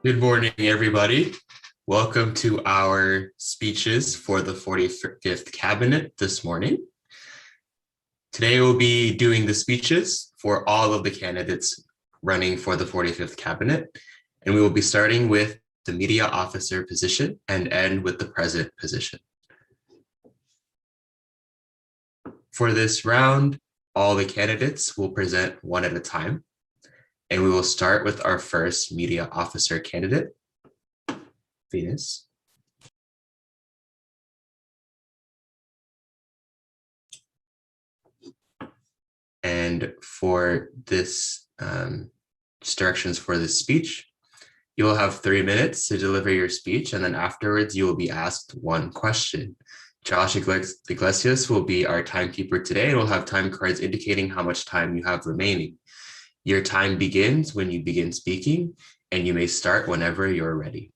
Good morning, everybody. Welcome to our speeches for the 45th Cabinet this morning. Today, we'll be doing the speeches for all of the candidates running for the 45th Cabinet, and we will be starting with the media officer position and end with the president position. For this round, all the candidates will present one at a time, and we will start with our first media officer candidate, Venus. And for this directions for this speech, you will have 3 minutes to deliver your speech, and then afterwards you will be asked one question. Josh Iglesias will be our timekeeper today, and we'll have time cards indicating how much time you have remaining. Your time begins when you begin speaking, and you may start whenever you're ready.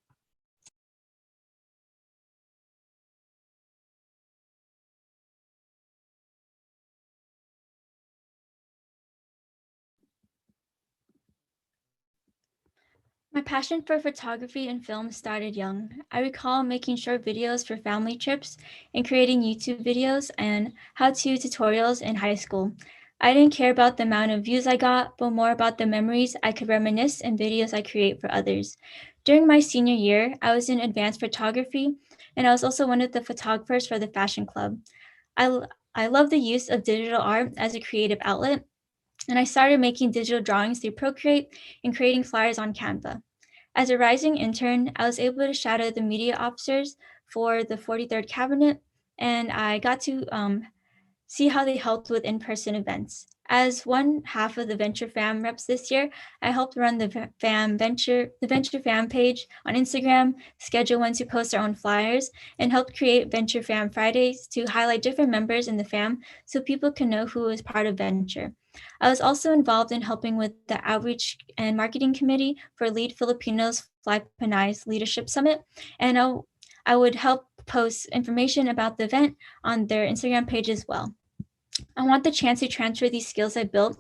My passion for photography and film started young. I recall making short videos for family trips and creating YouTube videos and how-to tutorials in high school. I didn't care about the amount of views I got, but more about the memories I could reminisce and videos I create for others. During my senior year, I was in advanced photography, and I was also one of the photographers for the fashion club. I, I love the use of digital art as a creative outlet, and I started making digital drawings through Procreate and creating flyers on Canva. As a rising intern, I was able to shadow the media officers for the 43rd Cabinet, and I got to see how they helped with in-person events. As one half of the Venture Fam reps this year, I helped run the Venture Fam page on Instagram, schedule when to post our own flyers, and helped create Venture Fam Fridays to highlight different members in the fam so people can know who is part of Venture. I was also involved in helping with the outreach and marketing committee for Lead Filipinos Fly Panay's Leadership Summit, and I would help post information about the event on their Instagram page as well. I want the chance to transfer these skills I built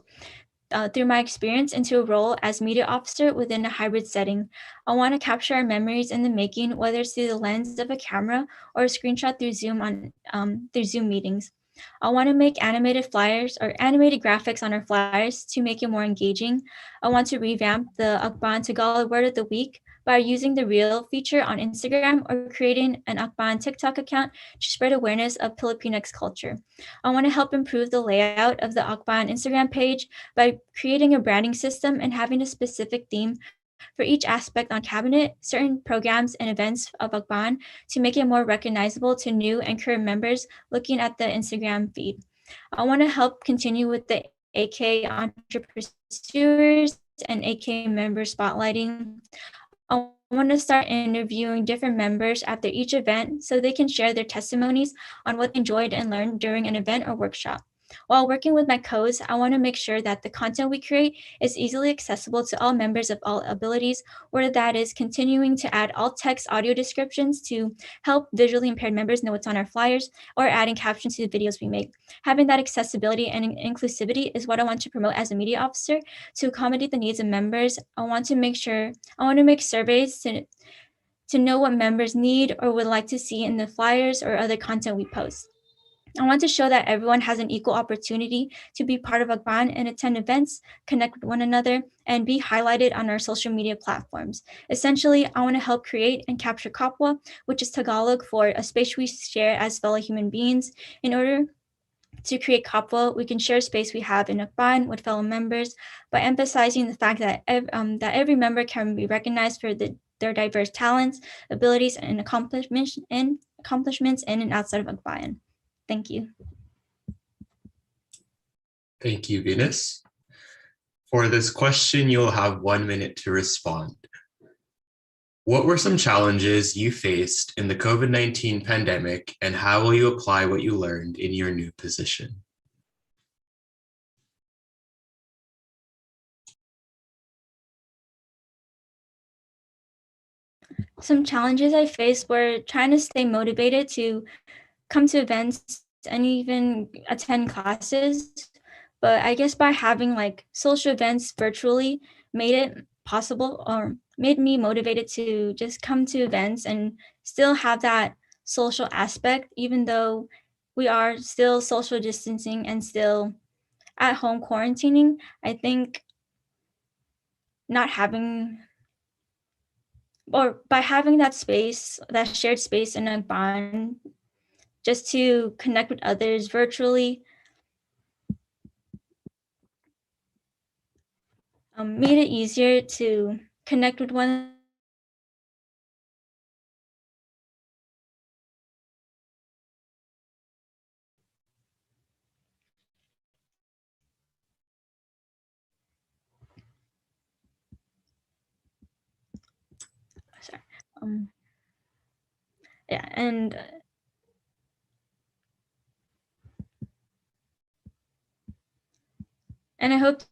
through my experience into a role as media officer within a hybrid setting. I want to capture our memories in the making, whether it's through the lens of a camera or a screenshot through Zoom meetings. I want to make animated flyers or animated graphics on our flyers to make it more engaging. I want to revamp the Akbayan Tagalog Word of the Week by using the Reel feature on Instagram or creating an Akbayan TikTok account to spread awareness of Filipinx culture. I want to help improve the layout of the Akbayan Instagram page by creating a branding system and having a specific theme for each aspect on cabinet, certain programs and events of Akban to make it more recognizable to new and current members looking at the Instagram feed. I want to help continue with the AK entrepreneurs and AK member spotlighting. I want to start interviewing different members after each event so they can share their testimonies on what they enjoyed and learned during an event or workshop. While working with my codes, I want to make sure that the content we create is easily accessible to all members of all abilities, whether that is continuing to add alt text audio descriptions to help visually impaired members know what's on our flyers, or adding captions to the videos we make. Having that accessibility and inclusivity is what I want to promote as a media officer to accommodate the needs of members. I want to make surveys to know what members need or would like to see in the flyers or other content we post. I want to show that everyone has an equal opportunity to be part of Agban and attend events, connect with one another, and be highlighted on our social media platforms. Essentially, I want to help create and capture Kapwa, which is Tagalog for a space we share as fellow human beings. In order to create Kapwa, we can share space we have in Akban with fellow members by emphasizing the fact that every member can be recognized for their diverse talents, abilities, and accomplishments in and outside of Akban. Thank you. Thank you, Venus. For this question, you'll have 1 minute to respond. What were some challenges you faced in the COVID-19 pandemic, and how will you apply what you learned in your new position? Some challenges I faced were trying to stay motivated to come to events and even attend classes. But I guess by having like social events virtually made it possible or made me motivated to just come to events and still have that social aspect, even though we are still social distancing and still at home quarantining. I think not having or by having that space, that shared space in a bond, just to connect with others virtually, made it easier to connect with one. Sorry. Um, yeah, and I hope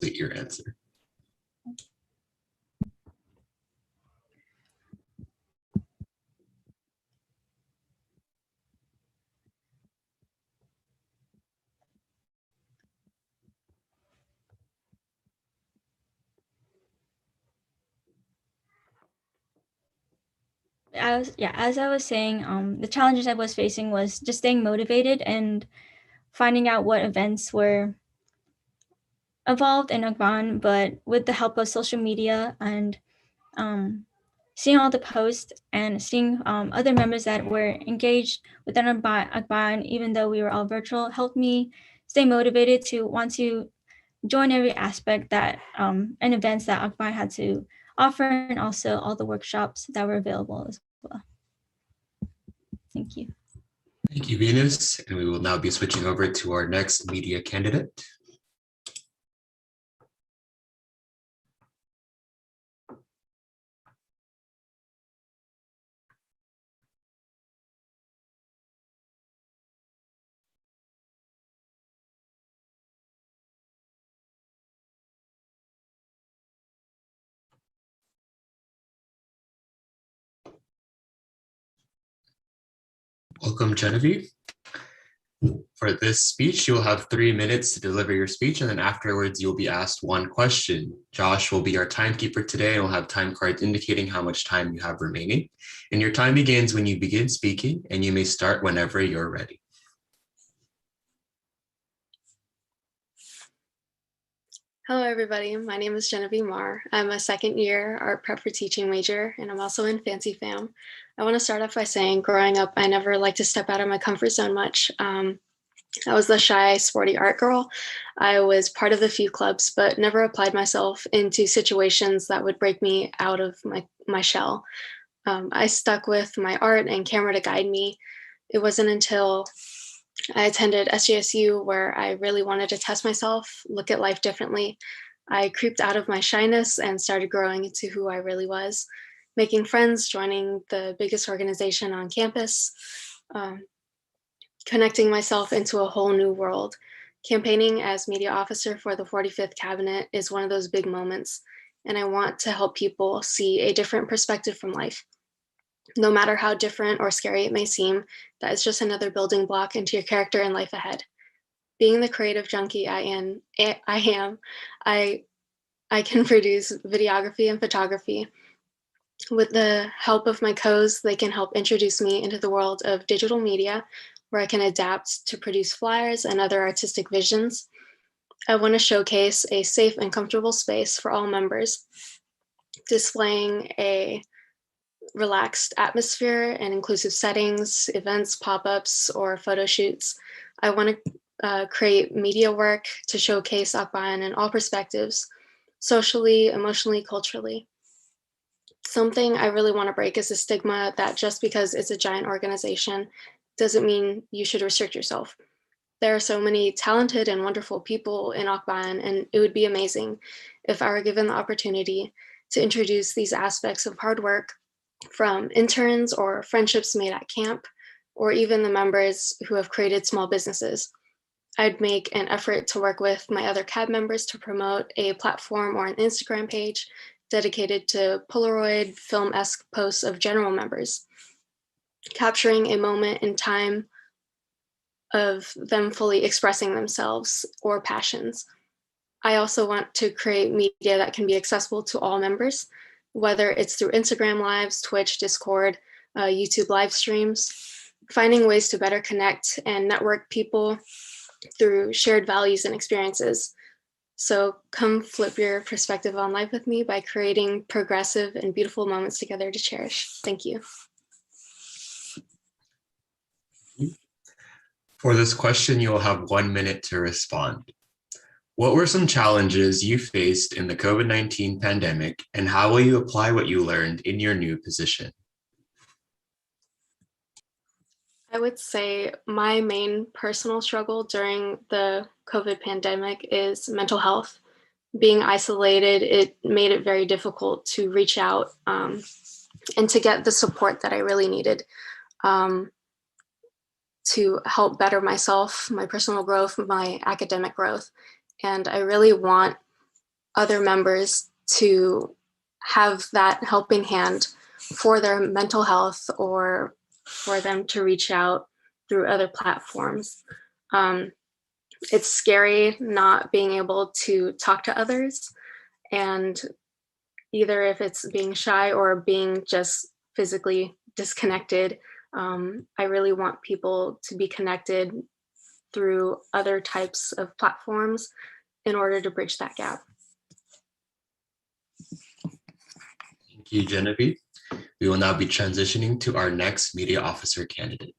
Your answer. as I was saying, the challenges I was facing was just staying motivated and finding out what events were involved in Akban, but with the help of social media and um, seeing all the posts and seeing other members that were engaged within Akban, even though we were all virtual, helped me stay motivated to want to join every aspect that and events that Akban had to offer, and also all the workshops that were available as well. Thank you. Thank you, Venus. And we will now be switching over to our next media candidate. Welcome, Genevieve. For this speech, you'll have 3 minutes to deliver your speech, and then afterwards, you'll be asked one question. Josh will be our timekeeper today, and we'll have time cards indicating how much time you have remaining. And your time begins when you begin speaking, and you may start whenever you're ready. Hello, everybody. My name is Genevieve Marr. I'm a second-year art prep for teaching major, and I'm also in Fancy Fam. I want to start off by saying, growing up, I never liked to step out of my comfort zone much. I was the shy, sporty art girl. I was part of the few clubs, but never applied myself into situations that would break me out of my shell. I stuck with my art and camera to guide me. It wasn't until I attended SJSU where I really wanted to test myself, look at life differently. I creeped out of my shyness and started growing into who I really was, making friends, joining the biggest organization on campus, connecting myself into a whole new world. Campaigning as media officer for the 45th cabinet is one of those big moments, and I want to help people see a different perspective from life. No matter how different or scary it may seem, that is just another building block into your character and life ahead. Being the creative junkie I am, I can produce videography and photography. With the help of my co's, they can help introduce me into the world of digital media, where I can adapt to produce flyers and other artistic visions. I want to showcase a safe and comfortable space for all members, displaying a relaxed atmosphere and inclusive settings, events, pop-ups, or photo shoots. I want to create media work to showcase Akbayan in all perspectives, socially, emotionally, culturally. Something I really want to break is the stigma that just because it's a giant organization doesn't mean you should restrict yourself. There are so many talented and wonderful people in Akbayan, and it would be amazing if I were given the opportunity to introduce these aspects of hard work from interns or friendships made at camp, or even the members who have created small businesses. I'd make an effort to work with my other CAB members to promote a platform or an Instagram page dedicated to Polaroid film-esque posts of general members, capturing a moment in time of them fully expressing themselves or passions. I also want to create media that can be accessible to all members, whether it's through Instagram Lives, Twitch, Discord, YouTube live streams, finding ways to better connect and network people through shared values and experiences. So come flip your perspective on life with me by creating progressive and beautiful moments together to cherish. Thank you. For this question, you will have 1 minute to respond. What were some challenges you faced in the COVID-19 pandemic, and how will you apply what you learned in your new position? I would say my main personal struggle during the COVID pandemic is mental health. Being isolated, it made it very difficult to reach out and to get the support that I really needed to help better myself, my personal growth, my academic growth. And I really want other members to have that helping hand for their mental health or for them to reach out through other platforms. It's scary not being able to talk to others, and either if it's being shy or being just physically disconnected, I really want people to be connected through other types of platforms in order to bridge that gap. Thank you, Genevieve. We will now be transitioning to our next media officer candidate.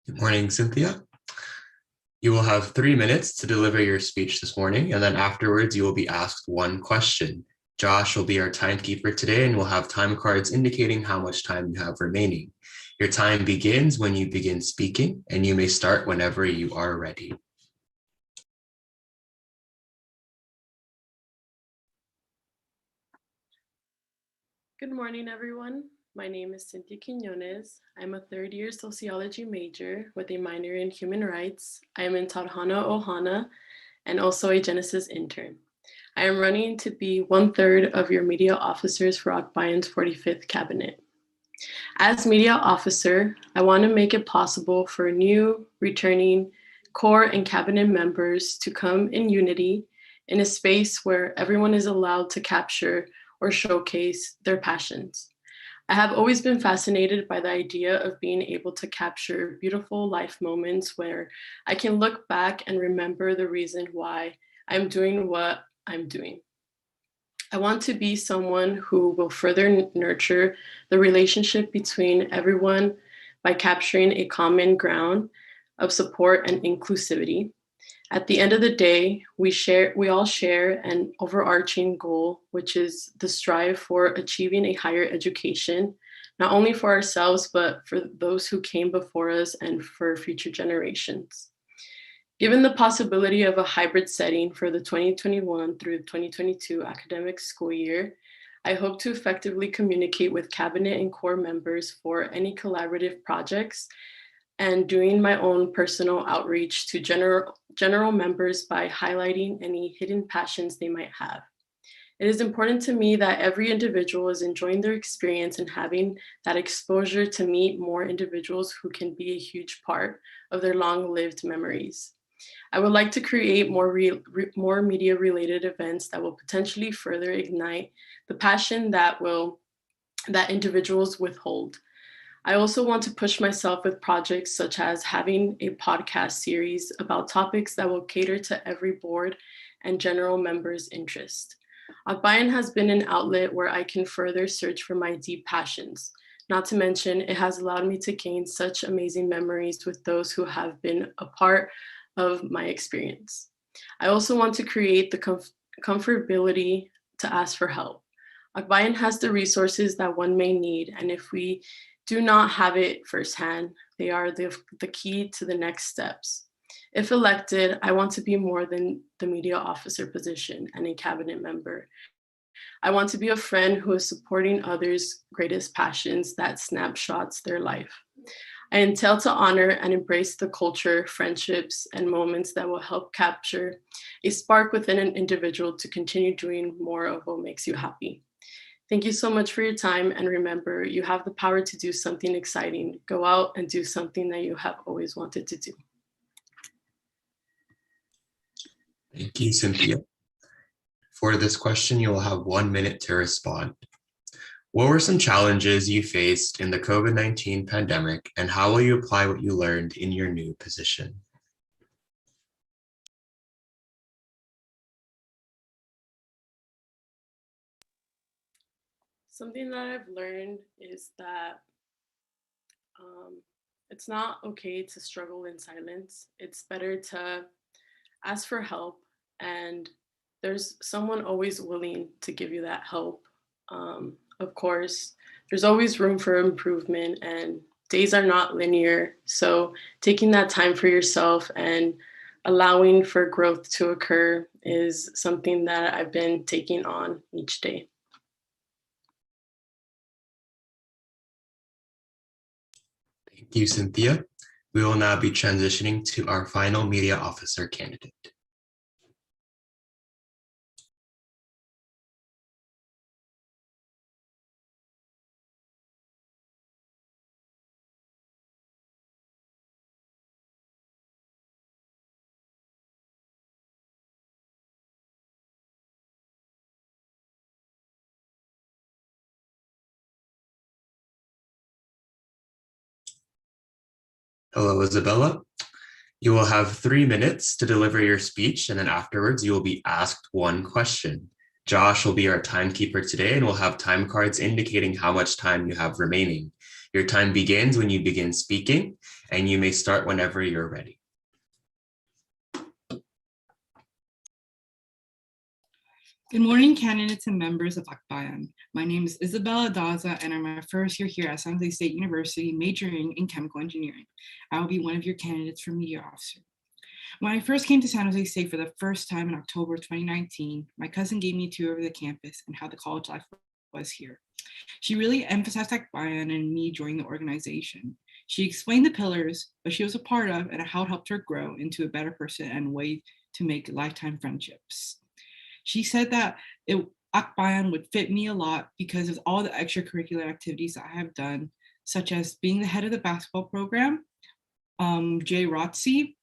Good morning, Cynthia. You will have 3 minutes to deliver your speech this morning, and then afterwards you will be asked one question. Josh will be our timekeeper today, and we'll have time cards indicating how much time you have remaining. Your time begins when you begin speaking, and you may start whenever you are ready. Good morning, everyone. My name is Cynthia Quiñones. I'm a third-year sociology major with a minor in human rights. I am in Tadhana Ohana and also a Genesis intern. I am running to be 1/3 of your media officers for Akbayan's 45th cabinet. As media officer, I want to make it possible for new, returning, core and cabinet members to come in unity in a space where everyone is allowed to capture or showcase their passions. I have always been fascinated by the idea of being able to capture beautiful life moments where I can look back and remember the reason why I'm doing what I'm doing. I want to be someone who will further nurture the relationship between everyone by capturing a common ground of support and inclusivity. At the end of the day, we all share an overarching goal, which is the strive for achieving a higher education, not only for ourselves, but for those who came before us and for future generations. Given the possibility of a hybrid setting for the 2021 through 2022 academic school year, I hope to effectively communicate with cabinet and core members for any collaborative projects and doing my own personal outreach to general members by highlighting any hidden passions they might have. It is important to me that every individual is enjoying their experience and having that exposure to meet more individuals who can be a huge part of their long-lived memories. I would like to create more media-related events that will potentially further ignite the passion that individuals withhold. I also want to push myself with projects such as having a podcast series about topics that will cater to every board and general member's interest. Akbayan has been an outlet where I can further search for my deep passions. Not to mention, it has allowed me to gain such amazing memories with those who have been a part of my experience. I also want to create the comfortability to ask for help. Akbayan has the resources that one may need, and if we do not have it firsthand, they are the key to the next steps. If elected, I want to be more than the media officer position and a cabinet member. I want to be a friend who is supporting others' greatest passions that snapshots their life. I intend to honor and embrace the culture, friendships, and moments that will help capture a spark within an individual to continue doing more of what makes you happy. Thank you so much for your time, and remember, you have the power to do something exciting. Go out and do something that you have always wanted to do. Thank you, Cynthia. For this question, you will have 1 minute to respond. What were some challenges you faced in the COVID-19 pandemic, and how will you apply what you learned in your new position? Something that I've learned is that it's not okay to struggle in silence. It's better to ask for help, and there's someone always willing to give you that help. Of course, there's always room for improvement, and days are not linear. So taking that time for yourself and allowing for growth to occur is something that I've been taking on each day. Thank you, Cynthia. We will now be transitioning to our final media officer candidate. Hello, Isabella. You will have 3 minutes to deliver your speech, and then afterwards you will be asked one question. Josh will be our timekeeper today, and we'll have time cards indicating how much time you have remaining. Your time begins when you begin speaking, and you may start whenever you're ready. Good morning, candidates and members of Akbayan. My name is Isabella Daza, and I'm my first year here at San Jose State University, majoring in chemical engineering. I will be one of your candidates for media officer. When I first came to San Jose State for the first time in October 2019, my cousin gave me a tour of the campus and how the college life was here. She really emphasized Akbayan and me joining the organization. She explained the pillars, but she was a part of, and how it helped her grow into a better person and a way to make lifetime friendships. She said that Akbayan would fit me a lot because of all the extracurricular activities that I have done, such as being the head of the basketball program, JROTC,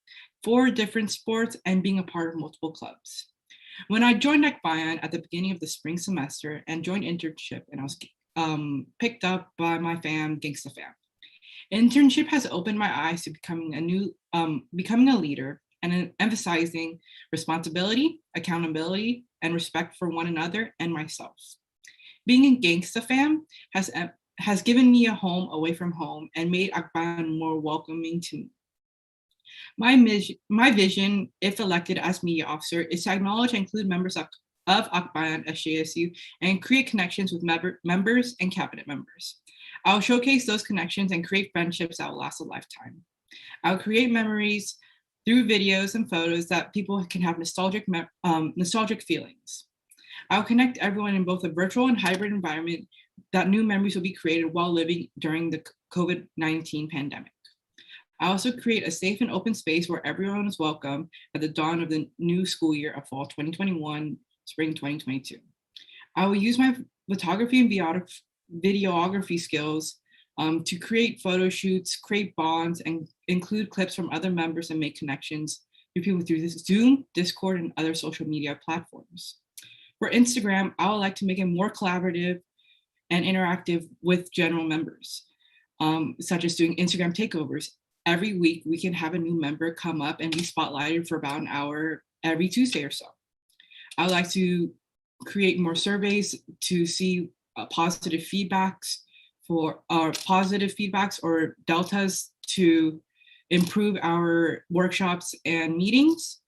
4 different sports, and being a part of multiple clubs. When I joined Akbayan at the beginning of the spring semester and joined internship, and I was picked up by my fam, Gangsta Fam. Internship has opened my eyes to becoming a leader and emphasizing responsibility, accountability, and respect for one another and myself. Being in Gangsta Fam has given me a home away from home and made Akbayan more welcoming to me. My vision, if elected as media officer, is to acknowledge and include members of AkbayanSJSU and create connections with members and cabinet members. I'll showcase those connections and create friendships that will last a lifetime. I'll create memories through videos and photos that people can have nostalgic feelings. I'll connect everyone in both a virtual and hybrid environment that new memories will be created while living during the COVID-19 pandemic. I also create a safe and open space where everyone is welcome at the dawn of the new school year of fall 2021, spring 2022. I will use my photography and videography skills to create photo shoots, create bonds, and include clips from other members and make connections with people through Zoom, Discord, and other social media platforms. For Instagram, I would like to make it more collaborative and interactive with general members, such as doing Instagram takeovers. Every week, we can have a new member come up and be spotlighted for about an hour every Tuesday or so. I would like to create more surveys to see positive feedbacks or deltas to improve our workshops and meetings,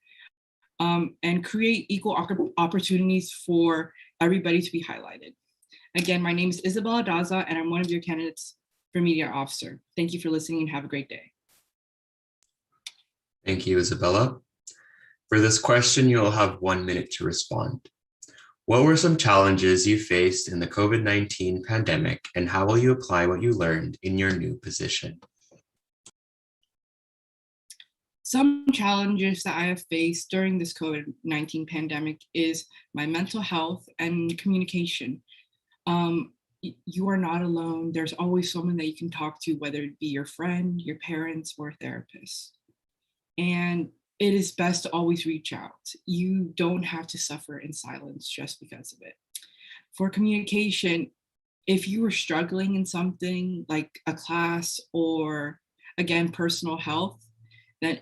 and create equal opportunities for everybody to be highlighted. Again, my name is Isabella Daza, and I'm one of your candidates for media officer. Thank you for listening and have a great day. Thank you, Isabella. For this question, you'll have 1 minute to respond. What were some challenges you faced in the COVID-19 pandemic, and how will you apply what you learned in your new position? Some challenges that I have faced during this COVID-19 pandemic is my mental health and communication. You are not alone. There's always someone that you can talk to, whether it be your friend, your parents, or a therapist. And it is best to always reach out. You don't have to suffer in silence just because of it. For communication, if you were struggling in something like a class or, again, personal health, then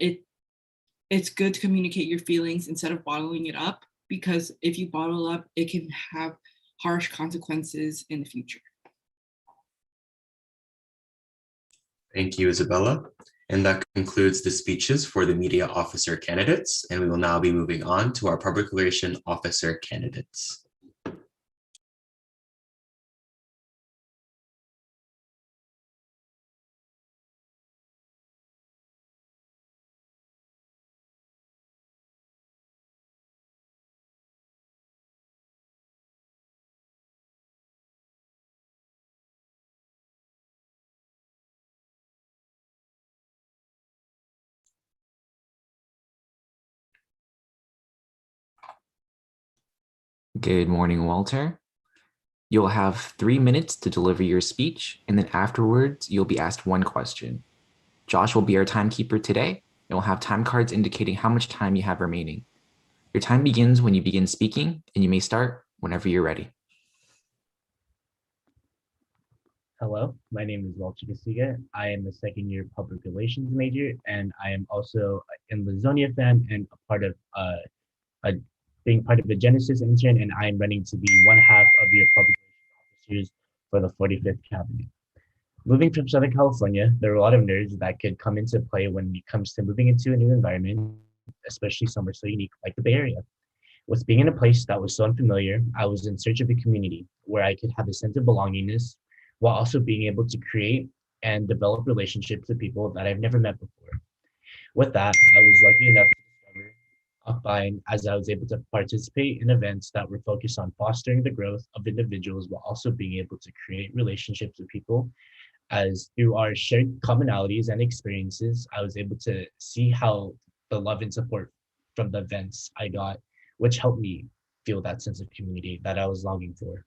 it's good to communicate your feelings instead of bottling it up, because if you bottle up, it can have harsh consequences in the future. Thank you, Isabella. And that concludes the speeches for the media officer candidates, and we will now be moving on to our public relation officer candidates. Good morning, Walter. You'll have 3 minutes to deliver your speech, and then afterwards, you'll be asked one question. Josh will be our timekeeper today, and we'll have time cards indicating how much time you have remaining. Your time begins when you begin speaking, and you may start whenever you're ready. Hello, my name is Walter Gasiga. I am a second-year public relations major, and I am also in Lizonia fam and being part of the Genesis intern, and I am running to be one half of your public relations officers for the 45th cabinet. Moving from Southern California, there are a lot of nerves that could come into play when it comes to moving into a new environment, especially somewhere so unique like the Bay Area. With being in a place that was so unfamiliar, I was in search of a community where I could have a sense of belongingness while also being able to create and develop relationships with people that I've never met before. With that, I was lucky enough to discover Akbayan, as I was able to participate in events that were focused on fostering the growth of individuals while also being able to create relationships with people. As through our shared commonalities and experiences, I was able to see how the love and support from the events I got, which helped me feel that sense of community that I was longing for.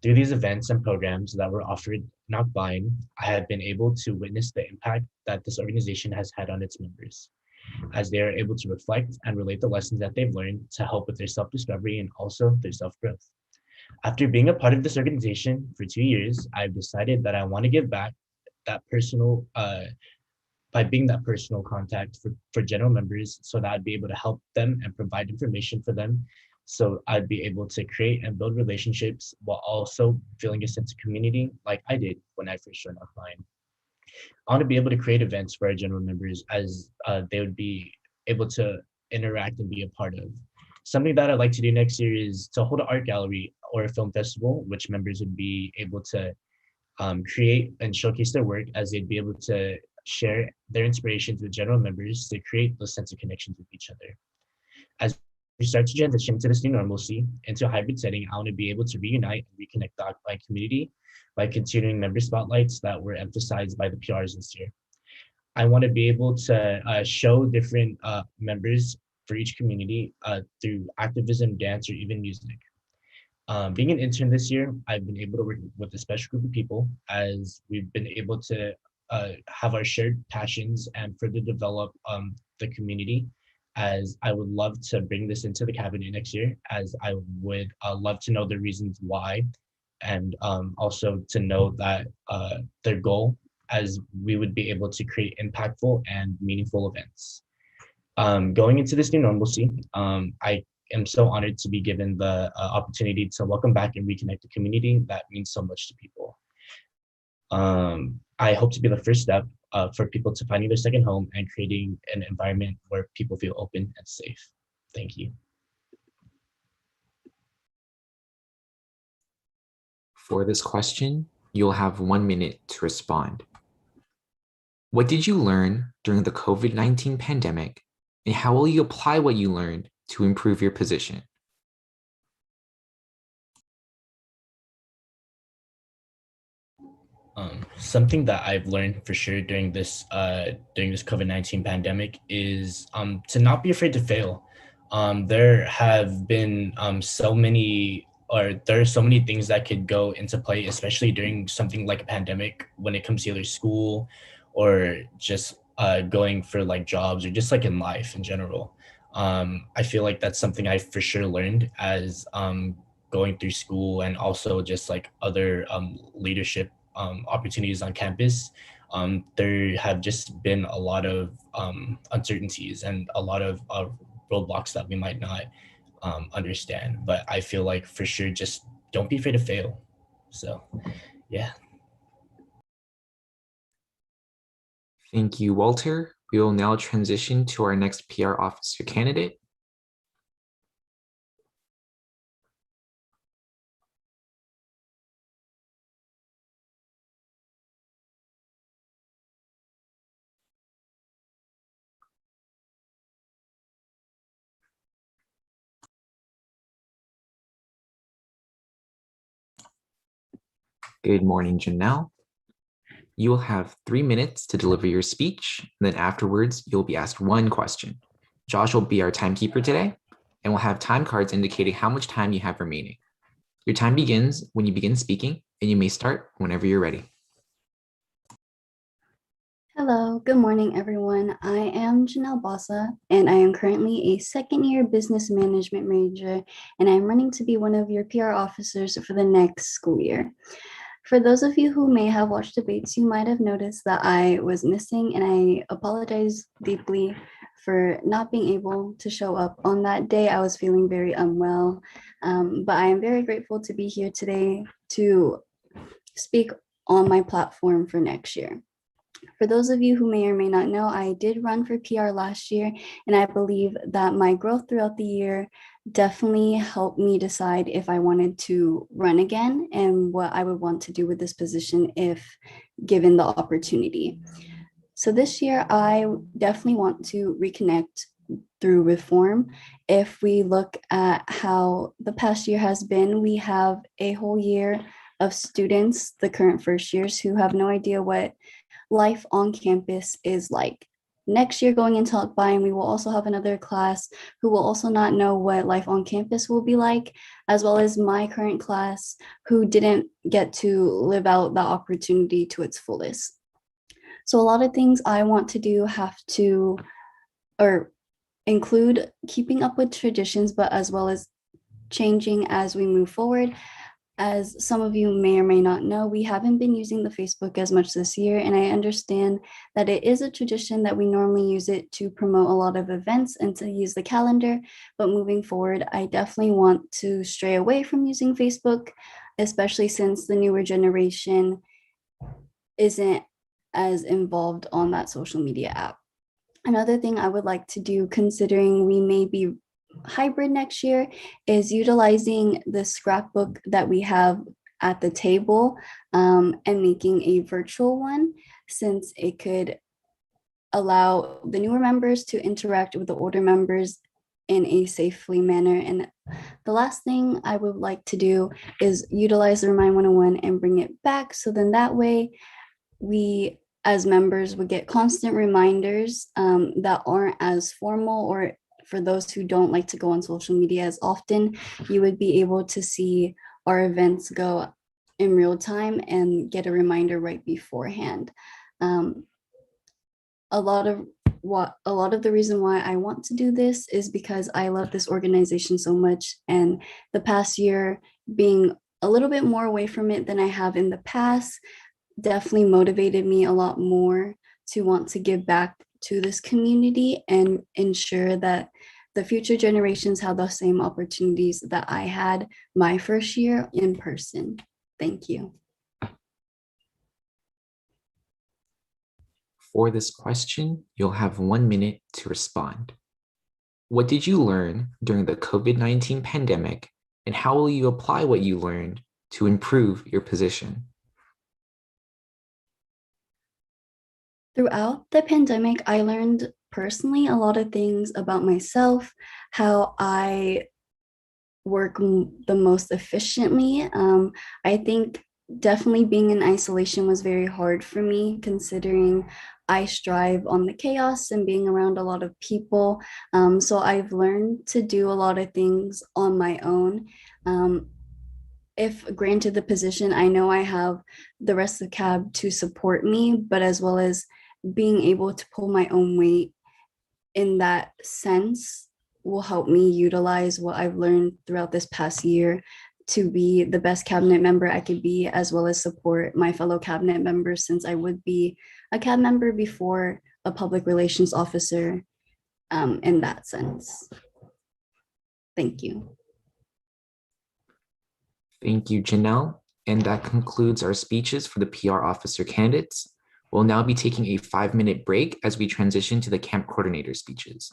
Through these events and programs that were offered in Akbayan, I have been able to witness the impact that this organization has had on its members, as they are able to reflect and relate the lessons that they've learned to help with their self-discovery and also their self-growth. After being a part of this organization for 2 years, I've decided that I want to give back that personal, by being that personal contact for general members, so that I'd be able to help them and provide information for them. So I'd be able to create and build relationships while also feeling a sense of community like I did when I first joined Akbayan. I want to be able to create events for our general members as they would be able to interact and be a part of. Something that I'd like to do next year is to hold an art gallery or a film festival, which members would be able to create and showcase their work, as they'd be able to share their inspirations with general members to create those sense of connections with each other. As we start to transition to this new normalcy into a hybrid setting, I want to be able to reunite and reconnect the Occupy community by continuing member spotlights that were emphasized by the PRs this year. I want to be able to show different members for each community through activism, dance, or even music. Being an intern this year, I've been able to work with a special group of people as we've been able to have our shared passions and further develop the community. As I would love to bring this into the cabinet next year, as I would love to know the reasons why, and also to know that their goal, as we would be able to create impactful and meaningful events. Going into this new normalcy, I am so honored to be given the opportunity to welcome back and reconnect the community that means so much to people. I hope to be the first step for people to finding their second home and creating an environment where people feel open and safe. Thank you. For this question, you'll have 1 minute to respond. What did you learn during the COVID-19 pandemic, and how will you apply what you learned to improve your position? Something that I've learned for sure during this COVID-19 pandemic is to not be afraid to fail. There have been there are so many things that could go into play, especially during something like a pandemic, when it comes to either school or just going for like jobs or just like in life in general. I feel like that's something I for sure learned as going through school, and also just like other leadership opportunities on campus. There have just been a lot of uncertainties and a lot of roadblocks that we might not understand. But I feel like for sure, just don't be afraid to fail. So, yeah. Thank you, Walter. We will now transition to our next PR officer candidate. Good morning, Janelle. You will have 3 minutes to deliver your speech, and then afterwards, you'll be asked one question. Josh will be our timekeeper today, and we'll have time cards indicating how much time you have remaining. Your time begins when you begin speaking, and you may start whenever you're ready. Hello, good morning, everyone. I am Janelle Bassa, and I am currently a second-year business management major, and I'm running to be one of your PR officers for the next school year. For those of you who may have watched debates, you might have noticed that I was missing, and I apologize deeply for not being able to show up on that day. I was feeling very unwell, but I am very grateful to be here today to speak on my platform for next year. For those of you who may or may not know, I did run for PR last year, and I believe that my growth throughout the year definitely helped me decide if I wanted to run again and what I would want to do with this position if given the opportunity. So this year, I definitely want to reconnect through reform. If we look at how the past year has been, we have a whole year of students, the current first years, who have no idea what life on campus is like. Next year, going into Akbayan, we will also have another class who will also not know what life on campus will be like, as well as my current class who didn't get to live out the opportunity to its fullest. So a lot of things I want to do have to, or include keeping up with traditions, but as well as changing as we move forward. As some of you may or may not know, we haven't been using the Facebook as much this year, and I understand that it is a tradition that we normally use it to promote a lot of events and to use the calendar, but moving forward, I definitely want to stray away from using Facebook, especially since the newer generation isn't as involved on that social media app. Another thing I would like to do, considering we may be hybrid next year, is utilizing the scrapbook that we have at the table and making a virtual one, since it could allow the newer members to interact with the older members in a safely manner. And the last thing I would like to do is utilize the Remind 101 and bring it back. So then that way we as members would get constant reminders that aren't as formal, or for those who don't like to go on social media as often, you would be able to see our events go in real time and get a reminder right beforehand. A lot of the reason why I want to do this is because I love this organization so much, and the past year being a little bit more away from it than I have in the past definitely motivated me a lot more to want to give back to this community and ensure that the future generations have the same opportunities that I had my first year in person. Thank you. For this question, you'll have 1 minute to respond. What did you learn during the COVID-19 pandemic, and how will you apply what you learned to improve your position? Throughout the pandemic, I learned personally a lot of things about myself, how I work the most efficiently. I think definitely being in isolation was very hard for me, considering I strive on the chaos and being around a lot of people. So I've learned to do a lot of things on my own. If granted the position, I know I have the rest of CAB to support me, but as well as being able to pull my own weight in that sense will help me utilize what I've learned throughout this past year to be the best cabinet member I could be, as well as support my fellow cabinet members, since I would be a CAB member before a public relations officer in that sense. Thank you. Thank you, Janelle. And that concludes our speeches for the PR officer candidates. We'll now be taking a 5-minute break as we transition to the camp coordinator speeches.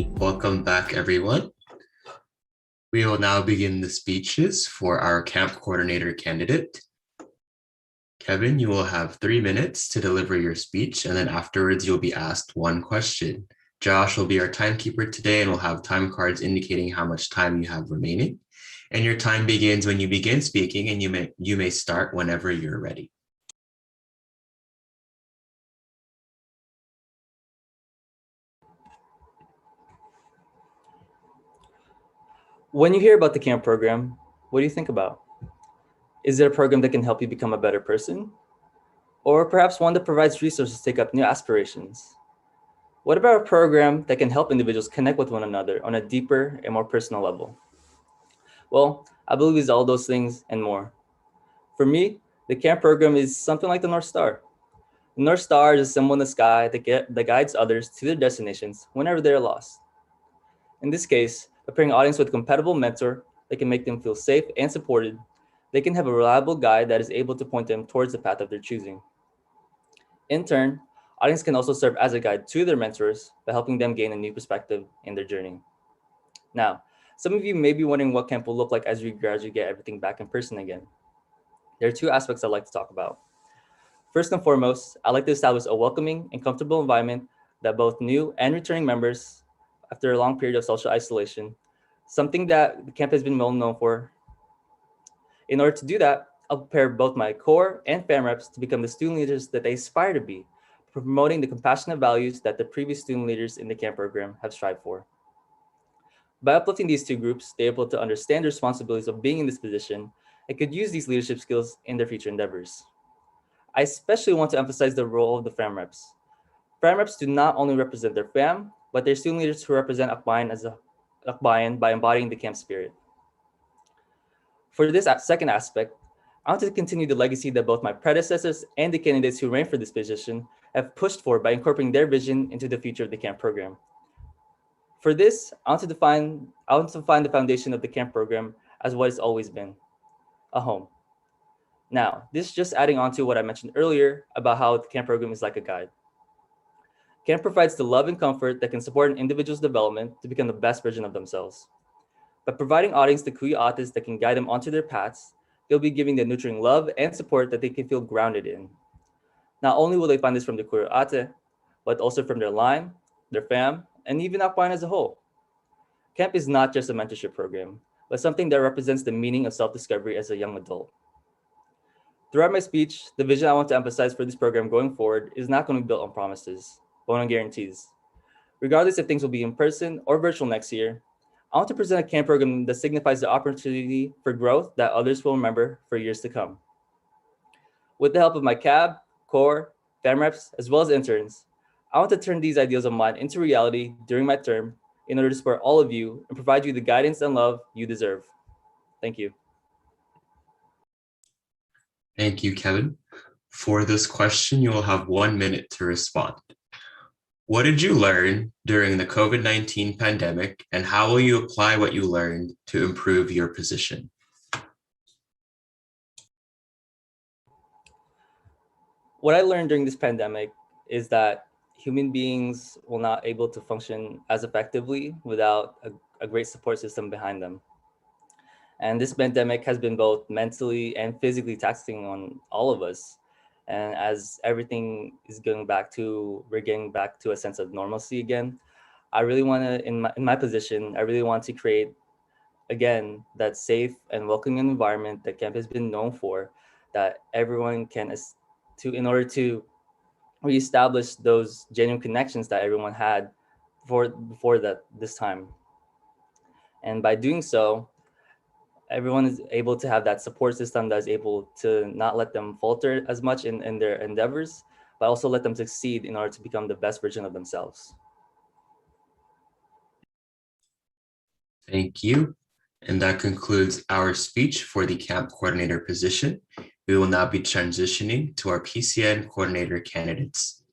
Welcome back, everyone. We will now begin the speeches for our camp coordinator candidate. Kevin, you will have 3 minutes to deliver your speech, and then afterwards you'll be asked one question. Josh will be our timekeeper today and will have time cards indicating how much time you have remaining. And your time begins when you begin speaking, and you may start whenever you're ready. When you hear about the camp program, what do you think about? Is it a program that can help you become a better person? Or perhaps one that provides resources to take up new aspirations? What about a program that can help individuals connect with one another on a deeper and more personal level? Well, I believe it's all those things and more. For me, the camp program is something like the North Star. The North Star is a symbol in the sky that guides others to their destinations whenever they're lost. In this case, by pairing audience with a compatible mentor that can make them feel safe and supported, they can have a reliable guide that is able to point them towards the path of their choosing. In turn, audience can also serve as a guide to their mentors by helping them gain a new perspective in their journey. Now, some of you may be wondering what camp will look like as we gradually get everything back in person again. There are two aspects I'd like to talk about. First and foremost, I'd like to establish a welcoming and comfortable environment that both new and returning members, after a long period of social isolation, something that the camp has been well known for. In order to do that, I'll prepare both my core and fam reps to become the student leaders that they aspire to be, promoting the compassionate values that the previous student leaders in the camp program have strived for. By uplifting these two groups, they're able to understand the responsibilities of being in this position and could use these leadership skills in their future endeavors. I especially want to emphasize the role of the fam reps. Fam reps do not only represent their fam, but they're student leaders who represent Akbayan by embodying the camp spirit. For this second aspect, I want to continue the legacy that both my predecessors and the candidates who ran for this position have pushed for by incorporating their vision into the future of the camp program. For this, I want to define the foundation of the camp program as what it's always been, a home. Now, this is just adding on to what I mentioned earlier about how the camp program is like a guide. Camp provides the love and comfort that can support an individual's development to become the best version of themselves. By providing audience the kuya artists that can guide them onto their paths, they'll be giving them nurturing love and support that they can feel grounded in. Not only will they find this from the kuya ate, but also from their line, their fam, and even Akbayan as a whole. Camp is not just a mentorship program, but something that represents the meaning of self-discovery as a young adult. Throughout my speech, the vision I want to emphasize for this program going forward is not going to be built on promises, but on guarantees. Regardless if things will be in person or virtual next year, I want to present a camp program that signifies the opportunity for growth that others will remember for years to come. With the help of my CAB, core, fam reps, as well as interns, I want to turn these ideals of mine into reality during my term in order to support all of you and provide you the guidance and love you deserve. Thank you. Thank you, Kevin. For this question, you will have 1 minute to respond. What did you learn during the COVID-19 pandemic, and how will you apply what you learned to improve your position? What I learned during this pandemic is that human beings will not able to function as effectively without a great support system behind them. And this pandemic has been both mentally and physically taxing on all of us. And as everything is we're getting back to a sense of normalcy again, I really want to, in my position, I really want to create, again, that safe and welcoming environment that camp has been known for, that everyone can, in order to reestablish those genuine connections that everyone had before this time. And by doing so, everyone is able to have that support system that is able to not let them falter as much in their endeavors, but also let them succeed in order to become the best version of themselves. Thank you. And that concludes our speech for the camp coordinator position. We will now be transitioning to our PCN coordinator candidates.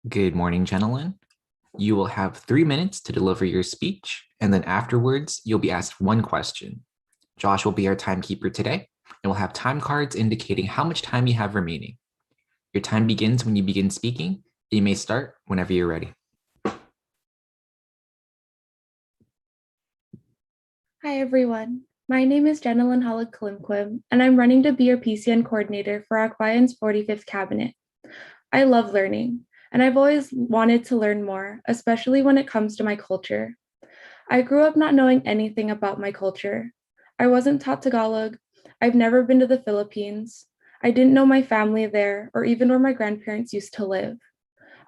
Good morning, gentlemen. You will have 3 minutes to deliver your speech, and then afterwards, you'll be asked one question. Josh will be our timekeeper today, and we'll have time cards indicating how much time you have remaining. Your time begins when you begin speaking. You may start whenever you're ready. Hi, everyone. My name is Jenilyn Hollig Kalimquim, and I'm running to be your PCN coordinator for Akbayan's 45th cabinet. I love learning, and I've always wanted to learn more, especially when it comes to my culture. I grew up not knowing anything about my culture. I wasn't taught Tagalog. I've never been to the Philippines. I didn't know my family there or even where my grandparents used to live.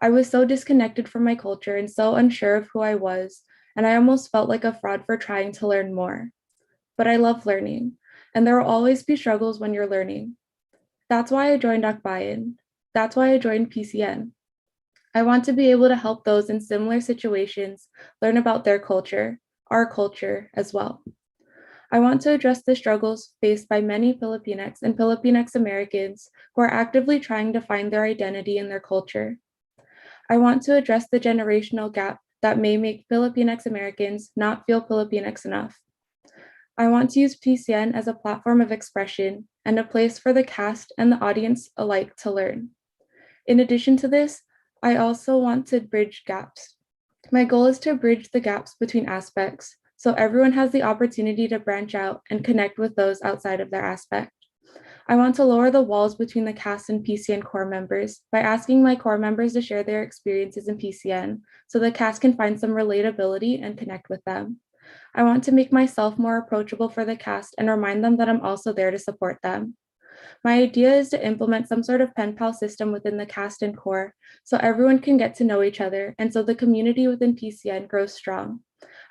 I was so disconnected from my culture and so unsure of who I was, and I almost felt like a fraud for trying to learn more. But I love learning, and there will always be struggles when you're learning. That's why I joined Akbayan. That's why I joined PCN. I want to be able to help those in similar situations learn about their culture, our culture as well. I want to address the struggles faced by many Filipinx and Filipinx Americans who are actively trying to find their identity in their culture. I want to address the generational gap that may make Filipinx Americans not feel Filipinx enough. I want to use PCN as a platform of expression and a place for the cast and the audience alike to learn. In addition to this, I also want to bridge gaps. My goal is to bridge the gaps between aspects so everyone has the opportunity to branch out and connect with those outside of their aspect. I want to lower the walls between the cast and PCN core members by asking my core members to share their experiences in PCN so the cast can find some relatability and connect with them. I want to make myself more approachable for the cast and remind them that I'm also there to support them. My idea is to implement some sort of pen pal system within the cast and core so everyone can get to know each other and so the community within PCN grows strong.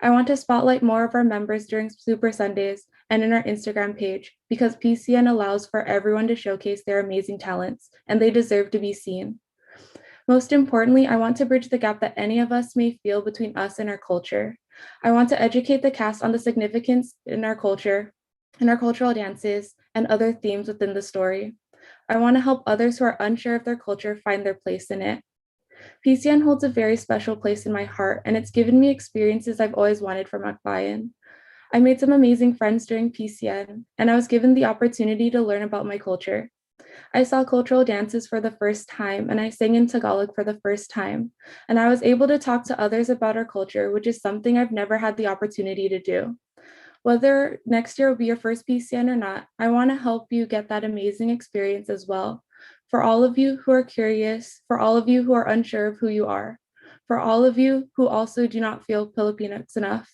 I want to spotlight more of our members during Super Sundays and in our Instagram page because PCN allows for everyone to showcase their amazing talents and they deserve to be seen. Most importantly, I want to bridge the gap that any of us may feel between us and our culture. I want to educate the cast on the significance in our culture, in our cultural dances, and other themes within the story. I want to help others who are unsure of their culture find their place in it. PCN holds a very special place in my heart, and it's given me experiences I've always wanted from Akbayan. I made some amazing friends during PCN, and I was given the opportunity to learn about my culture. I saw cultural dances for the first time, and I sang in Tagalog for the first time, and I was able to talk to others about our culture, which is something I've never had the opportunity to do. Whether next year will be your first PCN or not, I want to help you get that amazing experience as well. For all of you who are curious, for all of you who are unsure of who you are, for all of you who also do not feel Filipinx enough,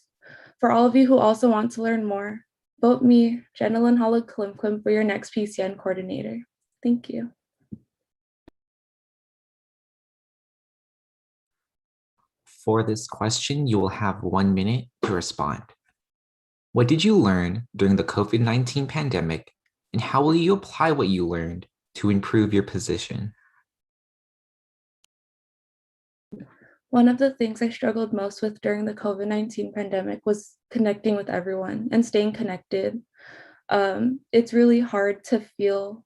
for all of you who also want to learn more, vote me, Jenilyn Hollig Kalimquim, for your next PCN coordinator. Thank you. For this question, you will have 1 minute to respond. What did you learn during the COVID-19 pandemic, and how will you apply what you learned to improve your position? One of the things I struggled most with during the COVID-19 pandemic was connecting with everyone and staying connected. It's really hard to feel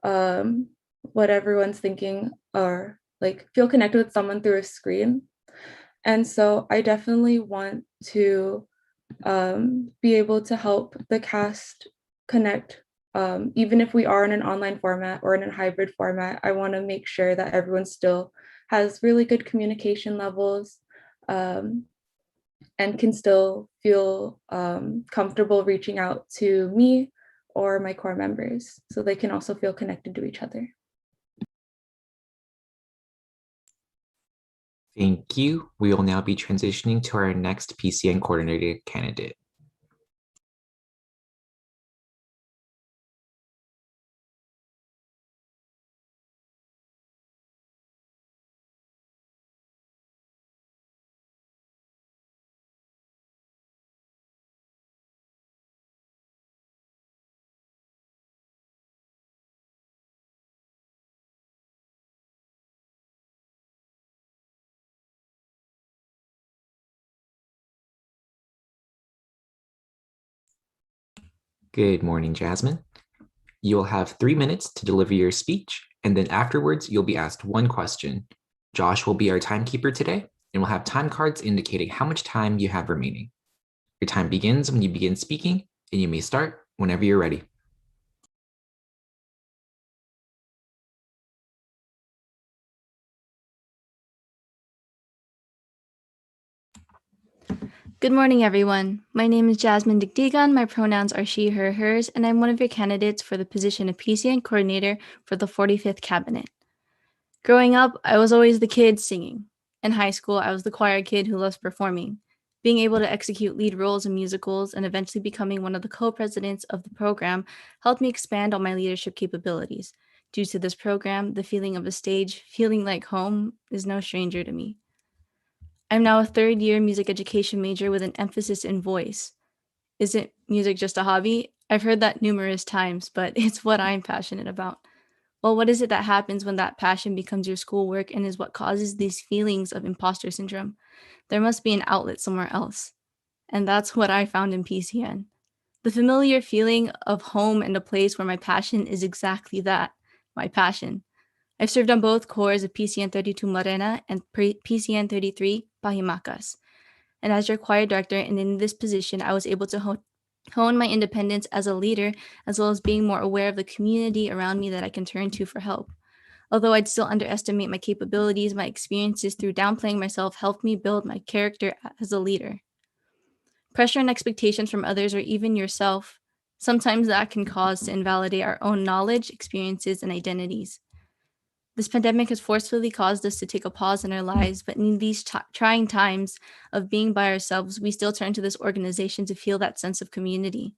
what everyone's thinking or like feel connected with someone through a screen. And so I definitely want to be able to help the cast connect. Even if we are in an online format or in a hybrid format, I want to make sure that everyone still has really good communication levels and can still feel comfortable reaching out to me or my core members so they can also feel connected to each other. Thank you. We will now be transitioning to our next PCN coordinator candidate. Good morning, Jasmine. You'll have 3 minutes to deliver your speech, and then afterwards, you'll be asked one question. Josh will be our timekeeper today, and we'll have time cards indicating how much time you have remaining. Your time begins when you begin speaking, and you may start whenever you're ready. Good morning, everyone. My name is Jasmine Digdigan. My pronouns are she, her, hers, and I'm one of your candidates for the position of PCN coordinator for the 45th cabinet. Growing up, I was always the kid singing. In high school, I was the choir kid who loves performing. Being able to execute lead roles in musicals and eventually becoming one of the co-presidents of the program helped me expand on my leadership capabilities. Due to this program, the feeling of a stage, feeling like home, is no stranger to me. I'm now a third-year music education major with an emphasis in voice. Isn't music just a hobby? I've heard that numerous times, but it's what I'm passionate about. Well, what is it that happens when that passion becomes your schoolwork and is what causes these feelings of imposter syndrome? There must be an outlet somewhere else. And that's what I found in PCN. The familiar feeling of home and a place where my passion is exactly that, my passion. I've served on both corps of PCN 32 Morena and PCN 33 Pahimacas. And as your choir director and in this position, I was able to hone my independence as a leader, as well as being more aware of the community around me that I can turn to for help. Although I'd still underestimate my capabilities, my experiences through downplaying myself helped me build my character as a leader. Pressure and expectations from others or even yourself, sometimes that can cause to invalidate our own knowledge, experiences, and identities. This pandemic has forcefully caused us to take a pause in our lives, but in these trying times of being by ourselves, we still turn to this organization to feel that sense of community.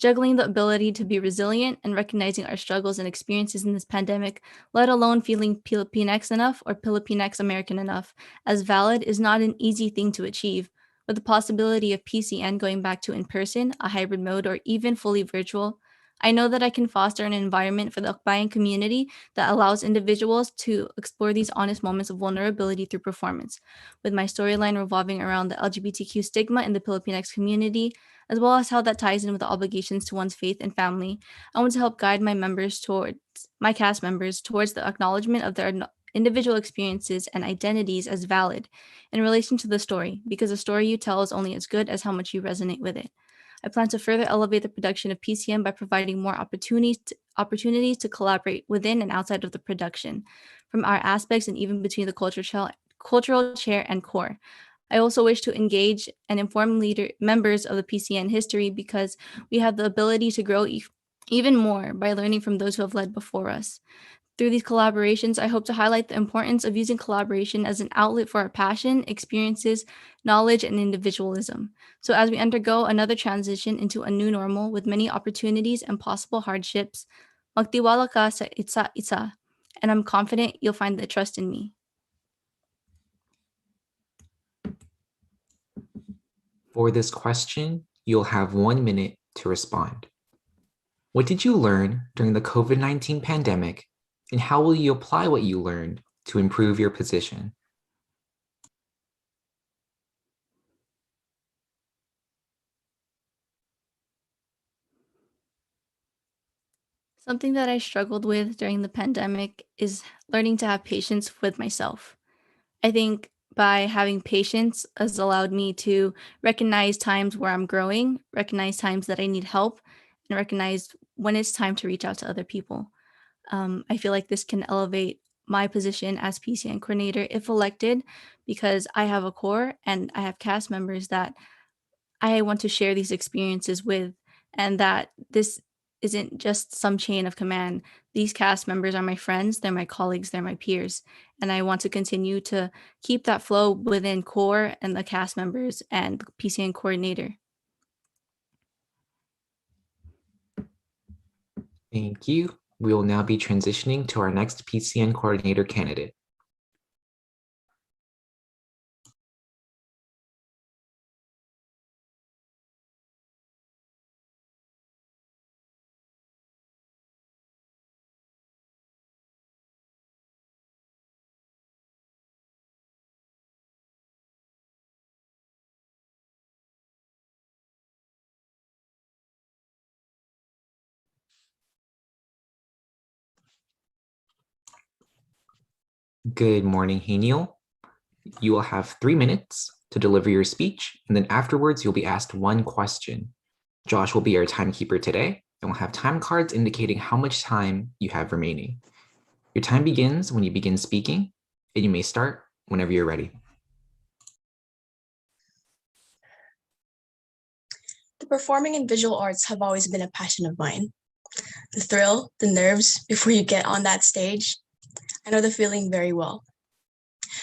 Juggling the ability to be resilient and recognizing our struggles and experiences in this pandemic, let alone feeling Filipinx enough or Filipinx American enough, as valid is not an easy thing to achieve. With the possibility of PCN going back to in-person, a hybrid mode, or even fully virtual, I know that I can foster an environment for the Akbayan community that allows individuals to explore these honest moments of vulnerability through performance. With my storyline revolving around the LGBTQ stigma in the Filipinx community, as well as how that ties in with the obligations to one's faith and family, I want to help guide my cast members towards the acknowledgement of their individual experiences and identities as valid in relation to the story, because the story you tell is only as good as how much you resonate with it. I plan to further elevate the production of PCM by providing more opportunities to collaborate within and outside of the production, from our aspects and even between the cultural chair and core. I also wish to engage and inform members of the PCN history because we have the ability to grow even more by learning from those who have led before us. Through these collaborations, I hope to highlight the importance of using collaboration as an outlet for our passion, experiences, knowledge, and individualism. So as we undergo another transition into a new normal with many opportunities and possible hardships, magtiwala ka sa isa, and I'm confident you'll find the trust in me. For this question, you'll have 1 minute to respond. What did you learn during the COVID-19 pandemic, and how will you apply what you learned to improve your position? Something that I struggled with during the pandemic is learning to have patience with myself. I think by having patience has allowed me to recognize times where I'm growing, recognize times that I need help, and recognize when it's time to reach out to other people. I feel like this can elevate my position as PCN coordinator if elected, because I have a core and I have cast members that I want to share these experiences with, and that this isn't just some chain of command. These cast members are my friends, they're my colleagues, they're my peers, and I want to continue to keep that flow within core and the cast members and the PCN coordinator. Thank you. We will now be transitioning to our next PCN coordinator candidate. Good morning, Haniel. You will have 3 minutes to deliver your speech, and then afterwards you'll be asked one question. Josh will be our timekeeper today, and we'll have time cards indicating how much time you have remaining. Your time begins when you begin speaking, and you may start whenever you're ready. The performing and visual arts have always been a passion of mine. The thrill, the nerves before you get on that stage, I know the feeling very well.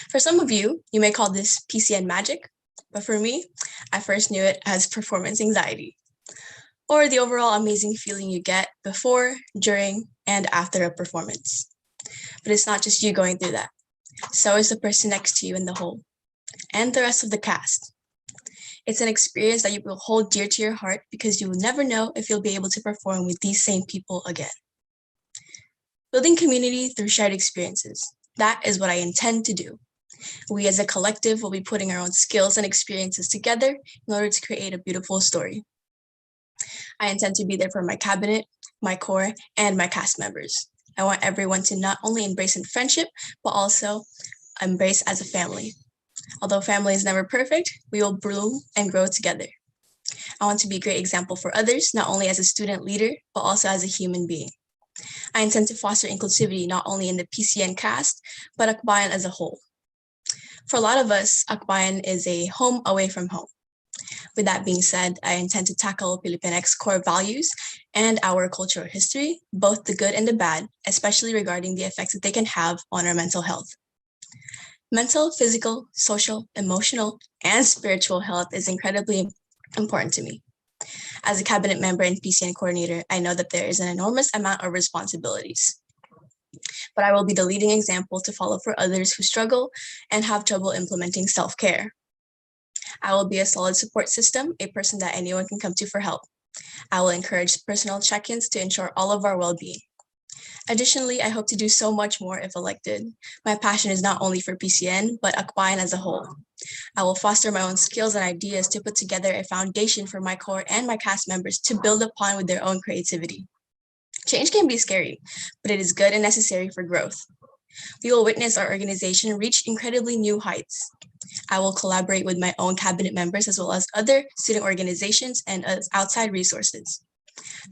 For some of you, you may call this PCN magic, but for me, I first knew it as performance anxiety, or the overall amazing feeling you get before, during, and after a performance. But it's not just you going through that. So is the person next to you in the hall, and the rest of the cast. It's an experience that you will hold dear to your heart because you will never know if you'll be able to perform with these same people again. Building community through shared experiences. That is what I intend to do. We as a collective will be putting our own skills and experiences together in order to create a beautiful story. I intend to be there for my cabinet, my core, and my cast members. I want everyone to not only embrace in friendship, but also embrace as a family. Although family is never perfect, we will bloom and grow together. I want to be a great example for others, not only as a student leader, but also as a human being. I intend to foster inclusivity not only in the PCN cast, but Akbayan as a whole. For a lot of us, Akbayan is a home away from home. With that being said, I intend to tackle Filipinx core values and our cultural history, both the good and the bad, especially regarding the effects that they can have on our mental health. Mental, physical, social, emotional, and spiritual health is incredibly important to me. As a cabinet member and PCN coordinator, I know that there is an enormous amount of responsibilities. But I will be the leading example to follow for others who struggle and have trouble implementing self-care. I will be a solid support system, a person that anyone can come to for help. I will encourage personal check-ins to ensure all of our well-being. Additionally, I hope to do so much more if elected. My passion is not only for PCN, but Akbayan as a whole. I will foster my own skills and ideas to put together a foundation for my core and my cast members to build upon with their own creativity. Change can be scary, but it is good and necessary for growth. We will witness our organization reach incredibly new heights. I will collaborate with my own cabinet members as well as other student organizations and outside resources.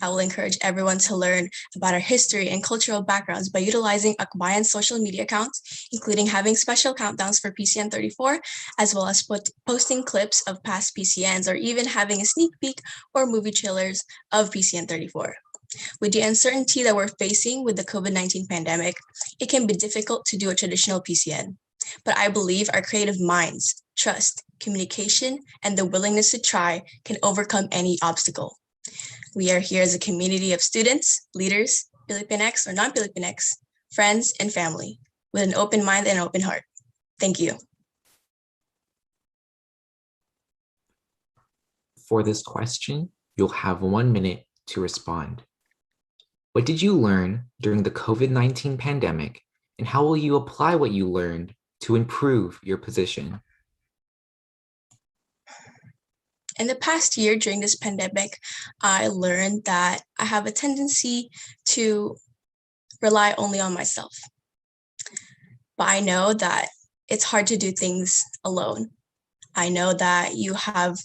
I will encourage everyone to learn about our history and cultural backgrounds by utilizing Akbayan's social media accounts, including having special countdowns for PCN 34, as well as posting clips of past PCNs or even having a sneak peek or movie trailers of PCN 34. With the uncertainty that we're facing with the COVID-19 pandemic, it can be difficult to do a traditional PCN. But I believe our creative minds, trust, communication, and the willingness to try can overcome any obstacle. We are here as a community of students, leaders, Filipinx or non-Filipinx, friends, and family, with an open mind and an open heart. Thank you. For this question, you'll have 1 minute to respond. What did you learn during the COVID-19 pandemic, and how will you apply what you learned to improve your position? In the past year during this pandemic, I learned that I have a tendency to rely only on myself. But I know that it's hard to do things alone. I know that you have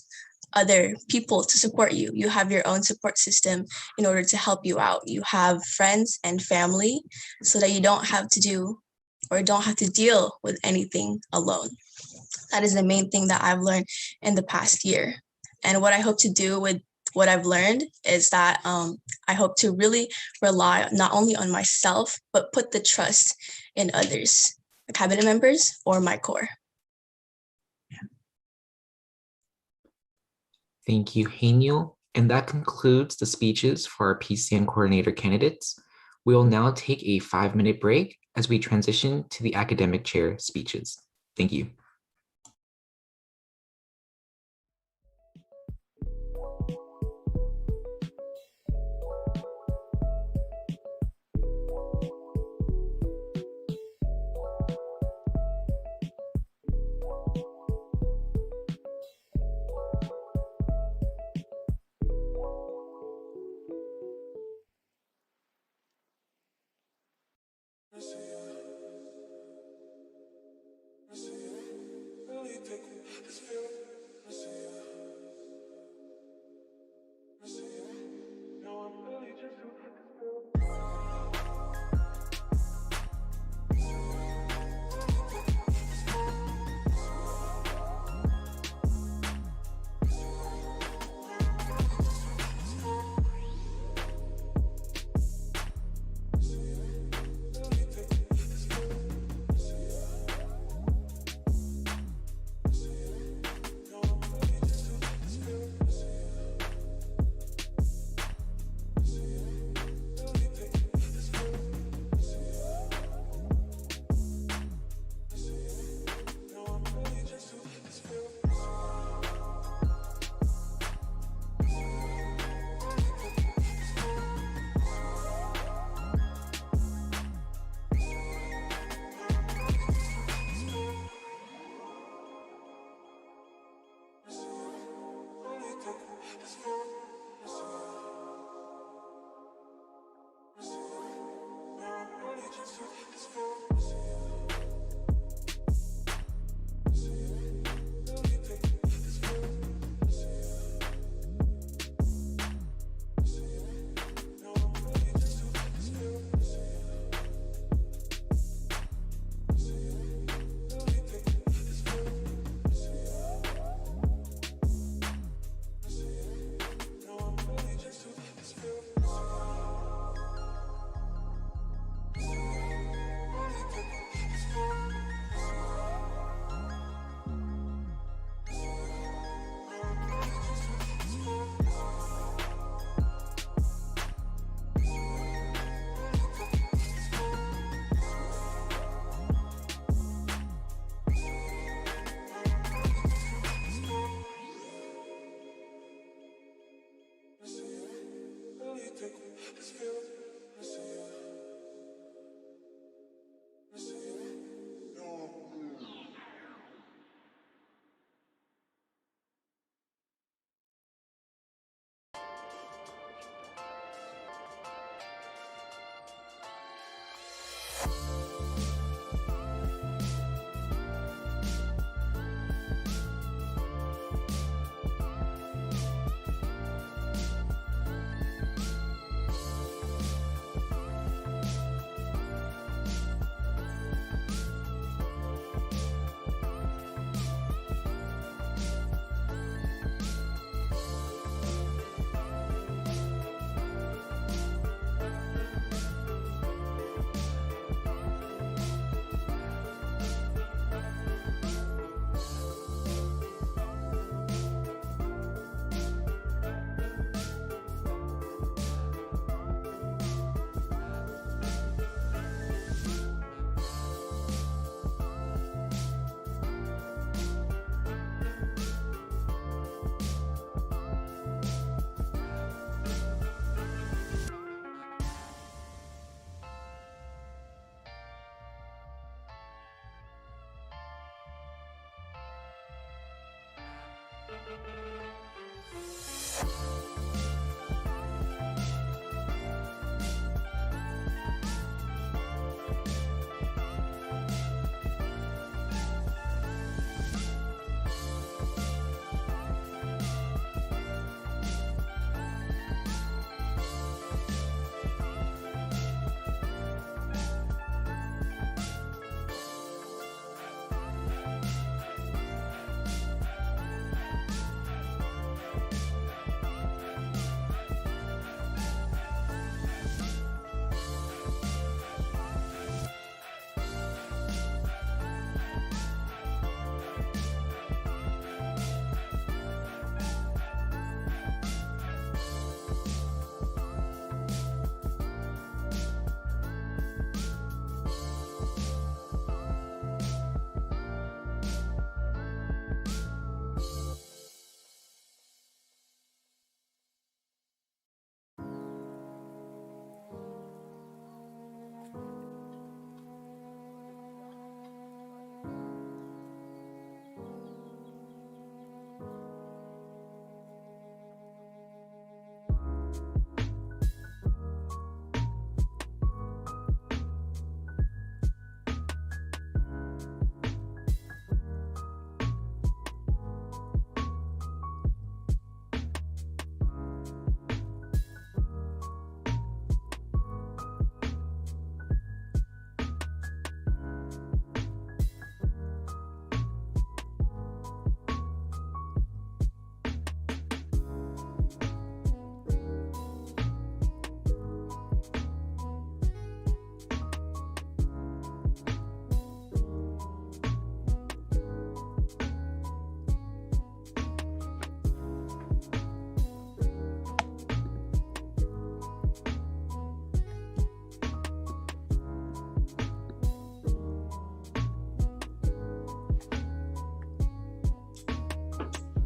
other people to support you. You have your own support system in order to help you out. You have friends and family so that you don't have to do or don't have to deal with anything alone. That is the main thing that I've learned in the past year. And what I hope to do with what I've learned is that I hope to really rely not only on myself, but put the trust in others, the cabinet members or my core. Thank you, Haniel. And that concludes the speeches for our PCN coordinator candidates. We will now take a 5-minute break as we transition to the academic chair speeches. Thank you.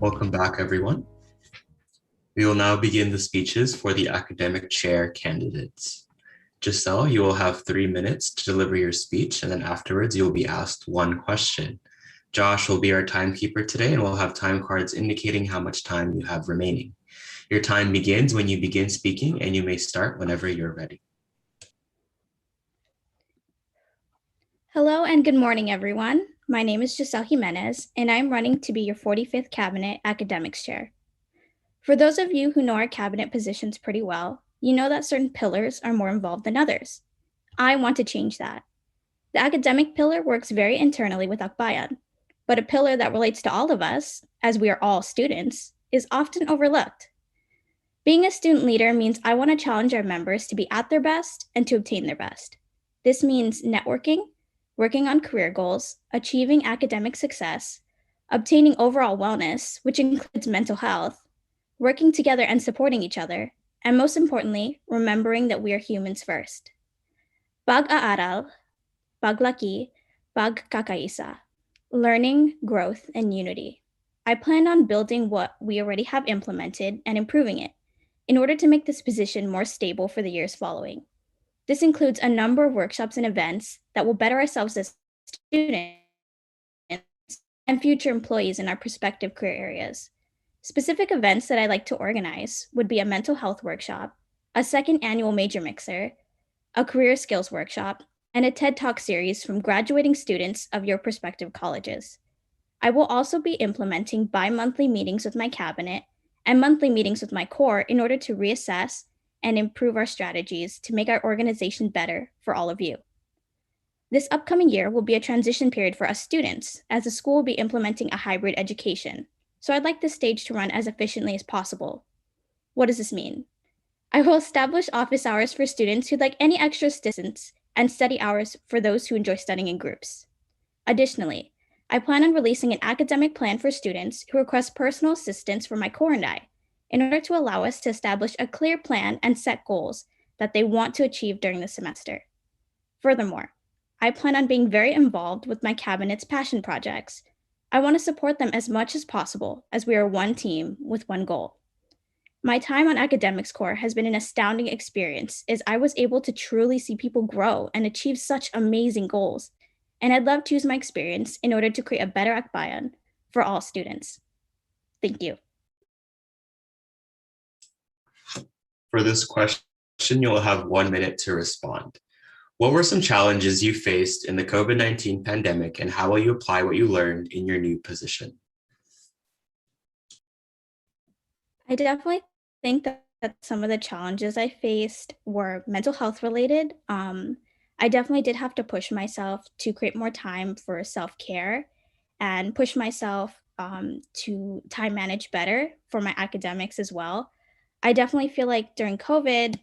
Welcome back, everyone. We will now begin the speeches for the academic chair candidates. Giselle, you will have 3 minutes to deliver your speech, and then afterwards you will be asked one question. Josh will be our timekeeper today, and we'll have time cards indicating how much time you have remaining. Your time begins when you begin speaking, and you may start whenever you're ready. Hello and good morning, everyone. My name is Giselle Jimenez, and I'm running to be your 45th Cabinet Academics Chair. For those of you who know our cabinet positions pretty well, you know that certain pillars are more involved than others. I want to change that. The academic pillar works very internally with Akbayan, but a pillar that relates to all of us, as we are all students, is often overlooked. Being a student leader means I want to challenge our members to be at their best and to obtain their best. This means networking, working on career goals, achieving academic success, obtaining overall wellness, which includes mental health, working together and supporting each other, and most importantly, remembering that we are humans first. Pag-aaral, paglaki, pagkakaisa, learning, growth, and unity. I plan on building what we already have implemented and improving it in order to make this position more stable for the years following. This includes a number of workshops and events that will better ourselves as students and future employees in our prospective career areas. Specific events that I like to organize would be a mental health workshop, a second annual major mixer, a career skills workshop, and a TED Talk series from graduating students of your prospective colleges. I will also be implementing bi-monthly meetings with my cabinet and monthly meetings with my core in order to reassess and improve our strategies to make our organization better for all of you. This upcoming year will be a transition period for us students, as the school will be implementing a hybrid education. So I'd like this stage to run as efficiently as possible. What does this mean? I will establish office hours for students who'd like any extra assistance and study hours for those who enjoy studying in groups. Additionally, I plan on releasing an academic plan for students who request personal assistance from my core and I, in order to allow us to establish a clear plan and set goals that they want to achieve during the semester. Furthermore, I plan on being very involved with my cabinet's passion projects. I want to support them as much as possible, as we are one team with one goal. My time on academics core has been an astounding experience, as I was able to truly see people grow and achieve such amazing goals. And I'd love to use my experience in order to create a better Akbayan for all students. Thank you. For this question, you'll have 1 minute to respond. What were some challenges you faced in the COVID-19 pandemic, and how will you apply what you learned in your new position? I definitely think that some of the challenges I faced were mental health related. I definitely did have to push myself to create more time for self-care and push myself to time manage better for my academics as well. I definitely feel like during COVID,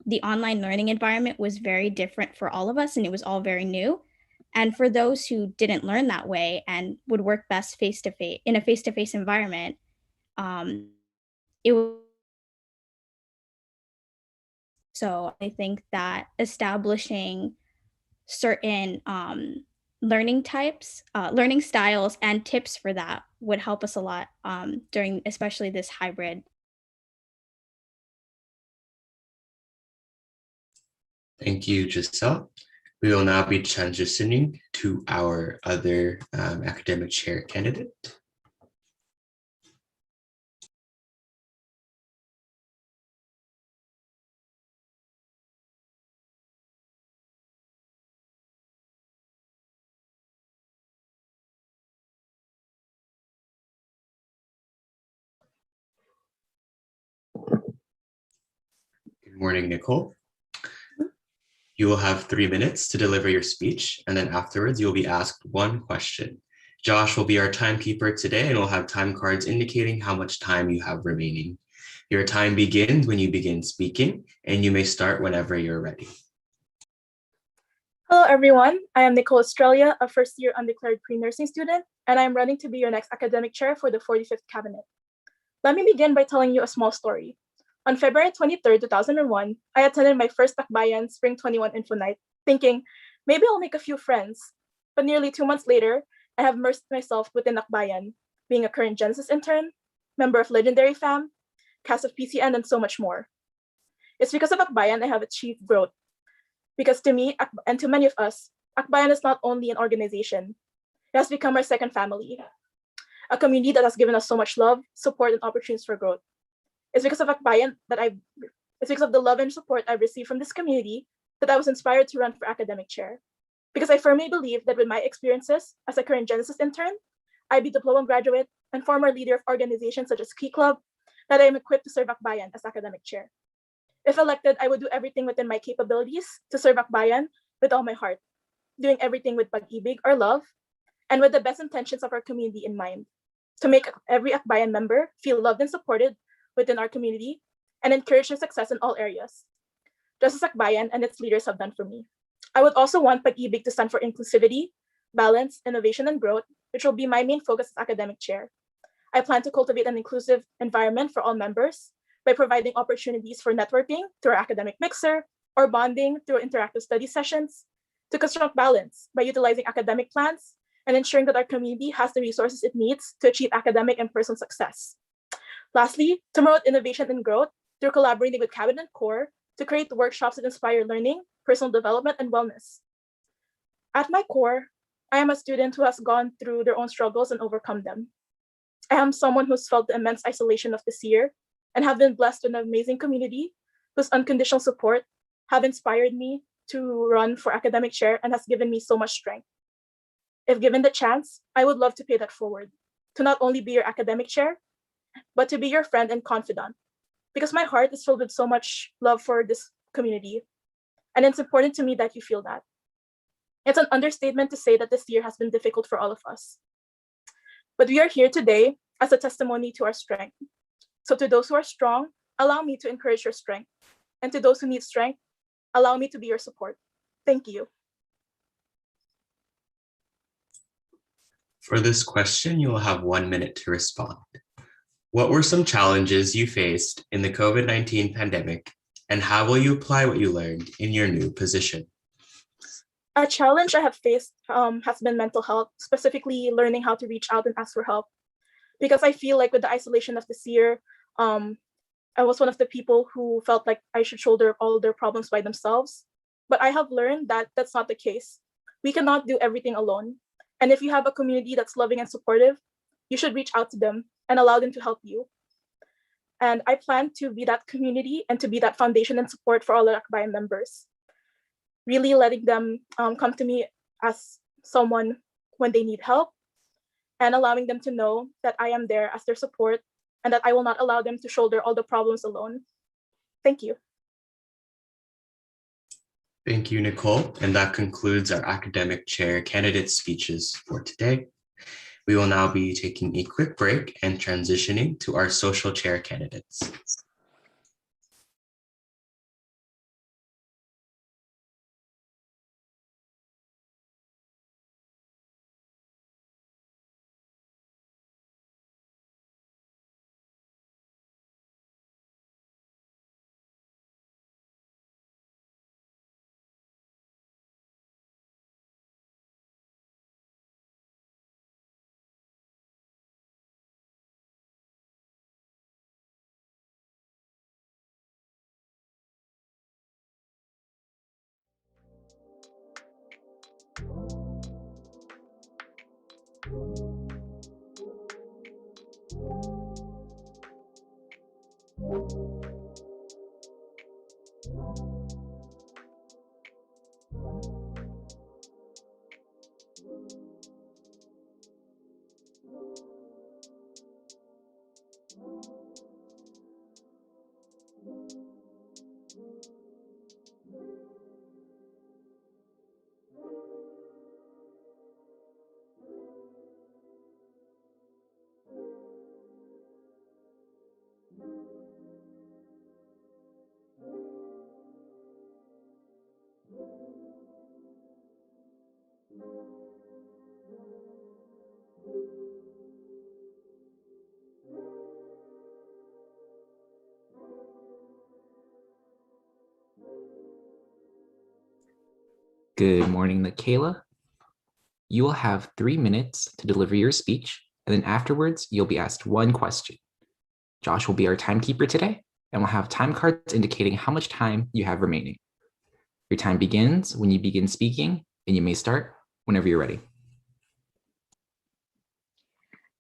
the online learning environment was very different for all of us, and it was all very new. And for those who didn't learn that way and would work best face-to-face in a face-to-face environment, it was. So I think that establishing certain learning types, learning styles, and tips for that would help us a lot during especially this hybrid. Thank you, Giselle. We will now be transitioning to our other academic chair candidate. Good morning, Nicole. You will have 3 minutes to deliver your speech, and then afterwards you'll be asked one question. Josh will be our timekeeper today, and we'll have time cards indicating how much time you have remaining. Your time begins when you begin speaking, and you may start whenever you're ready. Hello, everyone. I am Nicole Australia, a first-year undeclared pre-nursing student, and I'm running to be your next academic chair for the 45th Cabinet. Let me begin by telling you a small story. On February 23, 2001, I attended my first Akbayan Spring 21 Info Night, thinking, maybe I'll make a few friends. But nearly 2 months later, I have immersed myself within Akbayan. being a current Genesis intern, member of Legendary Fam, cast of PCN, and so much more. It's because of Akbayan I have achieved growth. Because to me, and to many of us, Akbayan is not only an organization, it has become our second family, a community that has given us so much love, support, and opportunities for growth. It's because of Akbayan it's because of the love and support I've received from this community that I was inspired to run for academic chair. Because I firmly believe that with my experiences as a current Genesis intern, IB diploma graduate, and former leader of organizations such as Key Club, that I am equipped to serve Akbayan as academic chair. If elected, I would do everything within my capabilities to serve Akbayan with all my heart, doing everything with pag-ibig or love, and with the best intentions of our community in mind, to make every Akbayan member feel loved and supported within our community and encourage their success in all areas, just as Akbayan and its leaders have done for me. I would also want pag-ibig to stand for inclusivity, balance, innovation, and growth, which will be my main focus as academic chair. I plan to cultivate an inclusive environment for all members by providing opportunities for networking through our academic mixer or bonding through interactive study sessions, to construct balance by utilizing academic plans and ensuring that our community has the resources it needs to achieve academic and personal success. Lastly, to promote innovation and growth through collaborating with Cabinet and Core to create workshops that inspire learning, personal development, and wellness. At my core, I am a student who has gone through their own struggles and overcome them. I am someone who's felt the immense isolation of this year and have been blessed with an amazing community whose unconditional support have inspired me to run for academic chair and has given me so much strength. If given the chance, I would love to pay that forward, to not only be your academic chair, but to be your friend and confidant, because my heart is filled with so much love for this community, and it's important to me that you feel that. It's an understatement to say that this year has been difficult for all of us. But we are here today as a testimony to our strength. So to those who are strong, allow me to encourage your strength. And to those who need strength, allow me to be your support. Thank you. For this question, you will have 1 minute to respond. What were some challenges you faced in the COVID-19 pandemic, and how will you apply what you learned in your new position? A challenge I have faced has been mental health, specifically learning how to reach out and ask for help. Because I feel like with the isolation of this year, I was one of the people who felt like I should shoulder all their problems by themselves. But I have learned that that's not the case. We cannot do everything alone. And if you have a community that's loving and supportive, you should reach out to them and allow them to help you. And I plan to be that community and to be that foundation and support for all the Akbayan members. Really letting them come to me as someone when they need help, and allowing them to know that I am there as their support and that I will not allow them to shoulder all the problems alone. Thank you. Thank you, Nicole. And that concludes our academic chair candidate speeches for today. We will now be taking a quick break and transitioning to our social chair candidates. Good morning, Michaela. You will have 3 minutes to deliver your speech, and then afterwards, you'll be asked one question. Josh will be our timekeeper today, and we'll have time cards indicating how much time you have remaining. Your time begins when you begin speaking, and you may start whenever you're ready.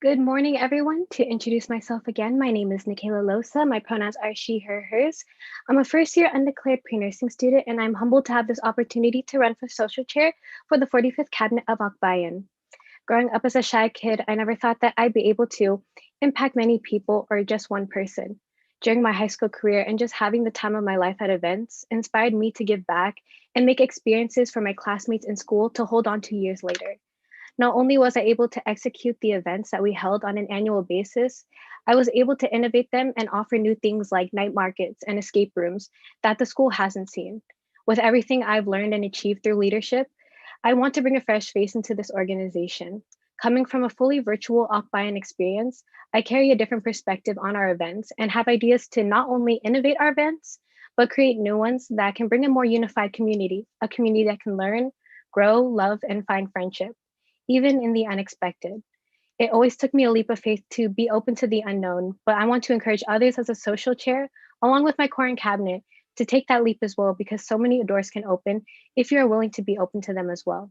Good morning, everyone. To introduce myself again, my name is Nikayla Losa. My pronouns are she, her, hers. I'm a first-year undeclared pre-nursing student, and I'm humbled to have this opportunity to run for social chair for the 45th Cabinet of Akbayan. Growing up as a shy kid, I never thought that I'd be able to impact many people or just one person. During my high school career and just having the time of my life at events inspired me to give back and make experiences for my classmates in school to hold on to years later. Not only was I able to execute the events that we held on an annual basis, I was able to innovate them and offer new things like night markets and escape rooms that the school hasn't seen. With everything I've learned and achieved through leadership, I want to bring a fresh face into this organization. Coming from a fully virtual Akbayan experience, I carry a different perspective on our events and have ideas to not only innovate our events, but create new ones that can bring a more unified community, a community that can learn, grow, love, and find friendship, even in the unexpected. It always took me a leap of faith to be open to the unknown, but I want to encourage others as a social chair, along with my core and cabinet, to take that leap as well, because so many doors can open if you are willing to be open to them as well.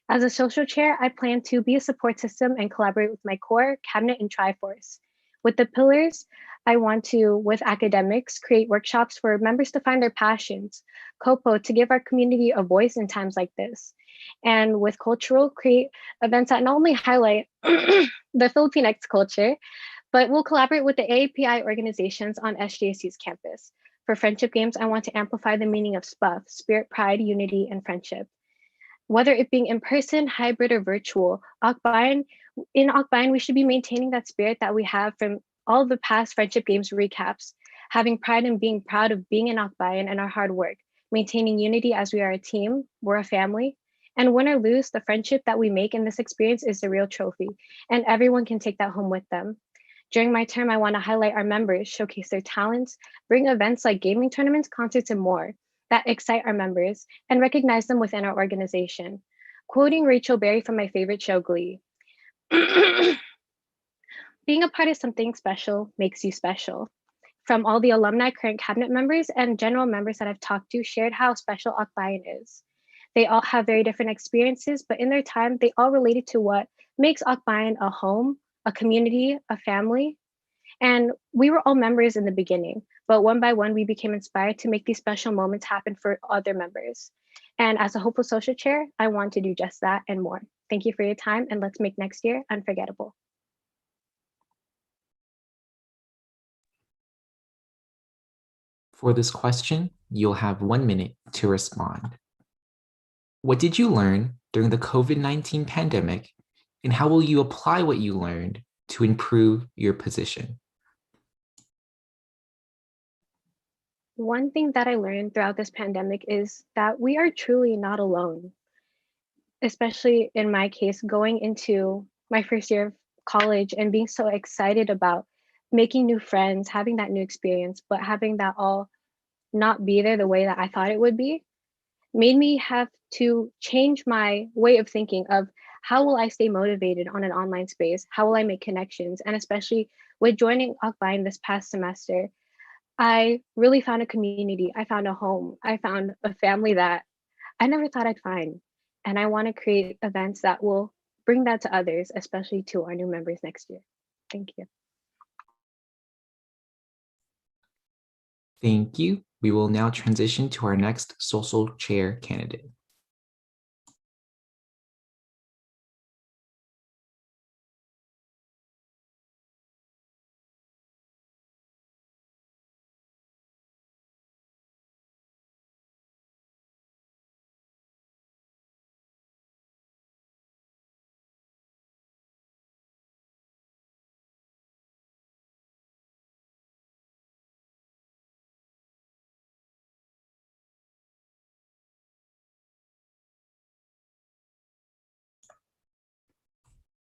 As a social chair, I plan to be a support system and collaborate with my core, cabinet, and Triforce. With the pillars, I want to, with academics, create workshops for members to find their passions, COPO to give our community a voice in times like this, and with cultural, create events that not only highlight the Filipinx culture, but we'll collaborate with the AAPI organizations on SJSU's campus. For friendship games, I want to amplify the meaning of SPUF, spirit, pride, unity, and friendship. Whether it being in person, hybrid, or virtual, in Akbayan, we should be maintaining that spirit that we have from all the past friendship games recaps, having pride in being proud of being in Akbayan and our hard work, maintaining unity as we are a team, we're a family, and win or lose, the friendship that we make in this experience is the real trophy, and everyone can take that home with them. During my term, I want to highlight our members, showcase their talents, bring events like gaming tournaments, concerts, and more that excite our members, and recognize them within our organization. Quoting Rachel Berry from my favorite show, Glee. Being a part of something special makes you special. From all the alumni, current cabinet members, and general members that I've talked to shared how special Akbayan is. They all have very different experiences, but in their time, they all related to what makes Akbayan a home, a community, a family. And we were all members in the beginning, but one by one, we became inspired to make these special moments happen for other members. And as a hopeful social chair, I want to do just that and more. Thank you for your time, and let's make next year unforgettable. For this question, you'll have 1 minute to respond. What did you learn during the COVID-19 pandemic, and how will you apply what you learned to improve your position? One thing that I learned throughout this pandemic is that we are truly not alone, especially in my case, going into my first year of college and being so excited about making new friends, having that new experience, but having that all not be there the way that I thought it would be, made me have to change my way of thinking of how will I stay motivated on an online space? How will I make connections? And especially with joining Akbayan this past semester, I really found a community. I found a home. I found a family that I never thought I'd find. And I want to create events that will bring that to others, especially to our new members next year. Thank you. Thank you. We will now transition to our next social chair candidate.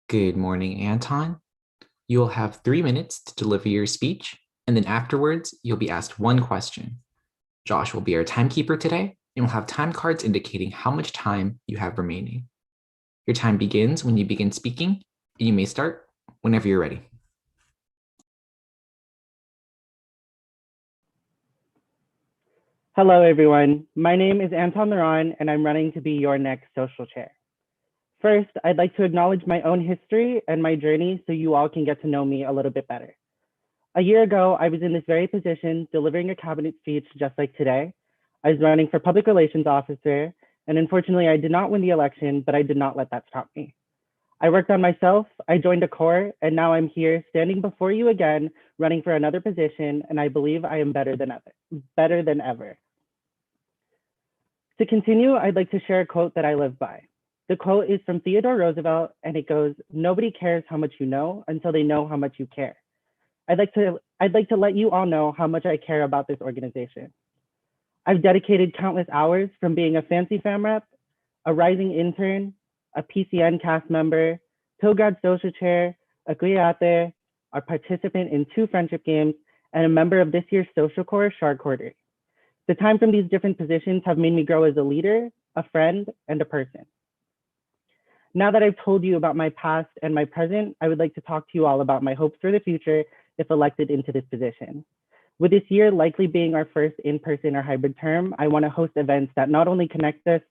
Good morning, Anton. You'll have 3 minutes to deliver your speech, and then afterwards, you'll be asked one question. Josh will be our timekeeper today, and we'll have time cards indicating how much time you have remaining. Your time begins when you begin speaking, and you may start whenever you're ready. Hello, everyone. My name is Anton Laron, and I'm running to be your next social chair. First, I'd like to acknowledge my own history and my journey so you all can get to know me a little bit better. A year ago, I was in this very position, delivering a cabinet speech just like today. I was running for public relations officer, and unfortunately, I did not win the election, but I did not let that stop me. I worked on myself, I joined a corps, and now I'm here standing before you again, running for another position, and I believe I am better than ever. To continue, I'd like to share a quote that I live by. The quote is from Theodore Roosevelt, and it goes, "Nobody cares how much you know until they know how much you care." I'd like to let you all know how much I care about this organization. I've dedicated countless hours from being a Fancy Fam rep, a rising intern, a PCN cast member, Pilgrad social chair, a Guyate, a participant in 2 friendship games, and a member of this year's social corps, Shark Quarter. The time from these different positions have made me grow as a leader, a friend, and a person. Now that I've told you about my past and my present, I would like to talk to you all about my hopes for the future if elected into this position. With this year likely being our first in-person or hybrid term, I want to host events that not only connect us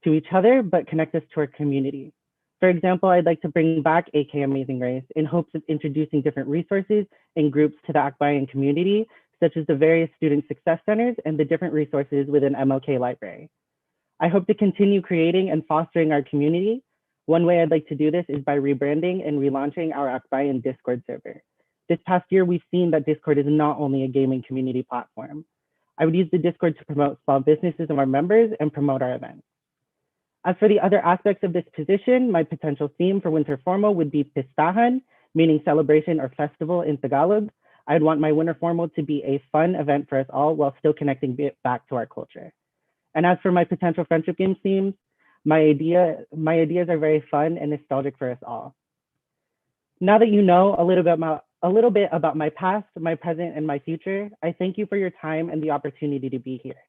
to each other, but connect us to our community. For example, I'd like to bring back AK Amazing Race in hopes of introducing different resources and groups to the Akbayan community, such as the various student success centers and the different resources within MLK Library. I hope to continue creating and fostering our community. One way I'd like to do this is by rebranding and relaunching our Akbayan Discord server. This past year, we've seen that Discord is not only a gaming community platform. I would use the Discord to promote small businesses of our members and promote our events. As for the other aspects of this position, my potential theme for Winter Formal would be Pistahan, meaning celebration or festival in Tagalog. I'd want my Winter Formal to be a fun event for us all while still connecting it back to our culture. And as for my potential friendship games themes, my ideas are very fun and nostalgic for us all. Now that you know a little bit about my past, my present, and my future, I thank you for your time and the opportunity to be here.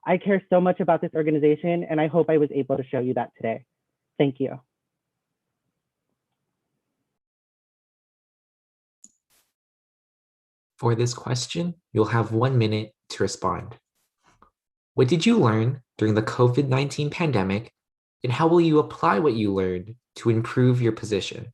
I care so much about this organization, and I hope I was able to show you that today. Thank you. For this question, you'll have 1 minute to respond. What did you learn during the COVID-19 pandemic, and how will you apply what you learned to improve your position?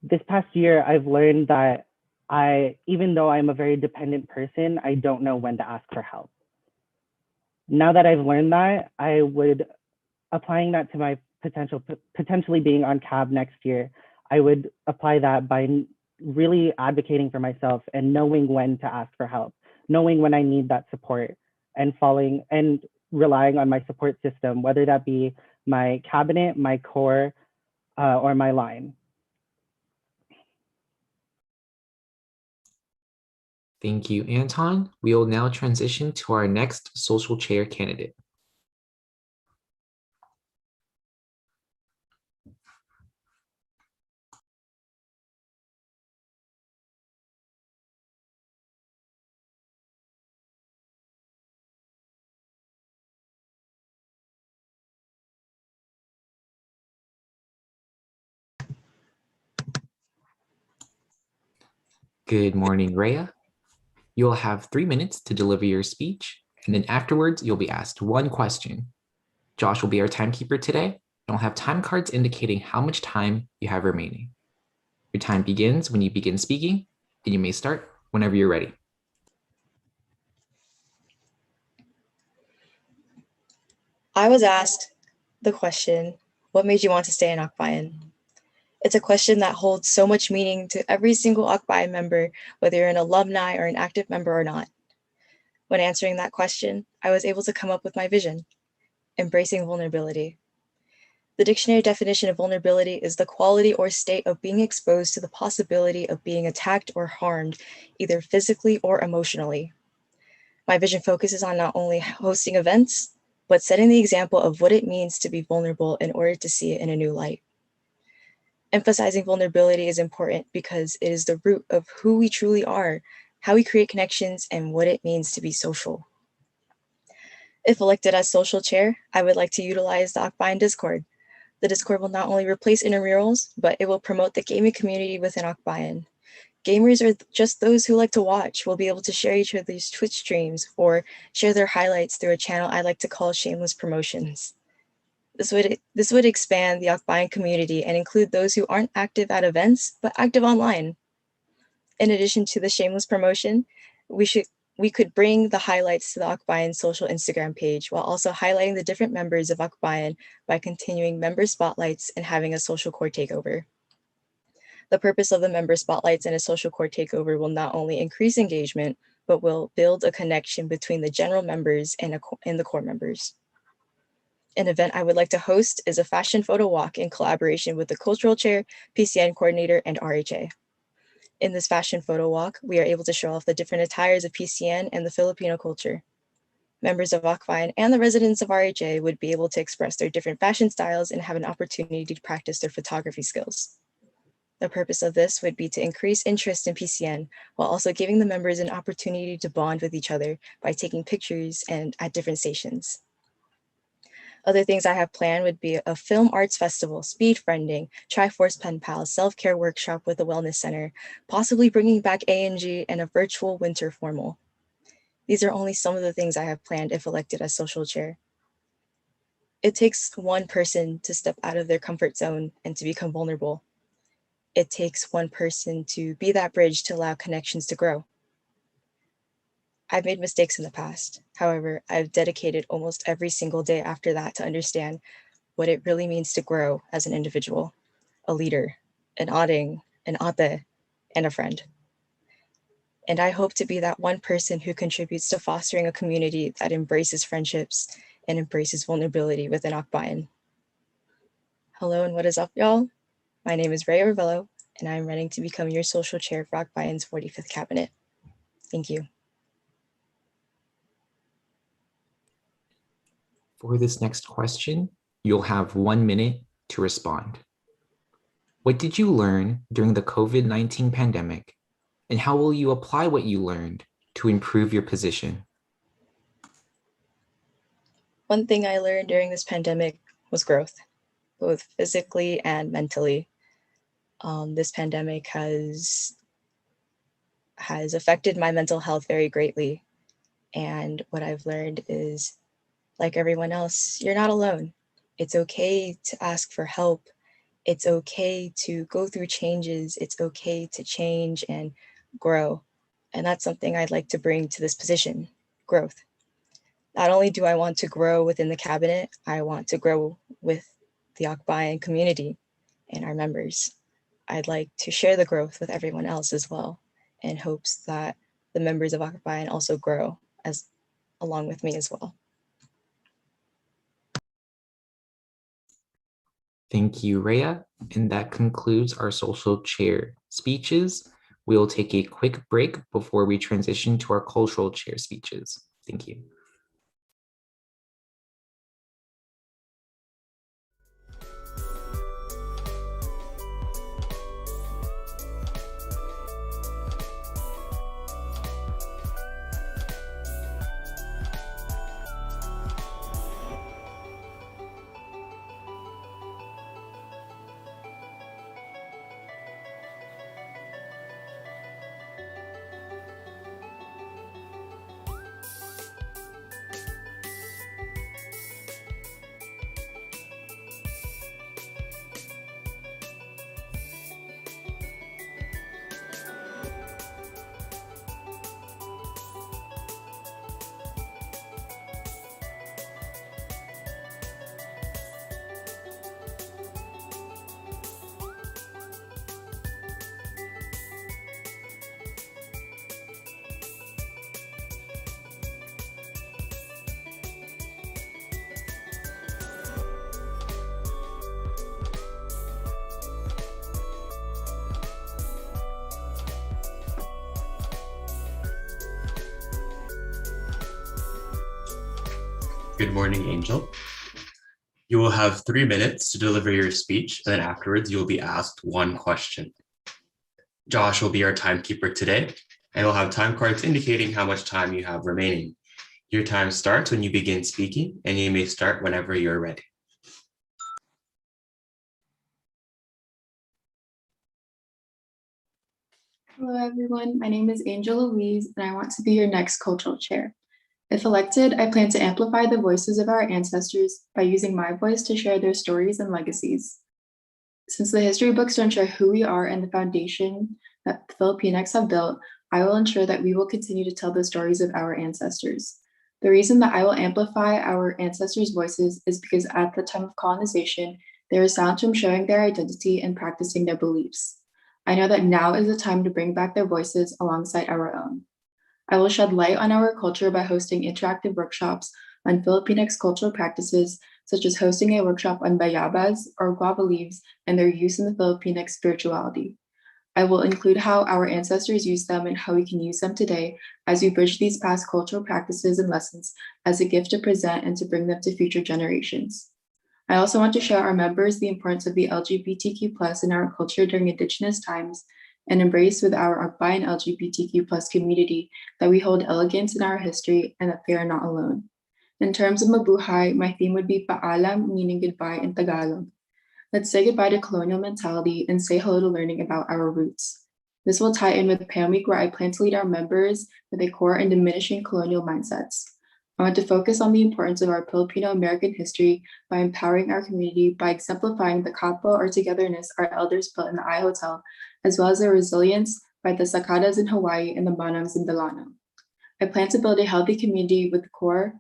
This past year, I've learned that even though I'm a very dependent person, I don't know when to ask for help. Now that I've learned that, I would, applying that to my potentially being on CAB next year, I would apply that by really advocating for myself and knowing when to ask for help, knowing when I need that support, and relying on my support system, whether that be my cabinet, my core, or my line. Thank you, Anton. We will now transition to our next social chair candidate. Good morning, Rhea. You'll have 3 minutes to deliver your speech, and then afterwards, you'll be asked 1 question. Josh will be our timekeeper today, and we'll have time cards indicating how much time you have remaining. Your time begins when you begin speaking, and you may start whenever you're ready. I was asked the question, what made you want to stay in Akbayan? It's a question that holds so much meaning to every single Akbayan member, whether you're an alumni or an active member or not. When answering that question, I was able to come up with my vision, embracing vulnerability. The dictionary definition of vulnerability is the quality or state of being exposed to the possibility of being attacked or harmed, either physically or emotionally. My vision focuses on not only hosting events, but setting the example of what it means to be vulnerable in order to see it in a new light. Emphasizing vulnerability is important because it is the root of who we truly are, how we create connections, and what it means to be social. If elected as social chair, I would like to utilize the Akbayan Discord. The Discord will not only replace intramurals, but it will promote the gaming community within Akbayan. Gamers are just those who like to watch. Will be able to share each other's Twitch streams or share their highlights through a channel I like to call shameless promotions. This would expand the Akbayan community and include those who aren't active at events, but active online. In addition to the shameless promotion, we could bring the highlights to the Akbayan social Instagram page while also highlighting the different members of Akbayan by continuing member spotlights and having a social core takeover. The purpose of the member spotlights and a social core takeover will not only increase engagement, but will build a connection between the general members and the core members. An event I would like to host is a fashion photo walk in collaboration with the cultural chair, PCN coordinator, and RHA. In this fashion photo walk, we are able to show off the different attires of PCN and the Filipino culture. Members of Akbayan and the residents of RHA would be able to express their different fashion styles and have an opportunity to practice their photography skills. The purpose of this would be to increase interest in PCN while also giving the members an opportunity to bond with each other by taking pictures and at different stations. Other things I have planned would be a film arts festival, speed friending, Triforce Pen Pal, self-care workshop with a wellness center, possibly bringing back ANG and a virtual winter formal. These are only some of the things I have planned if elected as social chair. It takes one person to step out of their comfort zone and to become vulnerable. It takes one person to be that bridge to allow connections to grow. I've made mistakes in the past. However, I've dedicated almost every single day after that to understand what it really means to grow as an individual, a leader, an ading, an ate, and a friend. And I hope to be that one person who contributes to fostering a community that embraces friendships and embraces vulnerability within Akbayan. Hello and what is up, y'all? My name is Ray Orvello, and I'm running to become your social chair for Akbayan's 45th cabinet. Thank you. For this next question, you'll have 1 minute to respond. What did you learn during the COVID-19 pandemic, and how will you apply what you learned to improve your position? One thing I learned during this pandemic was growth, both physically and mentally. This pandemic has affected my mental health very greatly. And what I've learned is, like everyone else, you're not alone. It's okay to ask for help. It's okay to go through changes. It's okay to change and grow. And that's something I'd like to bring to this position, growth. Not only do I want to grow within the cabinet, I want to grow with the Akbayan community and our members. I'd like to share the growth with everyone else as well, in hopes that the members of Akbayan also grow along with me as well. Thank you, Rhea. And that concludes our social chair speeches. We'll take a quick break before we transition to our cultural chair speeches. Thank you. Good morning, Angel. You will have 3 minutes to deliver your speech, and then afterwards you will be asked one question. Josh will be our timekeeper today, and we'll have time cards indicating how much time you have remaining. Your time starts when you begin speaking, and you may start whenever you're ready. Hello, everyone. My name is Angela Louise, and I want to be your next cultural chair. If elected, I plan to amplify the voices of our ancestors by using my voice to share their stories and legacies. Since the history books don't share who we are and the foundation that the Filipinx have built, I will ensure that we will continue to tell the stories of our ancestors. The reason that I will amplify our ancestors' voices is because at the time of colonization, they were silenced from sharing their identity and practicing their beliefs. I know that now is the time to bring back their voices alongside our own. I will shed light on our culture by hosting interactive workshops on Filipinx cultural practices, such as hosting a workshop on bayabas or guava leaves and their use in the Filipinx spirituality. I will include how our ancestors used them and how we can use them today as we bridge these past cultural practices and lessons as a gift to present and to bring them to future generations. I also want to show our members the importance of the LGBTQ+ in our culture during Indigenous times and embrace with our Akbayan LGBTQ+ community that we hold elegance in our history and that they are not alone. In terms of mabuhay, my theme would be paalam, meaning goodbye in Tagalog. Let's say goodbye to colonial mentality and say hello to learning about our roots. This will tie in with Pam Week, where I plan to lead our members with a core in diminishing colonial mindsets. I want to focus on the importance of our Filipino American history by empowering our community by exemplifying the kapwa or togetherness our elders built in the I Hotel, as well as their resilience by the Sakadas in Hawaii and the Manangs in Delano. I plan to build a healthy community with the core,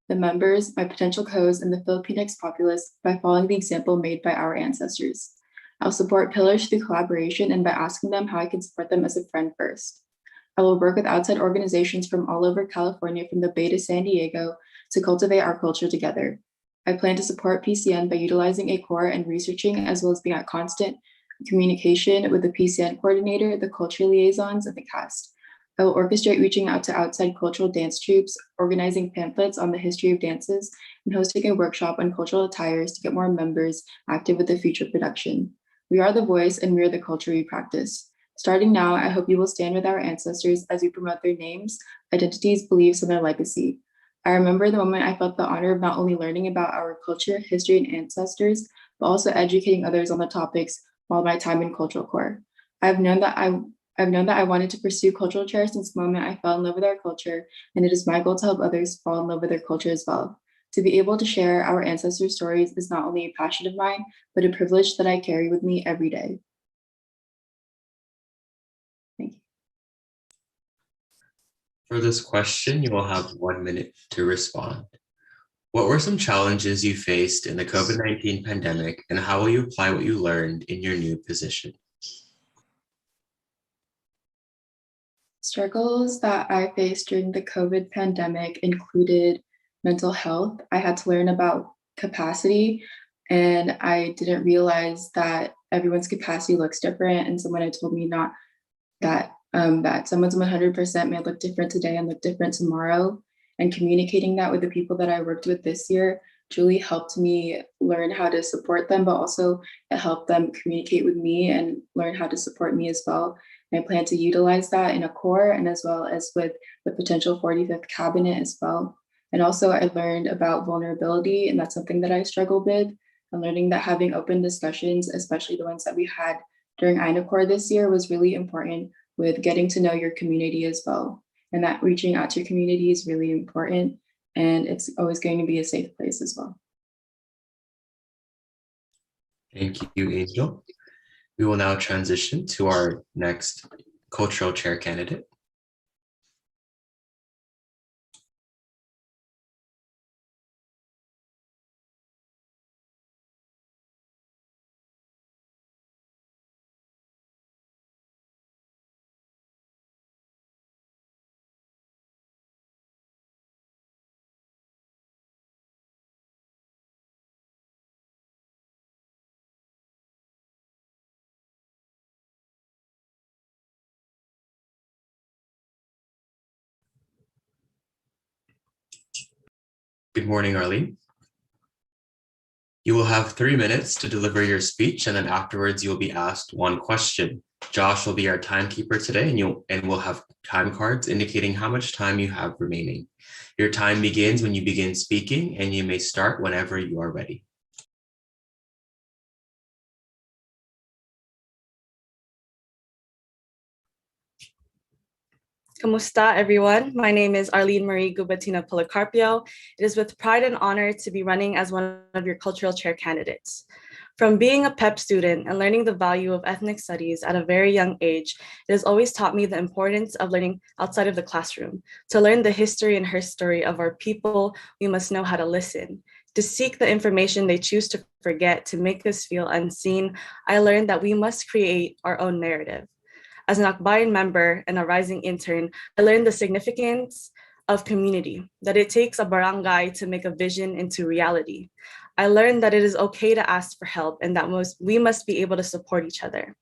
the members, my potential co's, and the Filipinx populace by following the example made by our ancestors. I'll support pillars through collaboration and by asking them how I can support them as a friend first. I will work with outside organizations from all over California, from the Bay to San Diego, to cultivate our culture together. I plan to support PCN by utilizing a core and researching, as well as being at constant communication with the PCN coordinator, the culture liaisons, and the cast. I will orchestrate reaching out to outside cultural dance troupes, organizing pamphlets on the history of dances, and hosting a workshop on cultural attires to get more members active with the future production. We are the voice and we are the culture we practice. Starting now, I hope you will stand with our ancestors as we promote their names, identities, beliefs, and their legacy. I remember the moment I felt the honor of not only learning about our culture, history, and ancestors, but also educating others on the topics while my time in Cultural Core. I've known that I wanted to pursue cultural chair since the moment I fell in love with our culture, and it is my goal to help others fall in love with their culture as well. To be able to share our ancestors' stories is not only a passion of mine, but a privilege that I carry with me every day. Thank you. For this question, you will have 1 minute to respond. What were some challenges you faced in the COVID-19 pandemic, and how will you apply what you learned in your new position? Struggles that I faced during the COVID pandemic included mental health. I had to learn about capacity, and I didn't realize that everyone's capacity looks different. And someone had told me not that that someone's 100% may look different today and look different tomorrow. And communicating that with the people that I worked with this year truly helped me learn how to support them, but also it helped them communicate with me and learn how to support me as well. And I plan to utilize that in a core and as well as with the potential 45th cabinet as well. And also I learned about vulnerability, and that's something that I struggled with. And learning that having open discussions, especially the ones that we had during INACORE this year, was really important with getting to know your community as well. And that reaching out to your community is really important, and it's always going to be a safe place as well. Thank you, Angel. We will now transition to our next cultural chair candidate. Good morning, Arlene. You will have 3 minutes to deliver your speech, and then afterwards you will be asked one question. Josh will be our timekeeper today, and we'll have time cards indicating how much time you have remaining. Your time begins when you begin speaking, and you may start whenever you are ready. Kamusta, everyone? My name is Arlene Marie Gubatina Policarpio. It is with pride and honor to be running as one of your cultural chair candidates. From being a PEP student and learning the value of ethnic studies at a very young age, it has always taught me the importance of learning outside of the classroom. To learn the history and herstory of our people, we must know how to listen. To seek the information they choose to forget to make us feel unseen, I learned that we must create our own narrative. As an Akbayan member and a rising intern, I learned the significance of community, that it takes a barangay to make a vision into reality. I learned that it is okay to ask for help and that we must be able to support each other.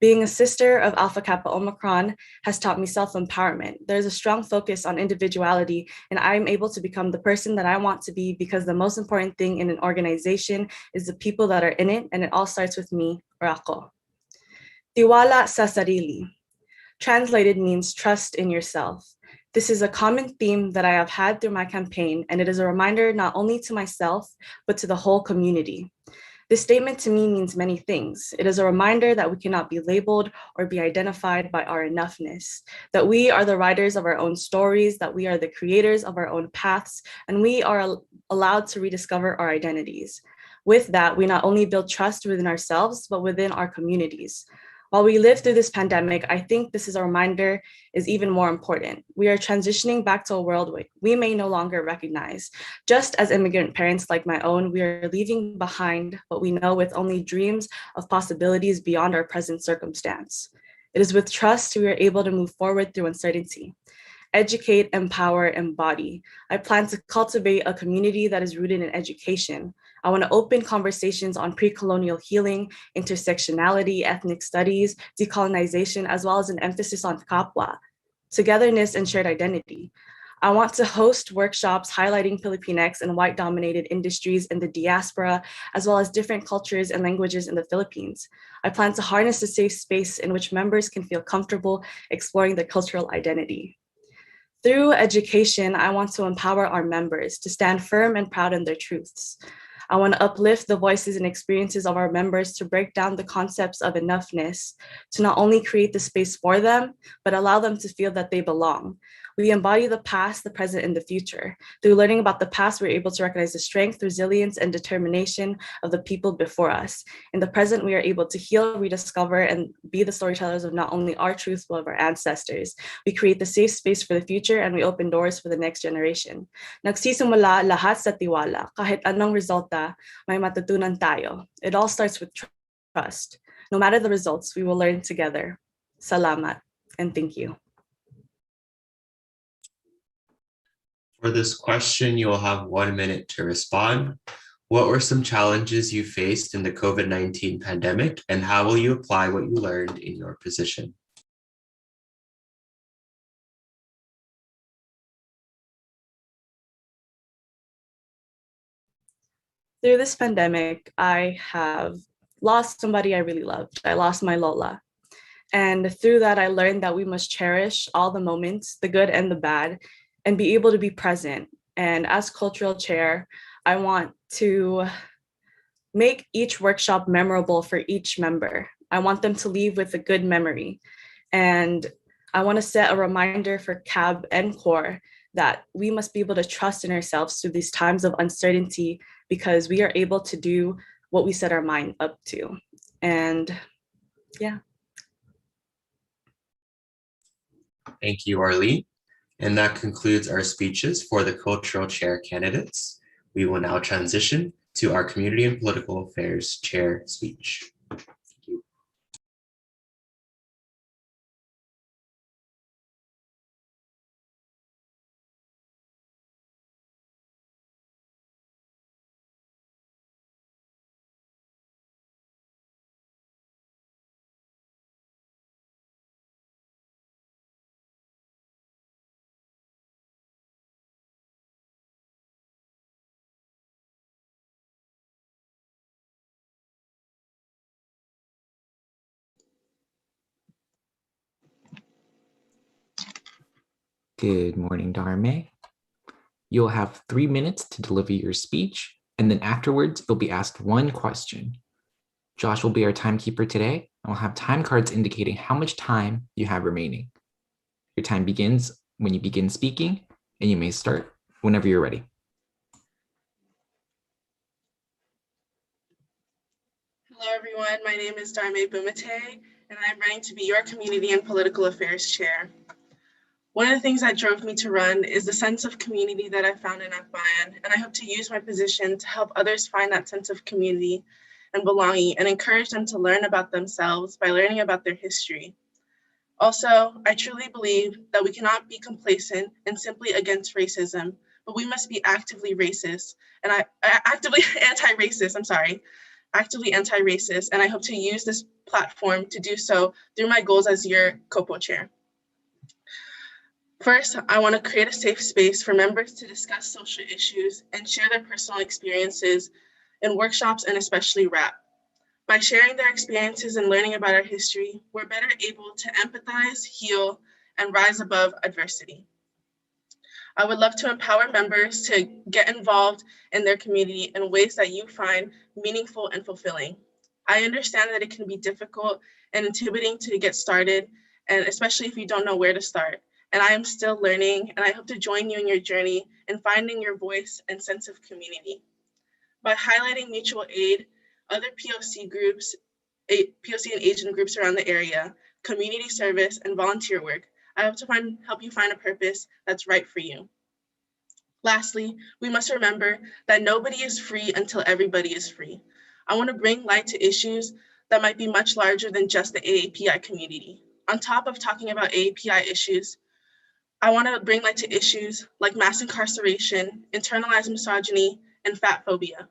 Being a sister of Alpha Kappa Omicron has taught me self-empowerment. There's a strong focus on individuality, and I'm able to become the person that I want to be because the most important thing in an organization is the people that are in it, and it all starts with me, or ako. Tiwala sa sarili. Translated means trust in yourself. This is a common theme that I have had through my campaign, and it is a reminder not only to myself, but to the whole community. This statement to me means many things. It is a reminder that we cannot be labeled or be identified by our enoughness, that we are the writers of our own stories, that we are the creators of our own paths, and we are allowed to rediscover our identities. With that, we not only build trust within ourselves, but within our communities. While we live through this pandemic, I think this is a reminder is even more important. We are transitioning back to a world we may no longer recognize. Just as immigrant parents like my own, we are leaving behind what we know with only dreams of possibilities beyond our present circumstance. It is with trust we are able to move forward through uncertainty. Educate, empower, embody. I plan to cultivate a community that is rooted in education. I want to open conversations on pre-colonial healing, intersectionality, ethnic studies, decolonization, as well as an emphasis on kapwa, togetherness and shared identity. I want to host workshops highlighting Filipinx and white-dominated industries in the diaspora, as well as different cultures and languages in the Philippines. I plan to harness a safe space in which members can feel comfortable exploring their cultural identity. Through education, I want to empower our members to stand firm and proud in their truths. I want to uplift the voices and experiences of our members to break down the concepts of enoughness, to not only create the space for them, but allow them to feel that they belong. We embody the past, the present, and the future. Through learning about the past, we're able to recognize the strength, resilience, and determination of the people before us. In the present, we are able to heal, rediscover, and be the storytellers of not only our truths, but of our ancestors. We create the safe space for the future, and we open doors for the next generation. Nagsisimula lahat sa tiwala. Kahit anong resulta, may matutunan tayo. It all starts with trust. No matter the results, we will learn together. Salamat, and thank you. For this question, you will have 1 minute to respond. What were some challenges you faced in the COVID-19 pandemic, and how will you apply what you learned in your position? Through this pandemic, I have lost somebody I really loved. I lost my Lola. And through that, I learned that we must cherish all the moments, the good and the bad, and be able to be present. And as cultural chair, I want to make each workshop memorable for each member. I want them to leave with a good memory. And I want to set a reminder for CAB and CORE that we must be able to trust in ourselves through these times of uncertainty because we are able to do what we set our mind up to. And yeah. Thank you, Arlene. And that concludes our speeches for the cultural chair candidates. We will now transition to our community and political affairs chair speech. Good morning, Dharme. You'll have 3 minutes to deliver your speech, and then afterwards, you'll be asked one question. Josh will be our timekeeper today, and we'll have time cards indicating how much time you have remaining. Your time begins when you begin speaking, and you may start whenever you're ready. Hello, everyone. My name is Dharme Bumate, and I'm running to be your Community and Political Affairs Chair. One of the things that drove me to run is the sense of community that I found in Akbayan, and I hope to use my position to help others find that sense of community and belonging and encourage them to learn about themselves by learning about their history. Also, I truly believe that we cannot be complacent and simply against racism, but we must be actively racist, and actively anti-racist, and I hope to use this platform to do so through my goals as your COPO chair. First, I want to create a safe space for members to discuss social issues and share their personal experiences in workshops and especially rap. By sharing their experiences and learning about our history, we're better able to empathize, heal, and rise above adversity. I would love to empower members to get involved in their community in ways that you find meaningful and fulfilling. I understand that it can be difficult and intimidating to get started, and especially if you don't know where to start. And I am still learning, and I hope to join you in your journey in finding your voice and sense of community. By highlighting mutual aid, other POC groups, POC and Asian groups around the area, community service, and volunteer work, I hope to help you find a purpose that's right for you. Lastly, we must remember that nobody is free until everybody is free. I want to bring light to issues that might be much larger than just the AAPI community. On top of talking about AAPI issues, I want to bring light to issues like mass incarceration, internalized misogyny, and fat phobia.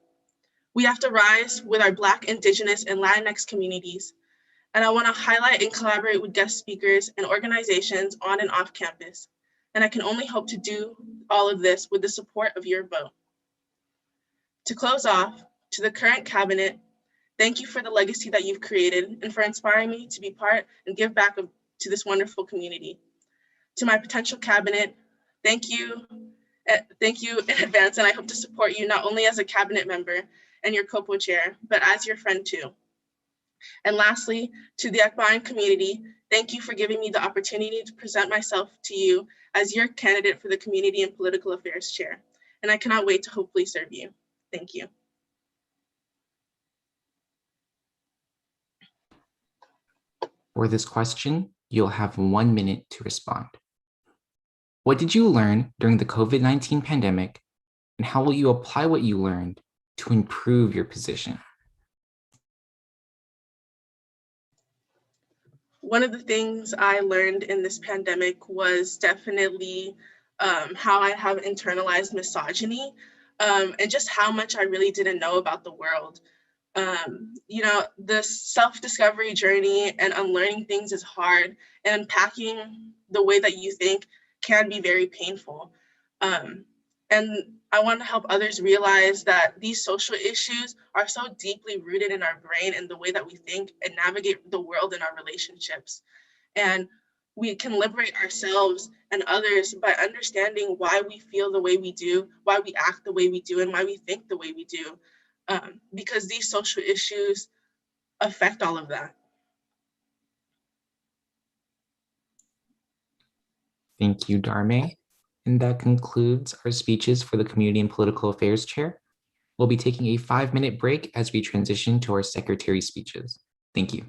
We have to rise with our Black, Indigenous, and Latinx communities. And I want to highlight and collaborate with guest speakers and organizations on and off campus. And I can only hope to do all of this with the support of your vote. To close off, to the current cabinet, thank you for the legacy that you've created and for inspiring me to be part and give back to this wonderful community. To my potential cabinet, thank you in advance, and I hope to support you not only as a cabinet member and your COPO chair, but as your friend too. And lastly, to the Akbayan community, thank you for giving me the opportunity to present myself to you as your candidate for the Community and Political Affairs Chair. And I cannot wait to hopefully serve you. Thank you. For this question, you'll have 1 minute to respond. What did you learn during the COVID-19 pandemic, and how will you apply what you learned to improve your position? One of the things I learned in this pandemic was definitely how I have internalized misogyny and just how much I really didn't know about the world. The self-discovery journey and unlearning things is hard, and unpacking the way that you think can be very painful. And I want to help others realize that these social issues are so deeply rooted in our brain and the way that we think and navigate the world in our relationships. And we can liberate ourselves and others by understanding why we feel the way we do, why we act the way we do, and why we think the way we do. Because these social issues affect all of that. Thank you, Dharme. And that concludes our speeches for the Community and Political Affairs Chair. We'll be taking a 5-minute break as we transition to our secretary speeches. Thank you.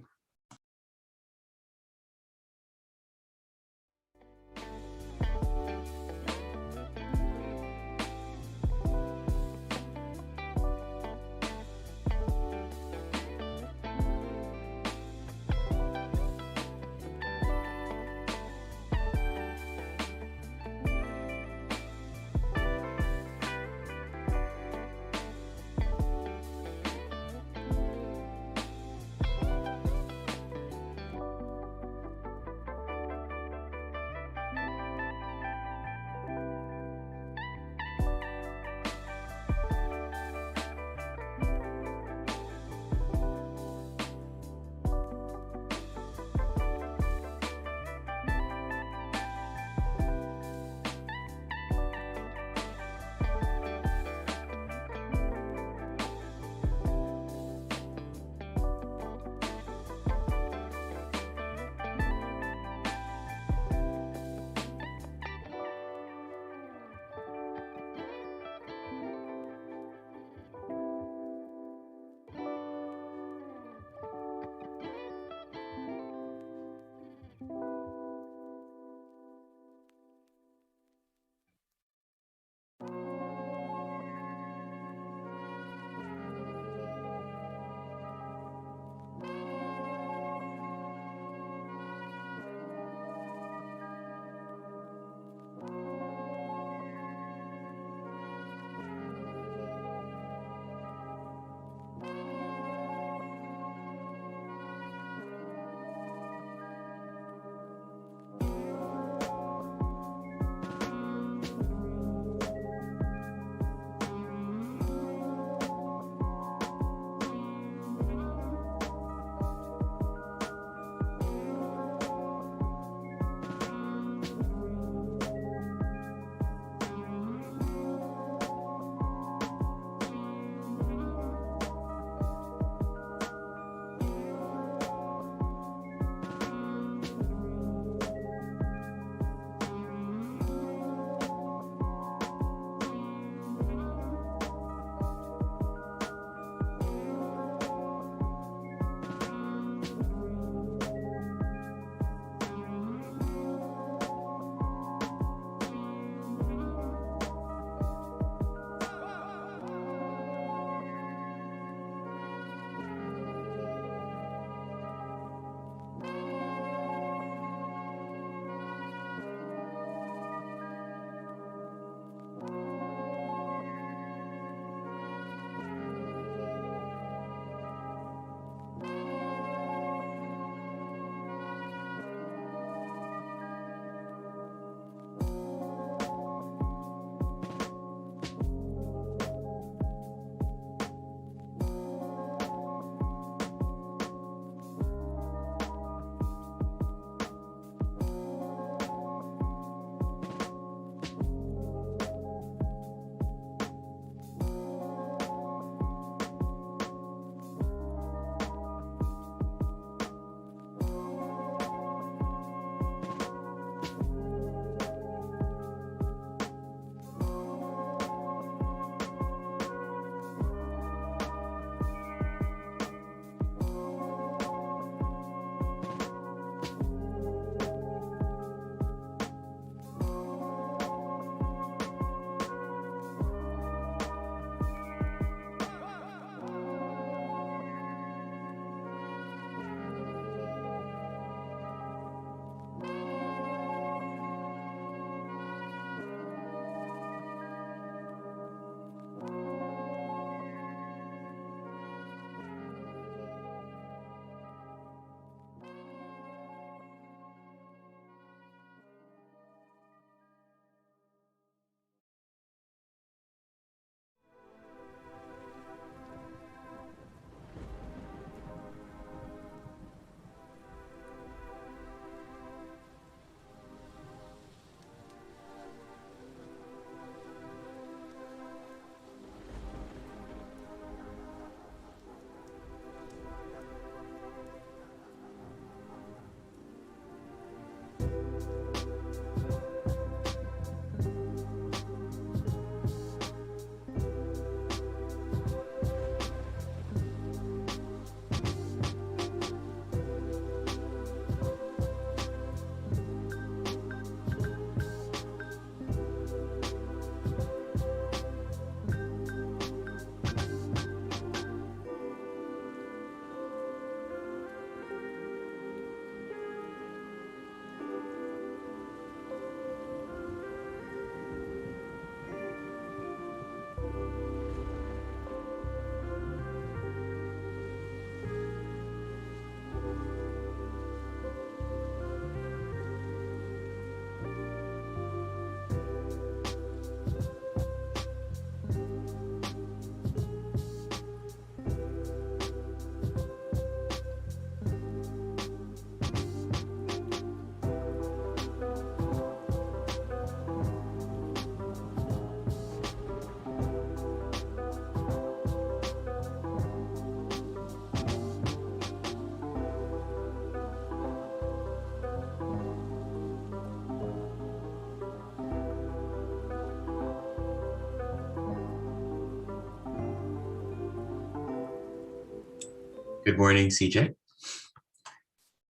Good morning, CJ.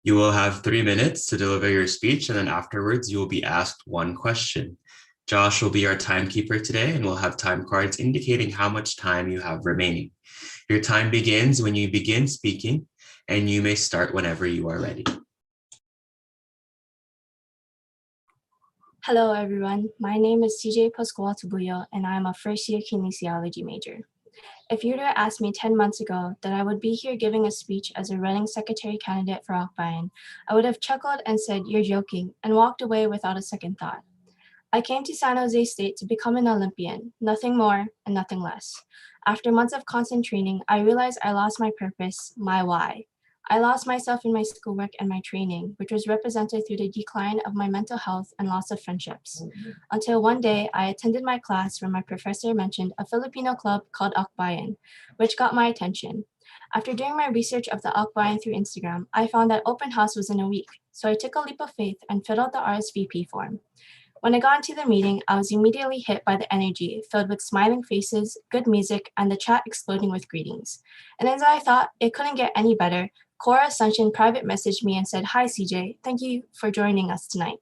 You will have 3 minutes to deliver your speech, and then afterwards you will be asked one question. Josh will be our timekeeper today, and we'll have time cards indicating how much time you have remaining. Your time begins when you begin speaking, and you may start whenever you are ready. Hello, everyone. My name is CJ Pascual-Tubuyo, and I am a first-year kinesiology major. If you were to ask me 10 months ago that I would be here giving a speech as a running secretary candidate for Akbayan, I would have chuckled and said, "You're joking," and walked away without a second thought. I came to San Jose State to become an Olympian, nothing more and nothing less. After months of constant training, I realized I lost my purpose, my why. I lost myself in my schoolwork and my training, which was represented through the decline of my mental health and loss of friendships. Until one day, I attended my class where my professor mentioned a Filipino club called Akbayan, which got my attention. After doing my research of the Akbayan through Instagram, I found that open house was in a week, so I took a leap of faith and filled out the RSVP form. When I got into the meeting, I was immediately hit by the energy, filled with smiling faces, good music, and the chat exploding with greetings. And as I thought it couldn't get any better, Cora Ascension private messaged me and said, "Hi CJ, thank you for joining us tonight."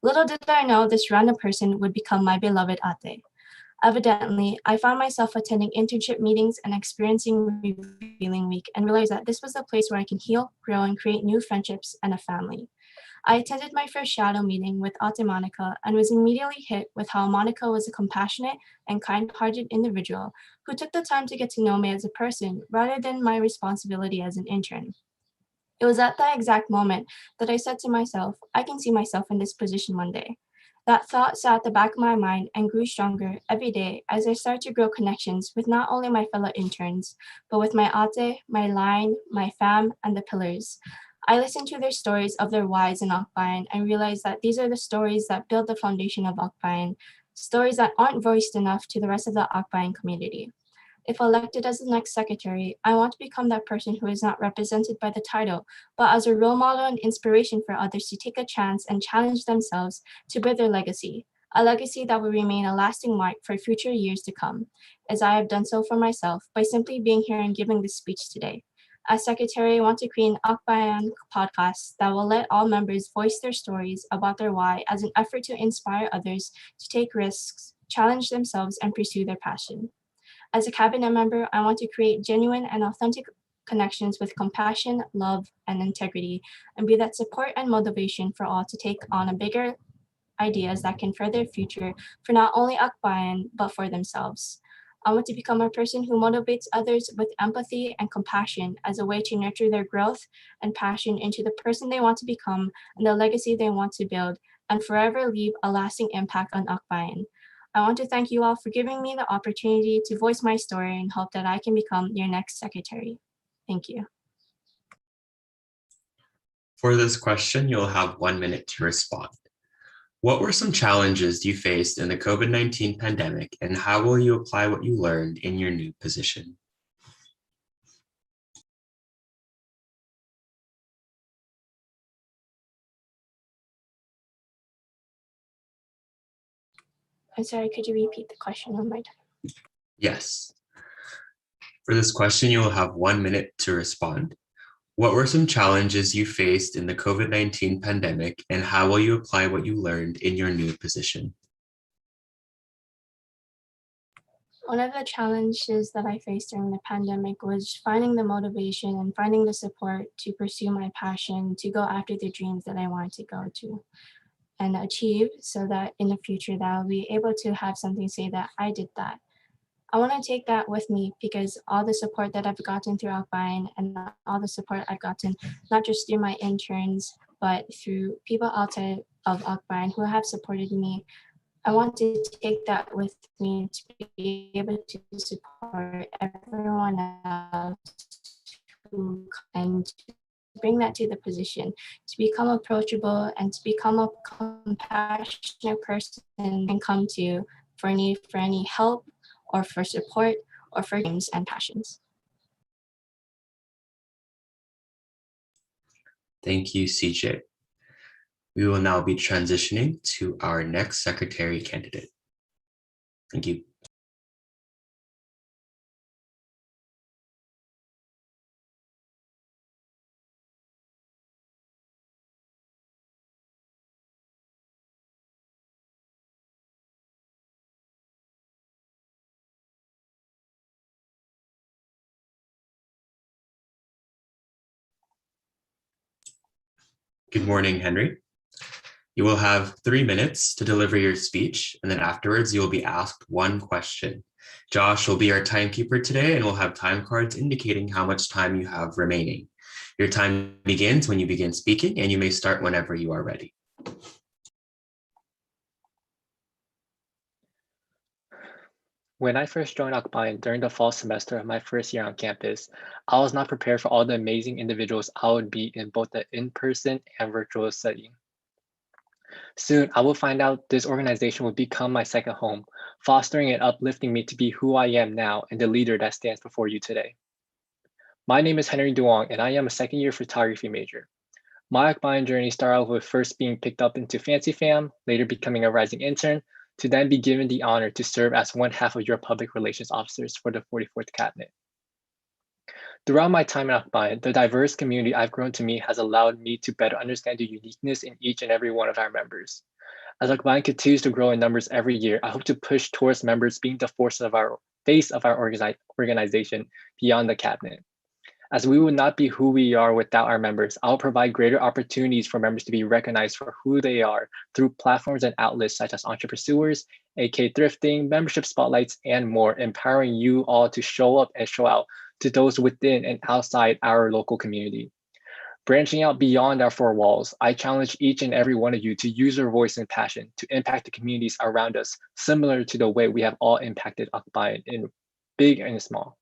Little did I know this random person would become my beloved ate. Evidently, I found myself attending internship meetings and experiencing Revealing Week and realized that this was a place where I can heal, grow, and create new friendships and a family. I attended my first shadow meeting with Ate Monica and was immediately hit with how Monica was a compassionate and kind-hearted individual who took the time to get to know me as a person rather than my responsibility as an intern. It was at that exact moment that I said to myself, I can see myself in this position one day. That thought sat at the back of my mind and grew stronger every day as I started to grow connections with not only my fellow interns, but with my ate, my line, my fam, and the pillars. I listened to their stories of their whys in Akbayan and realized that these are the stories that build the foundation of Akbayan, stories that aren't voiced enough to the rest of the Akbayan community. If elected as the next secretary, I want to become that person who is not represented by the title, but as a role model and inspiration for others to take a chance and challenge themselves to build their legacy, a legacy that will remain a lasting mark for future years to come, as I have done so for myself by simply being here and giving this speech today. As secretary, I want to create an Akbayan podcast that will let all members voice their stories about their why as an effort to inspire others to take risks, challenge themselves, and pursue their passion. As a cabinet member, I want to create genuine and authentic connections with compassion, love, and integrity, and be that support and motivation for all to take on a bigger ideas that can further the future for not only Akbayan, but for themselves. I want to become a person who motivates others with empathy and compassion as a way to nurture their growth and passion into the person they want to become and the legacy they want to build, and forever leave a lasting impact on Akbayan. I want to thank you all for giving me the opportunity to voice my story and hope that I can become your next secretary. Thank you. For this question, you'll have 1 minute to respond. What were some challenges you faced in the COVID-19 pandemic, and how will you apply what you learned in your new position? I'm sorry, could you repeat the question one more time? Yes. For this question, you will have 1 minute to respond. What were some challenges you faced in the COVID-19 pandemic, and how will you apply what you learned in your new position? One of the challenges that I faced during the pandemic was finding the motivation and finding the support to pursue my passion, to go after the dreams that I wanted to go to and achieve, so that in the future that I'll be able to have something to say that I did that. I want to take that with me because all the support that I've gotten through Akbayan and all the support I've gotten, not just through my interns, but through people outside of Akbayan who have supported me, I want to take that with me to be able to support everyone else and to bring that to the position, to become approachable and to become a compassionate person and come to for any help or for support or for dreams and passions. Thank you, CJ. We will now be transitioning to our next secretary candidate. Thank you. Good morning, Henry. You will have 3 minutes to deliver your speech, and then afterwards you will be asked one question. Josh will be our timekeeper today and will have time cards indicating how much time you have remaining. Your time begins when you begin speaking, and you may start whenever you are ready. When I first joined Akbayan during the fall semester of my first year on campus, I was not prepared for all the amazing individuals I would meet in both the in-person and virtual setting. Soon, I will find out this organization will become my second home, fostering and uplifting me to be who I am now and the leader that stands before you today. My name is Henry Duong, and I am a second-year photography major. My Akbayan journey started off with first being picked up into Fancy Fam, later becoming a rising intern, to then be given the honor to serve as one half of your public relations officers for the 44th Cabinet. Throughout my time at Akbayan, the diverse community I've grown to meet has allowed me to better understand the uniqueness in each and every one of our members. As Akbayan continues to grow in numbers every year, I hope to push towards members being the face of our organization beyond the cabinet. As we would not be who we are without our members, I'll provide greater opportunities for members to be recognized for who they are through platforms and outlets such as Entrepreneurs, AK Thrifting, membership spotlights, and more, empowering you all to show up and show out to those within and outside our local community. Branching out beyond our four walls, I challenge each and every one of you to use your voice and passion to impact the communities around us, similar to the way we have all impacted Akbayan in big and small.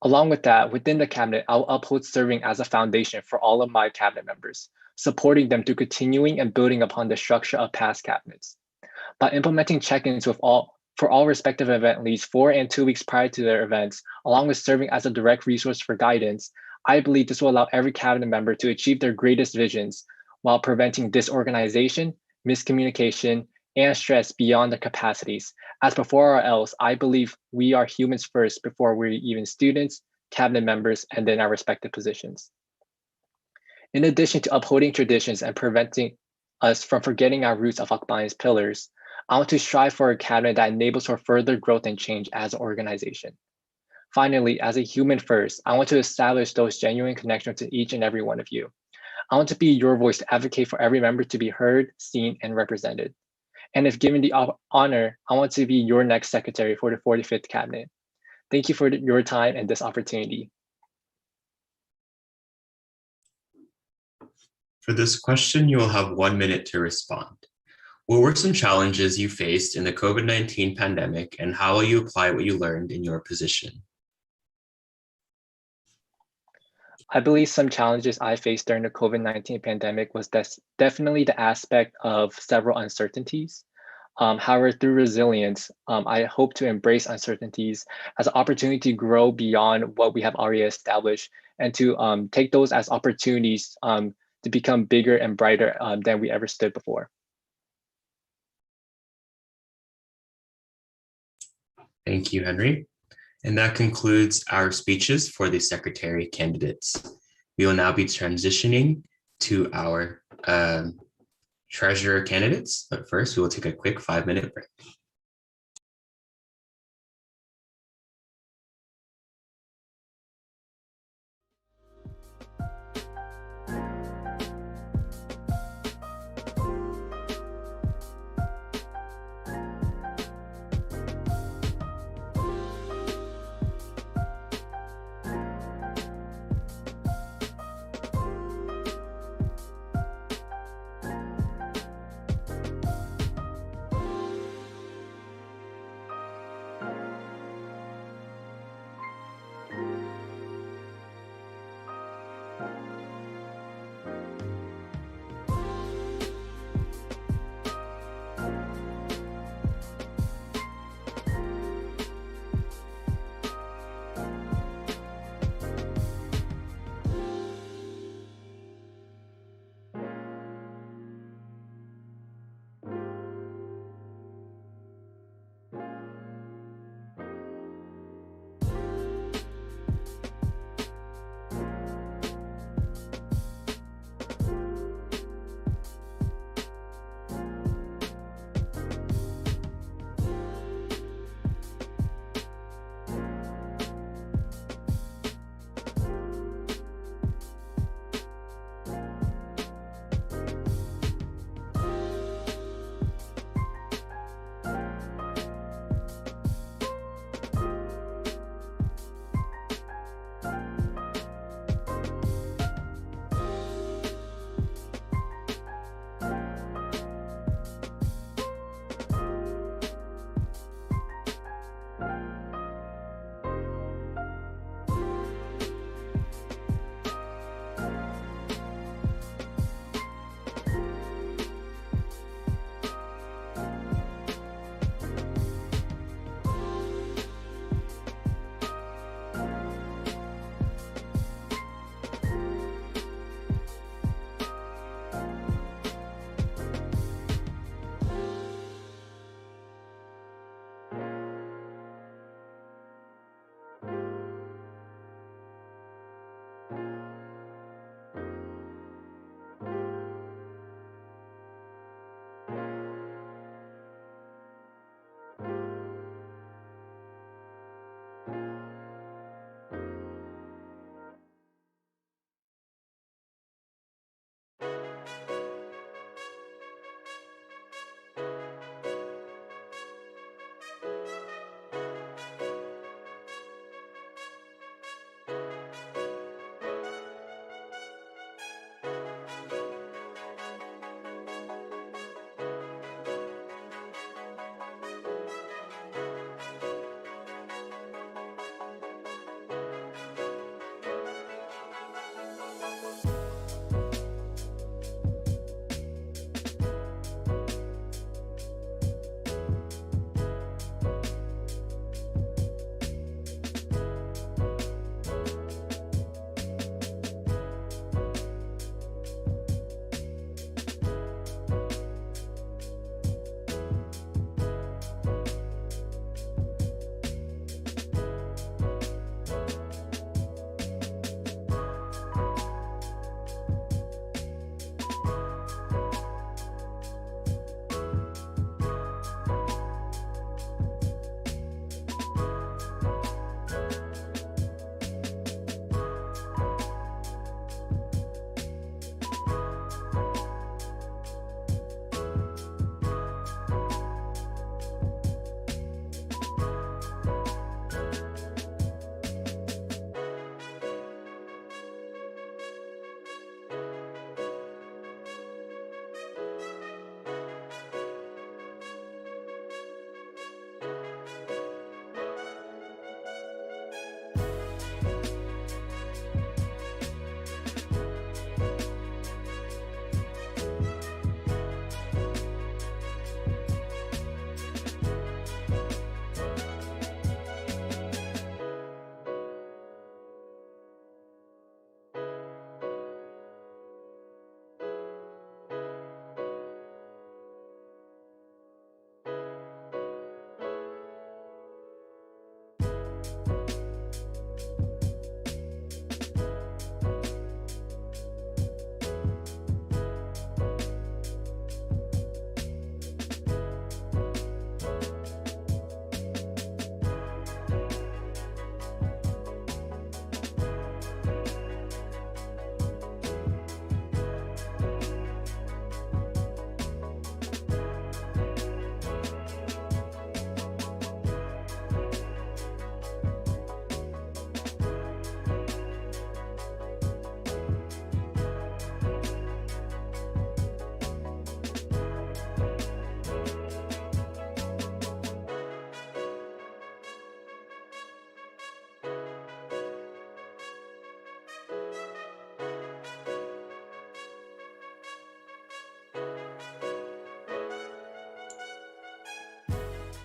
Along with that, within the cabinet, I'll uphold serving as a foundation for all of my cabinet members, supporting them through continuing and building upon the structure of past cabinets. By implementing check-ins for all respective event leads 4 and 2 weeks prior to their events, along with serving as a direct resource for guidance, I believe this will allow every cabinet member to achieve their greatest visions while preventing disorganization, miscommunication, and stress beyond their capacities. As before or else, I believe we are humans first before we're even students, cabinet members, and then our respective positions. In addition to upholding traditions and preventing us from forgetting our roots of Akbayan's pillars, I want to strive for a cabinet that enables for further growth and change as an organization. Finally, as a human first, I want to establish those genuine connections to each and every one of you. I want to be your voice to advocate for every member to be heard, seen, and represented. And if given the honor, I want to be your next secretary for the 45th Cabinet. Thank you for your time and this opportunity. For this question, you will have 1 minute to respond. What were some challenges you faced in the COVID-19 pandemic, and how will you apply what you learned in your position? I believe some challenges I faced during the COVID-19 pandemic was definitely the aspect of several uncertainties. However, through resilience, I hope to embrace uncertainties as an opportunity to grow beyond what we have already established and to take those as opportunities to become bigger and brighter than we ever stood before. Thank you, Henry. And that concludes our speeches for the secretary candidates. We will now be transitioning to our treasurer candidates, but first we will take a quick 5-minute break.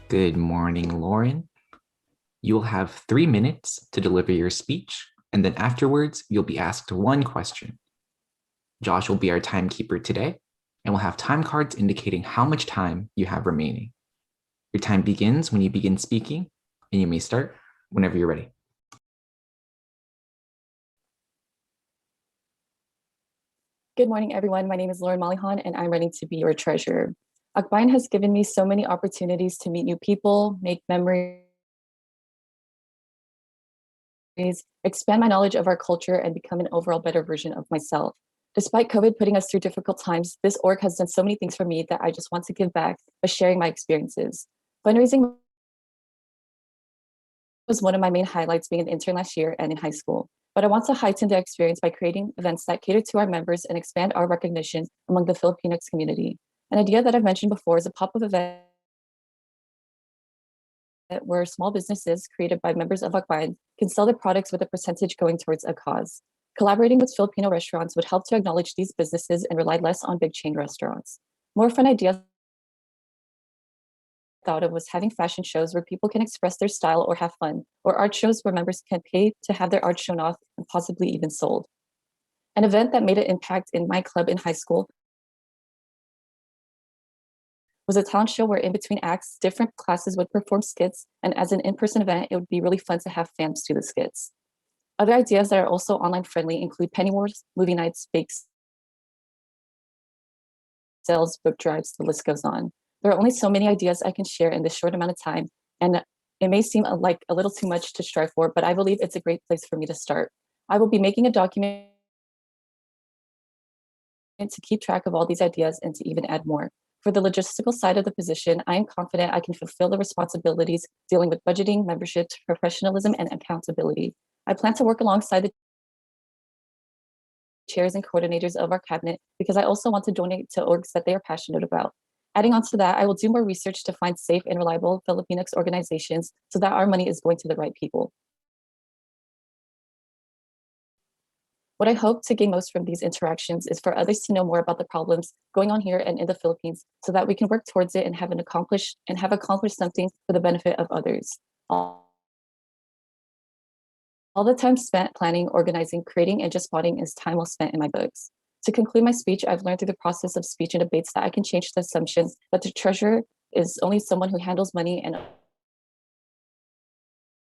Good morning, Lauren. You'll have 3 minutes to deliver your speech, and then afterwards, you'll be asked one question. Josh will be our timekeeper today, and we'll have time cards indicating how much time you have remaining. Your time begins when you begin speaking, and you may start whenever you're ready. Good morning, everyone. My name is Lauren Malihan, and I'm running to be your treasurer. Akbayan has given me so many opportunities to meet new people, make memories, expand my knowledge of our culture, and become an overall better version of myself. Despite COVID putting us through difficult times, this org has done so many things for me that I just want to give back by sharing my experiences. Fundraising was one of my main highlights being an intern last year and in high school. But I want to heighten the experience by creating events that cater to our members and expand our recognition among the Filipinx community. An idea that I've mentioned before is a pop-up event where small businesses created by members of Akbayan can sell their products with a percentage going towards a cause. Collaborating with Filipino restaurants would help to acknowledge these businesses and rely less on big chain restaurants. More fun ideas thought of was having fashion shows where people can express their style or have fun, or art shows where members can pay to have their art shown off and possibly even sold. An event that made an impact in my club in high school was a talent show where in between acts, different classes would perform skits, and as an in-person event, it would be really fun to have fans do the skits. Other ideas that are also online friendly include penny wars, movie nights, bake sales, book drives, the list goes on. There are only so many ideas I can share in this short amount of time, and it may seem like a little too much to strive for, but I believe it's a great place for me to start. I will be making a document to keep track of all these ideas and to even add more. For the logistical side of the position, I am confident I can fulfill the responsibilities dealing with budgeting, memberships, professionalism, and accountability. I plan to work alongside the chairs and coordinators of our cabinet because I also want to donate to orgs that they are passionate about. Adding on to that, I will do more research to find safe and reliable Filipinx organizations so that our money is going to the right people. What I hope to gain most from these interactions is for others to know more about the problems going on here and in the Philippines so that we can work towards it and have accomplished something for the benefit of others. All the time spent planning, organizing, creating, and just spotting is time well spent in my books. To conclude my speech, I've learned through the process of speech and debates that I can change the assumption that the treasurer is only someone who handles money and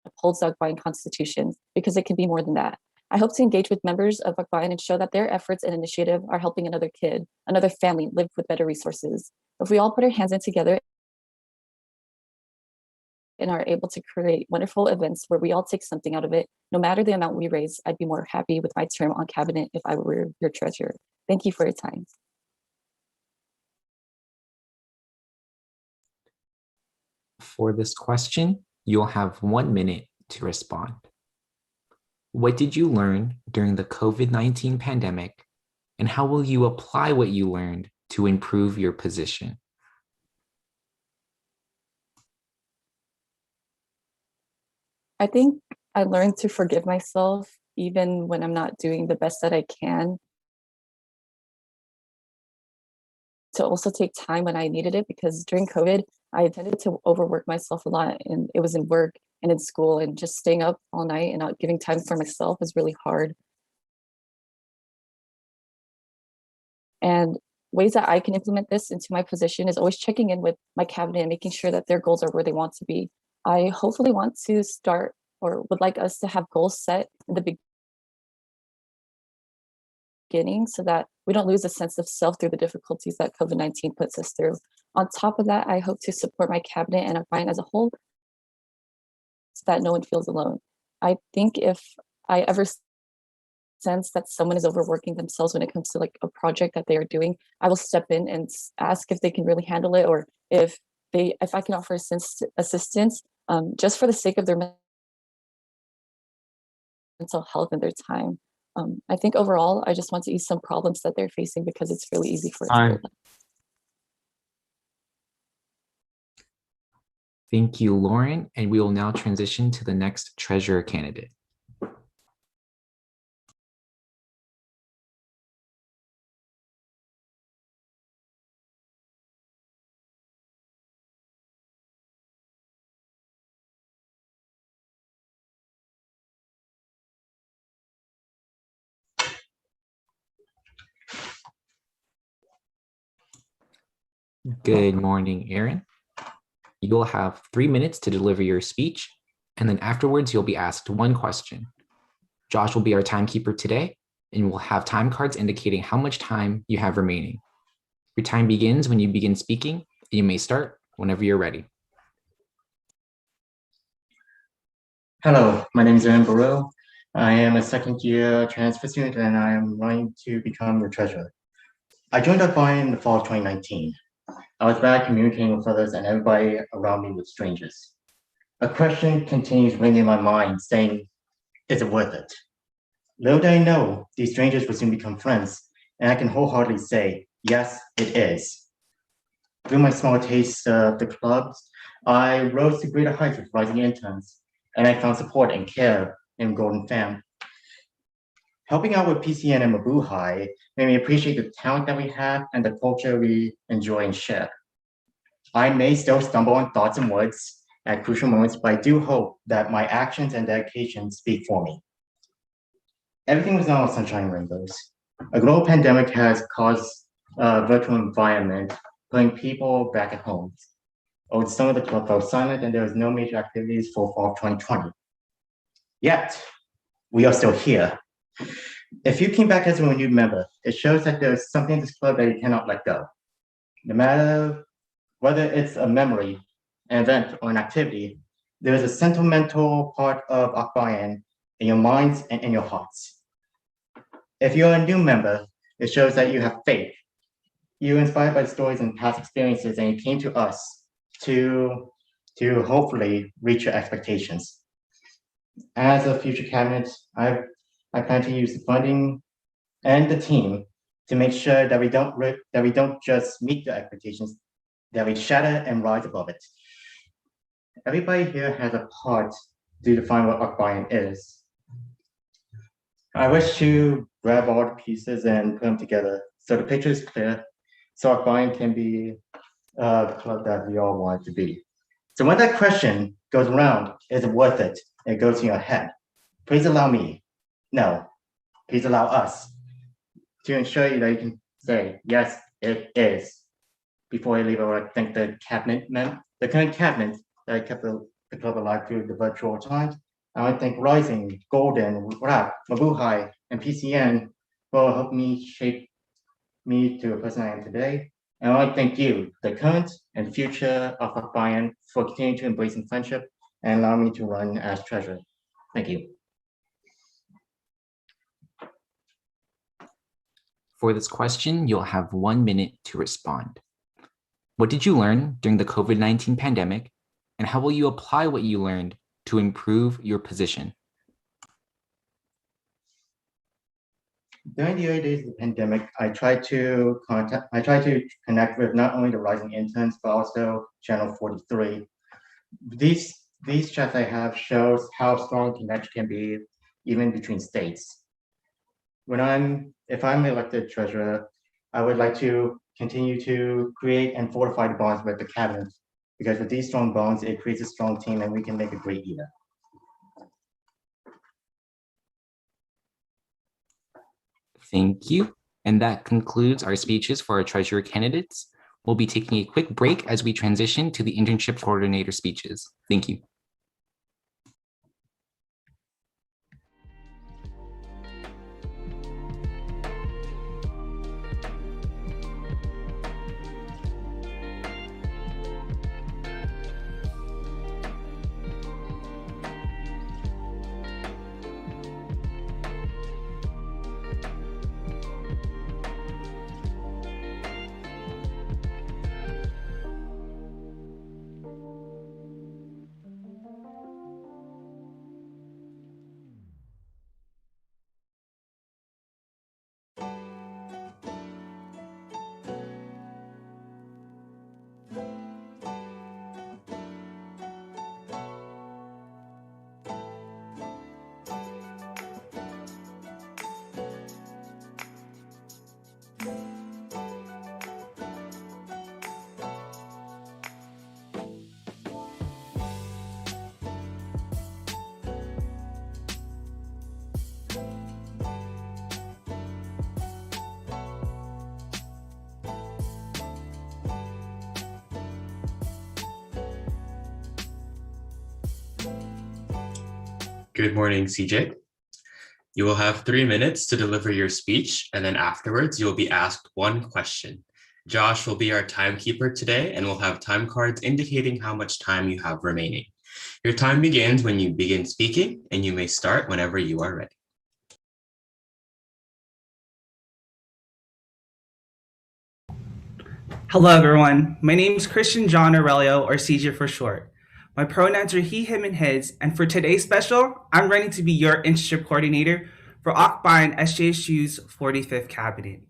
upholds the Akbayan Constitution, because it can be more than that. I hope to engage with members of Akbayan and show that their efforts and initiative are helping another kid, another family live with better resources. If we all put our hands in together and are able to create wonderful events where we all take something out of it, no matter the amount we raise, I'd be more happy with my term on cabinet if I were your treasurer. Thank you for your time. For this question, you'll have 1 minute to respond. What did you learn during the COVID-19 pandemic, and how will you apply what you learned to improve your position? I think I learned to forgive myself even when I'm not doing the best that I can. To also take time when I needed it, because during COVID, I tended to overwork myself a lot, and it was in work and in school, and just staying up all night and not giving time for myself is really hard. And ways that I can implement this into my position is always checking in with my cabinet and making sure that their goals are where they want to be. I hopefully want to start or would like us to have goals set in the beginning so that we don't lose a sense of self through the difficulties that COVID-19 puts us through. On top of that, I hope to support my cabinet and Akbayan as a whole so that no one feels alone. I think if I ever sense that someone is overworking themselves when it comes to like a project that they are doing, I will step in and ask if they can really handle it, or if I can offer assistance just for the sake of their mental health and their time. I think overall, I just want to ease some problems that they're facing because it's really easy for it to build up. Thank you, Lauren, and we will now transition to the next treasurer candidate. Good morning, Aaron. You'll have 3 minutes to deliver your speech, and then afterwards you'll be asked one question. Josh will be our timekeeper today, and we'll have time cards indicating how much time you have remaining. Your time begins when you begin speaking, and you may start whenever you're ready. Hello, my name is Aaron Burrow. I am a second-year transfer student, and I am running to become your treasurer. I joined Akbayan in the fall of 2019. I was bad at communicating with others, and everybody around me was strangers. A question continues ringing in my mind, saying, is it worth it? Little did I know, these strangers would soon become friends, and I can wholeheartedly say, yes, it is. Through my small taste of the clubs, I rose to greater heights with rising interns, and I found support and care in Golden Fam. Helping out with PCN and Mabuhay made me appreciate the talent that we have and the culture we enjoy and share. I may still stumble on thoughts and words at crucial moments, but I do hope that my actions and dedication speak for me. Everything was not all sunshine and rainbows. A global pandemic has caused a virtual environment, putting people back at home. Over the summer, the club fell silent and there was no major activities for fall of 2020. Yet, we are still here. If you came back as a new member, it shows that there's something in this club that you cannot let go. No matter whether it's a memory, an event, or an activity, there is a sentimental part of Akbayan in your minds and in your hearts. If you're a new member, it shows that you have faith. You're inspired by stories and past experiences, and you came to us to hopefully reach your expectations. As a future cabinet, I plan to use the funding and the team to make sure that we don't just meet the expectations, that we shatter and rise above it. Everybody here has a part to define what Akbayan is. I wish to grab all the pieces and put them together so the picture is clear, so Akbayan can be the club that we all want it to be. So when that question goes around, is it worth it? It goes in your head. Please allow me, no, please allow us to ensure you that you can say, yes, it is. Before I leave, I want to thank the current cabinet that kept the club alive through the virtual times. I want to thank Rising, Golden, Rap, Mabuhay, and PCN for helping me shape me to the person I am today. And I want to thank you, the current and future of Akbayan, for continuing to embrace friendship and allow me to run as treasurer. Thank you. For this question, you'll have 1 minute to respond. What did you learn during the COVID-19 pandemic, and how will you apply what you learned to improve your position? During the early days of the pandemic, I tried to connect with not only the rising interns, but also Channel 43. These chats I have shows how strong connection can be even between states. If I'm elected treasurer, I would like to continue to create and fortify the bonds with the cabinet, because with these strong bonds, it creates a strong team and we can make a great year. Thank you. And that concludes our speeches for our treasurer candidates. We'll be taking a quick break as we transition to the internship coordinator speeches. Thank you. Good morning, CJ. You will have 3 minutes to deliver your speech, and then afterwards you'll be asked one question. Josh will be our timekeeper today and will have time cards indicating how much time you have remaining. Your time begins when you begin speaking, and you may start whenever you are ready. Hello, everyone. My name is Christian John Aurelio, or CJ for short. My pronouns are he, him, and his, and for today's special, I'm running to be your internship coordinator for AkbayanSJSU's 45th Cabinet.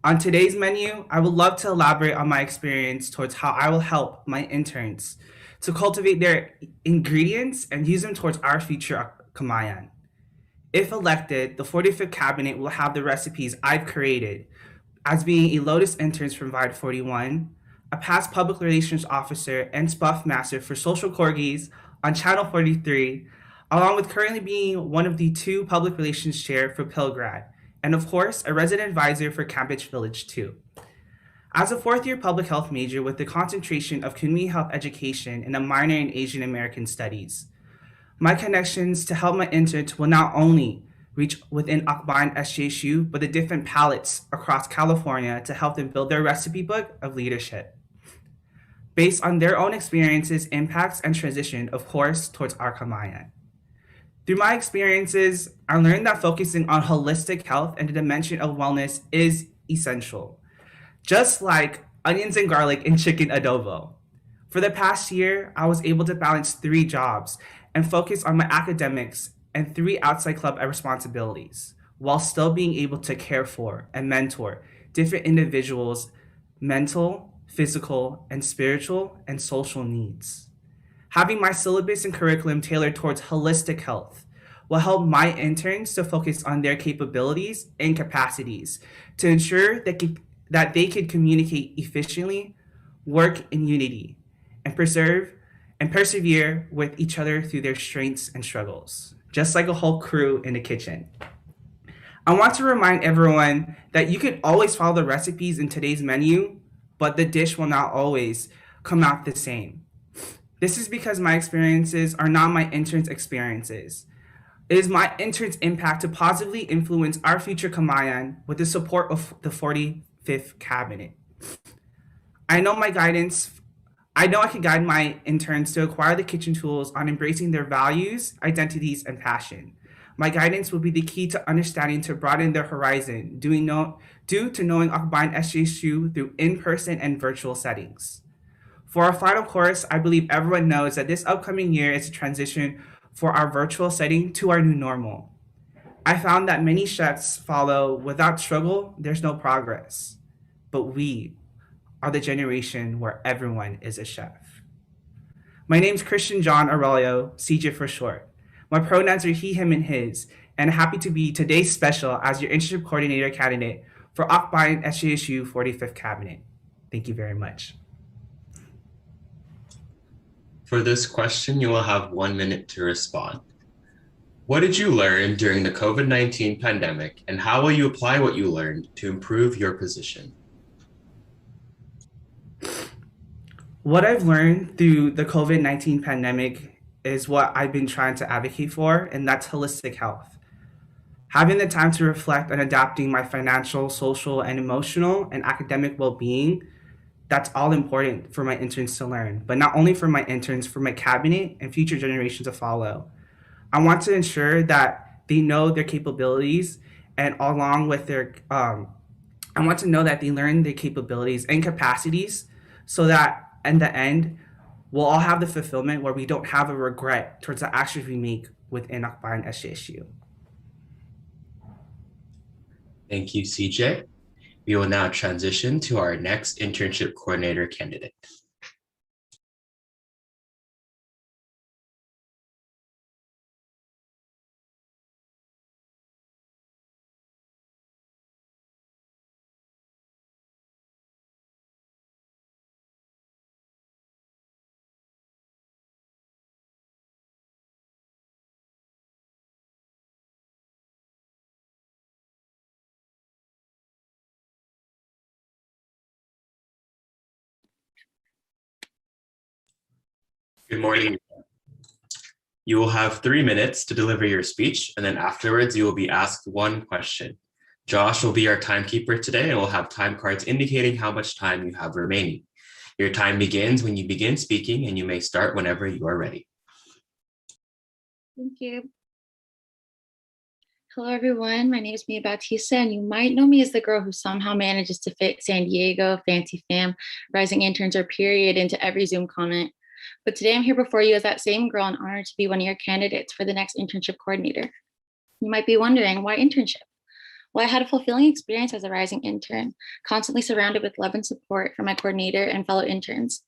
On today's menu, I would love to elaborate on my experience towards how I will help my interns to cultivate their ingredients and use them towards our future Kamayan. If elected, the 45th Cabinet will have the recipes I've created as being a Lotus interns from Vide 41, a past public relations officer and spuff master for Social Corgis on Channel 43, along with currently being one of the 2 public relations chair for Pilgrad, and of course, a resident advisor for Cambridge Village 2. As a 4th-year public health major with the concentration of community health education and a minor in Asian American studies, my connections to help my interns will not only reach within AkbayanSJSU, but the different palettes across California to help them build their recipe book of leadership based on their own experiences, impacts, and transition, of course, towards our Kamayan. Through my experiences, I learned that focusing on holistic health and the dimension of wellness is essential, just like onions and garlic in chicken adobo. For the past year, I was able to balance 3 jobs and focus on my academics and 3 outside club responsibilities, while still being able to care for and mentor different individuals' mental, physical, and spiritual and social needs. Having my syllabus and curriculum tailored towards holistic health will help my interns to focus on their capabilities and capacities to ensure that they can communicate efficiently, work in unity, and persevere with each other through their strengths and struggles, just like a whole crew in the kitchen. I want to remind everyone that you can always follow the recipes in today's menu, but the dish will not always come out the same. This is because my experiences are not my interns' experiences. It is my interns' impact to positively influence our future Kamayan with the support of the 45th Cabinet. I know I can guide my interns to acquire the kitchen tools on embracing their values, identities, and passion. My guidance will be the key to understanding to broaden their horizon due to knowing AkbayanSJSU through in-person and virtual settings. For our final course, I believe everyone knows that this upcoming year is a transition for our virtual setting to our new normal. I found that many chefs follow without struggle, there's no progress. But we are the generation where everyone is a chef. My name's Christian John Aurelio, CJ for short. My pronouns are he, him, and his, and I'm happy to be today's special as your internship coordinator candidate for AkbayanSJSU 45th Cabinet. Thank you very much. For this question, you will have 1 minute to respond. What did you learn during the COVID-19 pandemic, and how will you apply what you learned to improve your position? What I've learned through the COVID-19 pandemic is what I've been trying to advocate for, and that's holistic health. Having the time to reflect on adapting my financial, social, and emotional and academic well-being, that's all important for my interns to learn, but not only for my interns, for my cabinet and future generations to follow. I want to ensure that they know their capabilities and along with I want to know that they learn their capabilities and capacities so that in the end, we'll all have the fulfillment where we don't have a regret towards the actions we make within AkbayanSJSU. Thank you, CJ. We will now transition to our next internship coordinator candidate. Good morning. You will have 3 minutes to deliver your speech, and then afterwards you will be asked one question. Josh will be our timekeeper today and will have time cards indicating how much time you have remaining. Your time begins when you begin speaking, and you may start whenever you are ready. Thank you. Hello, everyone. My name is Mia Bautista, and you might know me as the girl who somehow manages to fit San Diego, Fancy Fam, Rising Interns, or Period into every Zoom comment. But today I'm here before you as that same girl and honored to be one of your candidates for the next internship coordinator. You might be wondering, why internship? Well, I had a fulfilling experience as a rising intern, constantly surrounded with love and support from my coordinator and fellow interns.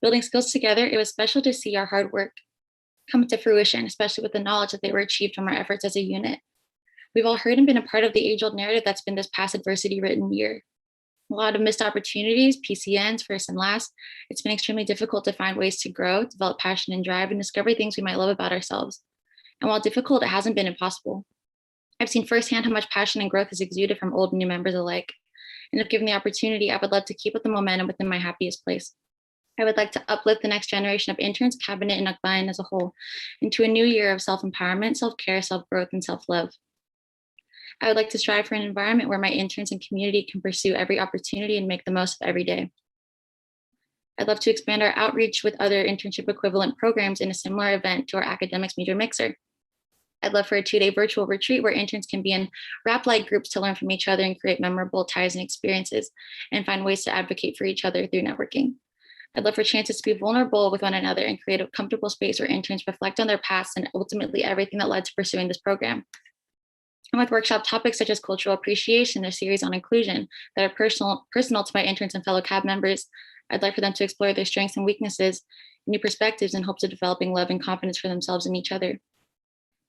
Building skills together, it was special to see our hard work come to fruition, especially with the knowledge that they were achieved from our efforts as a unit. We've all heard and been a part of the age-old narrative that's been this past adversity-ridden year. A lot of missed opportunities, PCNs, first and last. It's been extremely difficult to find ways to grow, develop passion and drive, and discover things we might love about ourselves. And while difficult, it hasn't been impossible. I've seen firsthand how much passion and growth is exuded from old and new members alike. And if given the opportunity, I would love to keep with the momentum within my happiest place. I would like to uplift the next generation of interns, cabinet, and Akbayan as a whole into a new year of self-empowerment, self-care, self-growth, and self-love. I would like to strive for an environment where my interns and community can pursue every opportunity and make the most of every day. I'd love to expand our outreach with other internship equivalent programs in a similar event to our academics major mixer. I'd love for a 2-day virtual retreat where interns can be in rap-like groups to learn from each other and create memorable ties and experiences and find ways to advocate for each other through networking. I'd love for chances to be vulnerable with one another and create a comfortable space where interns reflect on their past and ultimately everything that led to pursuing this program. And with workshop topics such as cultural appreciation, a series on inclusion that are personal to my interns and fellow CAB members, I'd like for them to explore their strengths and weaknesses, new perspectives in hopes of developing love and confidence for themselves and each other,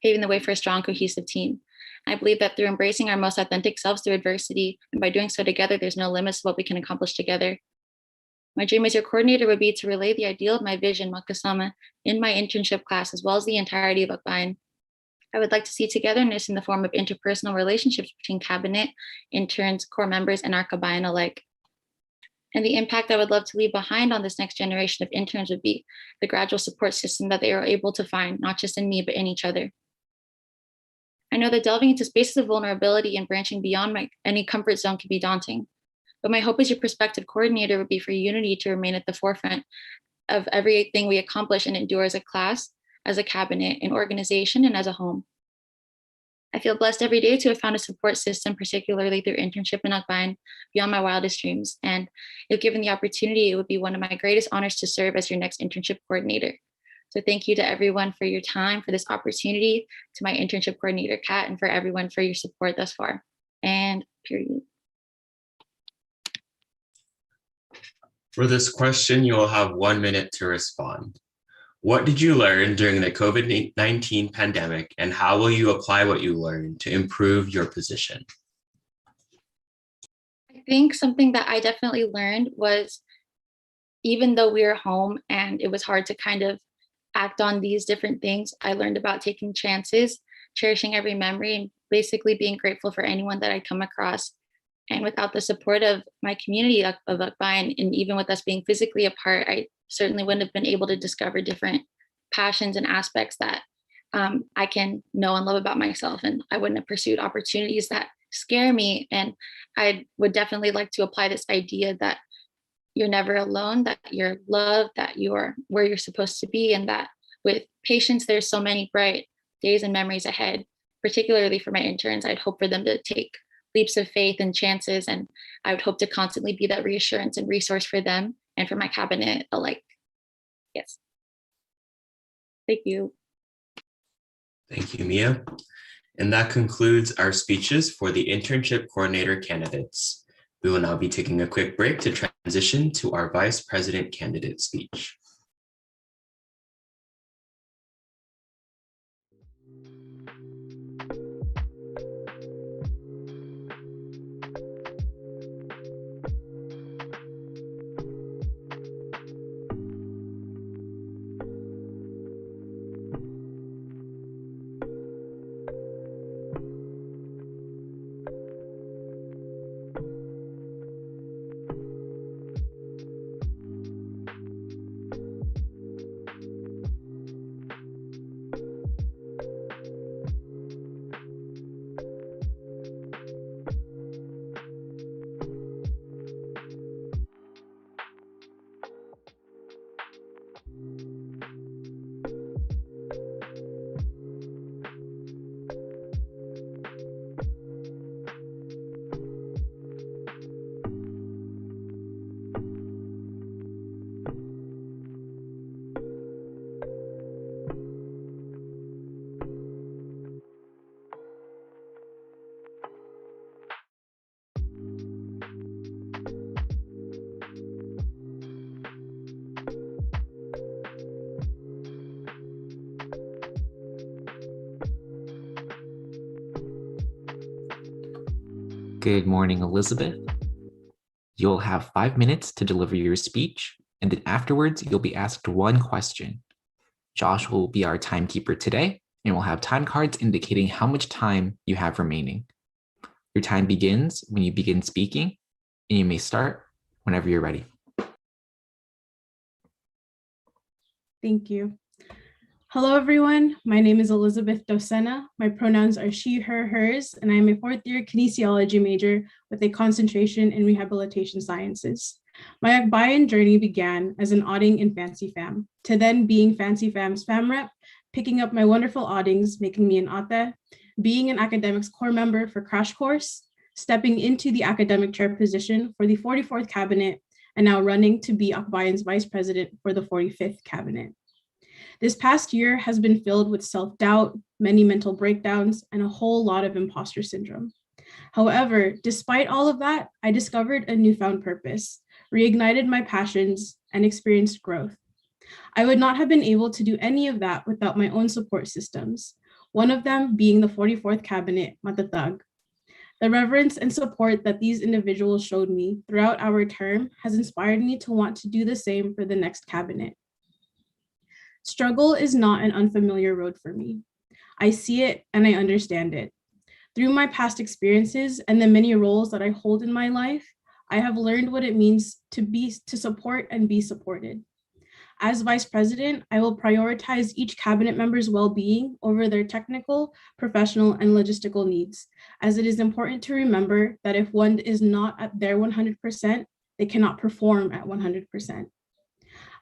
paving the way for a strong, cohesive team. I believe that through embracing our most authentic selves through adversity, and by doing so together, there's no limits to what we can accomplish together. My dream as your coordinator would be to relay the ideal of my vision, Makasama, in my internship class, as well as the entirety of Akbayan. I would like to see togetherness in the form of interpersonal relationships between cabinet, interns, core members, and our Akbayan alike. And the impact I would love to leave behind on this next generation of interns would be the gradual support system that they are able to find, not just in me, but in each other. I know that delving into spaces of vulnerability and branching beyond any comfort zone can be daunting. But my hope as your prospective coordinator would be for unity to remain at the forefront of everything we accomplish and endure as a class, as a cabinet, an organization, and as a home. I feel blessed every day to have found a support system, particularly through internship in Akbayan, beyond my wildest dreams. And if given the opportunity, it would be one of my greatest honors to serve as your next internship coordinator. So thank you to everyone for your time, for this opportunity, to my internship coordinator, Kat, and for everyone for your support thus far. And period. For this question, you will have 1 minute to respond. What did you learn during the COVID-19 pandemic, and how will you apply what you learned to improve your position? I think something that I definitely learned was, even though we were home and it was hard to kind of act on these different things, I learned about taking chances, cherishing every memory, and basically being grateful for anyone that I come across. And without the support of my community of Akbayan, and even with us being physically apart, I certainly wouldn't have been able to discover different passions and aspects that I can know and love about myself. And I wouldn't have pursued opportunities that scare me. And I would definitely like to apply this idea that you're never alone, that you're loved, that you're where you're supposed to be, and that with patience, there's so many bright days and memories ahead, particularly for my interns. I'd hope for them to take leaps of faith and chances, and I would hope to constantly be that reassurance and resource for them and for my cabinet alike. Yes. Thank you. Thank you, Mia. And that concludes our speeches for the internship coordinator candidates. We will now be taking a quick break to transition to our vice president candidate speech. Good morning, Elizabeth. You'll have 5 minutes to deliver your speech, and then afterwards, you'll be asked one question. Josh will be our timekeeper today, and we'll have time cards indicating how much time you have remaining. Your time begins when you begin speaking, and you may start whenever you're ready. Thank you. Hello, everyone. My name is Elizabeth Docena. My pronouns are she, her, hers, and I am a fourth-year kinesiology major with a concentration in rehabilitation sciences. My Akbayan journey began as an auding in Fancy Fam, to then being Fancy Fam's fam rep, picking up my wonderful audings, making me an ate, being an academics core member for Crash Course, stepping into the academic chair position for the 44th cabinet, and now running to be Akbayan's vice president for the 45th cabinet. This past year has been filled with self-doubt, many mental breakdowns, and a whole lot of imposter syndrome. However, despite all of that, I discovered a newfound purpose, reignited my passions, and experienced growth. I would not have been able to do any of that without my own support systems, one of them being the 44th cabinet, Matatag. The reverence and support that these individuals showed me throughout our term has inspired me to want to do the same for the next cabinet. Struggle is not an unfamiliar road for me. I see it and I understand it. Through my past experiences and the many roles that I hold in my life, I have learned what it means to support and be supported. As vice president, I will prioritize each cabinet member's well-being over their technical, professional, and logistical needs, as it is important to remember that if one is not at their 100%, they cannot perform at 100%.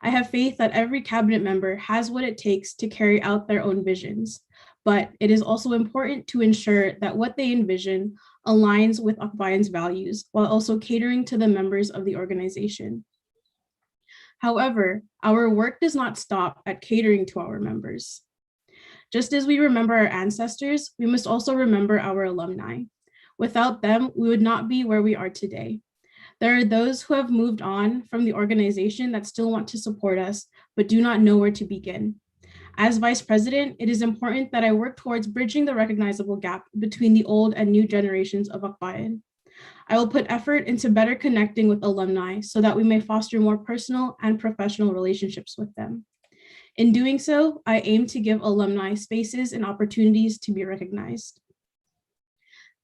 I have faith that every cabinet member has what it takes to carry out their own visions, but it is also important to ensure that what they envision aligns with Akbayan's values while also catering to the members of the organization. However, our work does not stop at catering to our members. Just as we remember our ancestors, we must also remember our alumni. Without them, we would not be where we are today. There are those who have moved on from the organization that still want to support us, but do not know where to begin. As vice president, it is important that I work towards bridging the recognizable gap between the old and new generations of Akbayan. I will put effort into better connecting with alumni so that we may foster more personal and professional relationships with them. In doing so, I aim to give alumni spaces and opportunities to be recognized.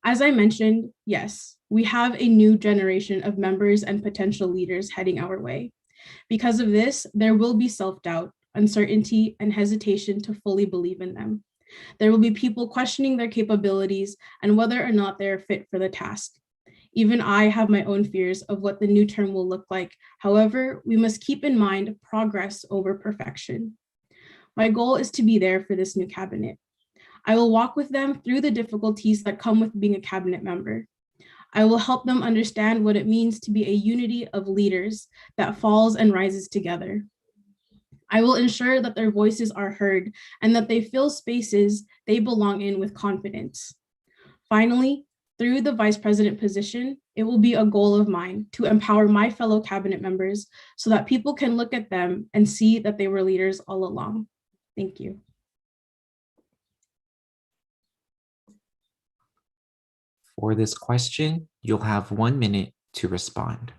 As I mentioned, yes, we have a new generation of members and potential leaders heading our way. Because of this, there will be self-doubt, uncertainty, and hesitation to fully believe in them. There will be people questioning their capabilities and whether or not they are fit for the task. Even I have my own fears of what the new term will look like. However, we must keep in mind progress over perfection. My goal is to be there for this new cabinet. I will walk with them through the difficulties that come with being a cabinet member. I will help them understand what it means to be a unity of leaders that falls and rises together. I will ensure that their voices are heard and that they fill spaces they belong in with confidence. Finally, through the vice president position, it will be a goal of mine to empower my fellow cabinet members so that people can look at them and see that they were leaders all along. Thank you. For this question, you'll have 1 minute to respond.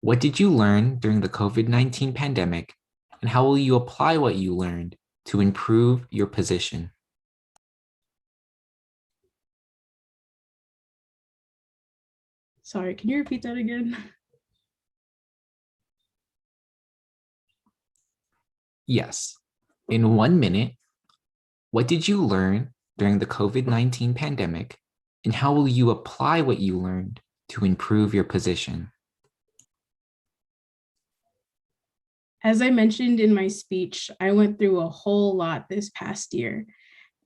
What did you learn during the COVID-19 pandemic, and how will you apply what you learned to improve your position? Sorry, can you repeat that again? Yes. In 1 minute, what did you learn during the COVID-19 pandemic, and how will you apply what you learned to improve your position? As I mentioned in my speech, I went through a whole lot this past year.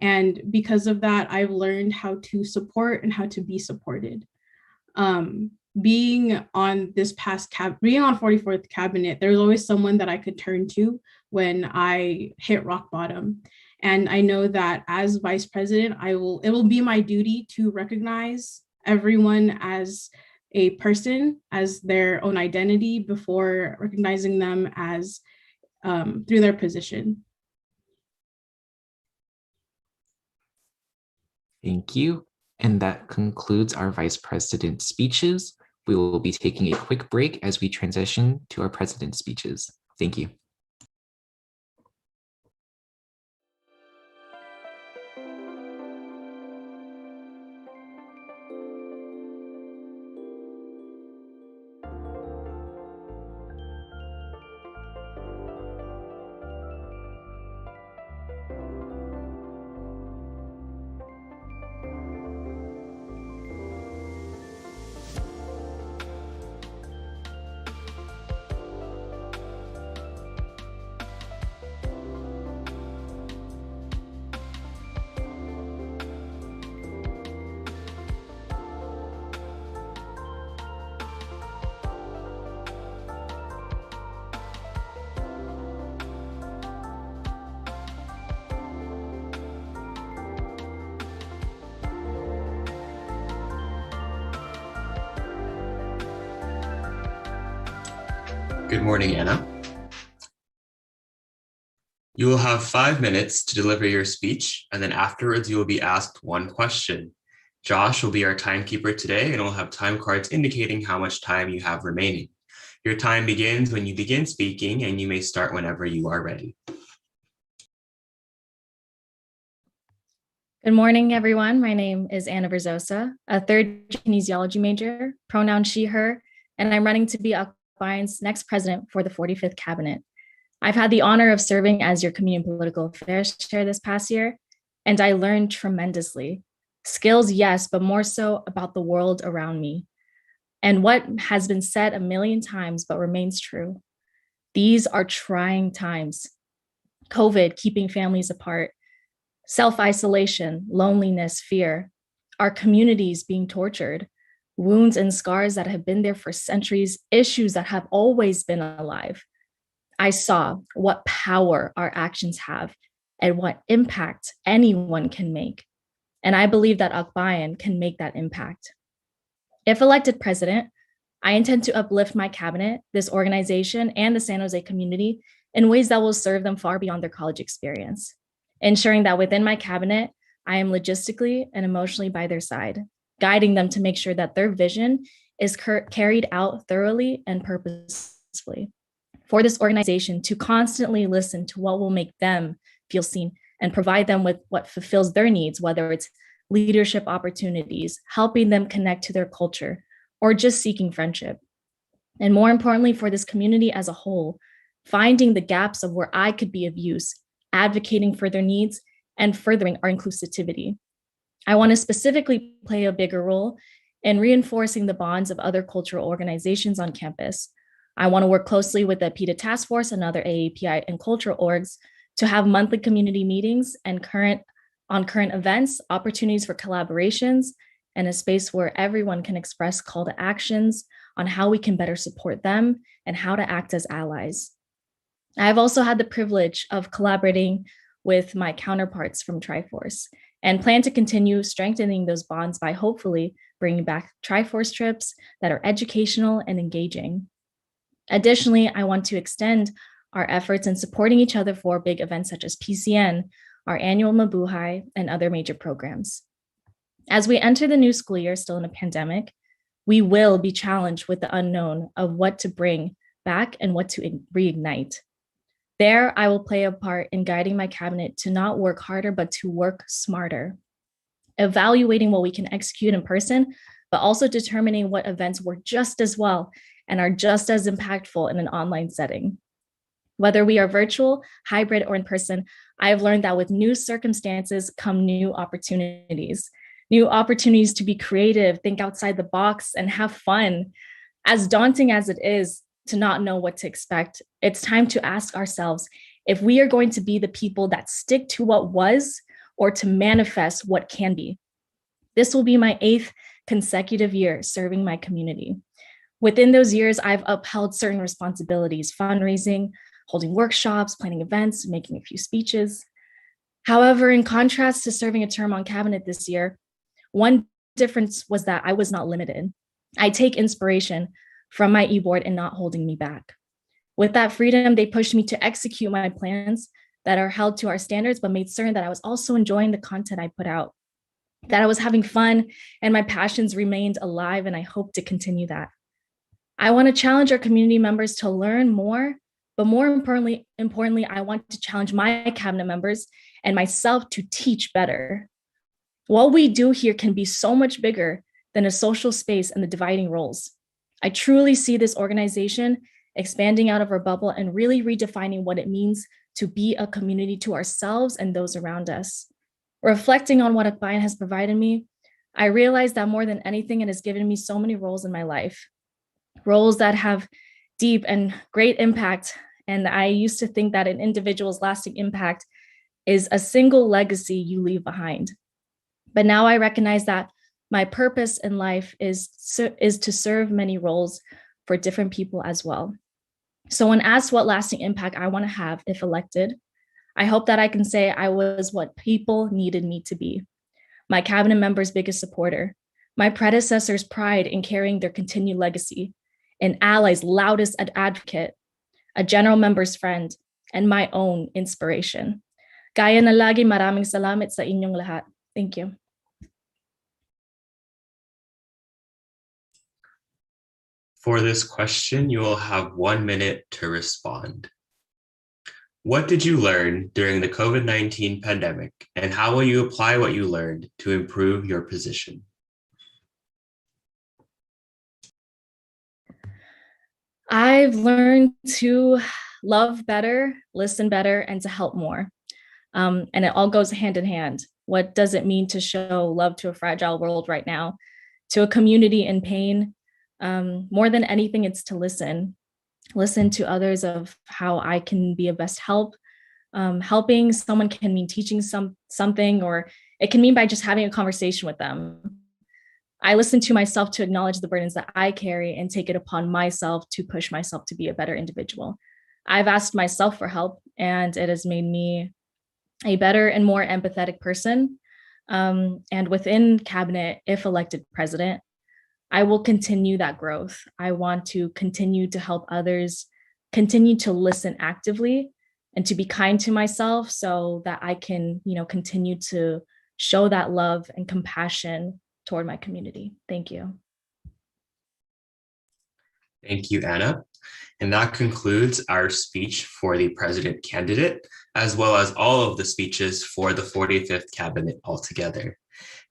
And because of that, I've learned how to support and how to be supported. Being on 44th cabinet, there's always someone that I could turn to when I hit rock bottom. And I know that as vice president, it will be my duty to recognize everyone as a person, as their own identity before recognizing them as through their position. Thank you. And that concludes our vice president speeches. We will be taking a quick break as we transition to our president speeches. Thank you. Good morning, Anna. You will have 5 minutes to deliver your speech, and then afterwards you will be asked one question. Josh will be our timekeeper today and will have time cards indicating how much time you have remaining. Your time begins when you begin speaking, and you may start whenever you are ready. Good morning, everyone. My name is Anna Verzosa, a third kinesiology major, pronoun she, her, and I'm running to be Akbayan's next president for the 45th cabinet. I've had the honor of serving as your community and political affairs chair this past year, and I learned tremendously. Skills, yes, but more so about the world around me. And what has been said a million times but remains true. These are trying times. COVID keeping families apart, self-isolation, loneliness, fear, our communities being tortured, wounds and scars that have been there for centuries, issues that have always been alive. I saw what power our actions have and what impact anyone can make. And I believe that Akbayan can make that impact. If elected president, I intend to uplift my cabinet, this organization, and the San Jose community in ways that will serve them far beyond their college experience, ensuring that within my cabinet, I am logistically and emotionally by their side, guiding them to make sure that their vision is carried out thoroughly and purposefully. For this organization to constantly listen to what will make them feel seen and provide them with what fulfills their needs, whether it's leadership opportunities, helping them connect to their culture, or just seeking friendship. And more importantly, for this community as a whole, finding the gaps of where I could be of use, advocating for their needs, and furthering our inclusivity. I want to specifically play a bigger role in reinforcing the bonds of other cultural organizations on campus. I want to work closely with the PETA Task Force and other AAPI and cultural orgs to have monthly community meetings and current events, opportunities for collaborations, and a space where everyone can express call to actions on how we can better support them and how to act as allies. I've also had the privilege of collaborating with my counterparts from Triforce and plan to continue strengthening those bonds by hopefully bringing back Triforce trips that are educational and engaging. Additionally, I want to extend our efforts in supporting each other for big events such as PCN, our annual Mabuhay, and other major programs. As we enter the new school year, still in a pandemic, we will be challenged with the unknown of what to bring back and what to reignite. There, I will play a part in guiding my cabinet to not work harder, but to work smarter, evaluating what we can execute in person, but also determining what events work just as well and are just as impactful in an online setting. Whether we are virtual, hybrid, or in person, I have learned that with new circumstances come new opportunities to be creative, think outside the box, and have fun. As daunting as it is to not know what to expect, it's time to ask ourselves if we are going to be the people that stick to what was or to manifest what can be. This will be my 8th consecutive year serving my community. Within those years, I've upheld certain responsibilities, fundraising, holding workshops, planning events, making a few speeches. However, in contrast to serving a term on cabinet this year, one difference was that I was not limited. I take inspiration from my e-board and not holding me back. With that freedom, they pushed me to execute my plans that are held to our standards, but made certain that I was also enjoying the content I put out. that I was having fun and my passions remained alive, and I hope to continue that. I want to challenge our community members to learn more, but more importantly, I want to challenge my cabinet members and myself to teach better. What we do here can be so much bigger than a social space and the dividing roles. I truly see this organization expanding out of our bubble and really redefining what it means to be a community to ourselves and those around us. Reflecting on what Akbayan has provided me, I realized that more than anything, it has given me so many roles in my life, roles that have deep and great impact. And I used to think that an individual's lasting impact is a single legacy you leave behind. But now I recognize that my purpose in life is to serve many roles for different people as well. So when asked what lasting impact I want to have if elected, I hope that I can say I was what people needed me to be. My cabinet member's biggest supporter, my predecessor's pride in carrying their continued legacy, an ally's loudest advocate, a general member's friend, and my own inspiration. Gaya na lagi, maraming salamat sa inyong lahat. Thank you. For this question, you will have 1 minute to respond. What did you learn during the COVID-19 pandemic, and how will you apply what you learned to improve your position? I've learned to love better, listen better, and to help more. And it all goes hand in hand. What does it mean to show love to a fragile world right now, to a community in pain? More than anything, it's to listen to others of how I can be of best help. Helping someone can mean teaching something, or it can mean by just having a conversation with them. I listen to myself to acknowledge the burdens that I carry and take it upon myself to push myself to be a better individual. I've asked myself for help, and it has made me a better and more empathetic person. And within cabinet, if elected president, I will continue that growth. I want to continue to help others, continue to listen actively, and to be kind to myself so that I can, continue to show that love and compassion toward my community. Thank you. Thank you, Anna. And that concludes our speech for the president candidate, as well as all of the speeches for the 45th cabinet altogether.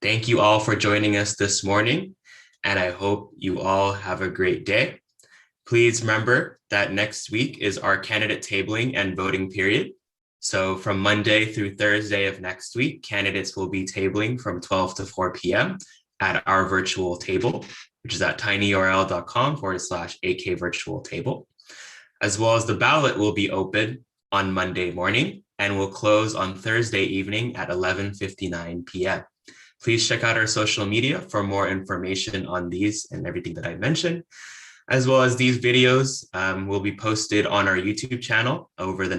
Thank you all for joining us this morning, and I hope you all have a great day. Please remember that next week is our candidate tabling and voting period. So from Monday through Thursday of next week, candidates will be tabling from 12 to 4 p.m. at our virtual table, which is at tinyurl.com/AK virtual table, as well as the ballot will be open on Monday morning and will close on Thursday evening at 11:59 p.m. Please check out our social media for more information on these and everything that I mentioned, as well as these videos will be posted on our YouTube channel over the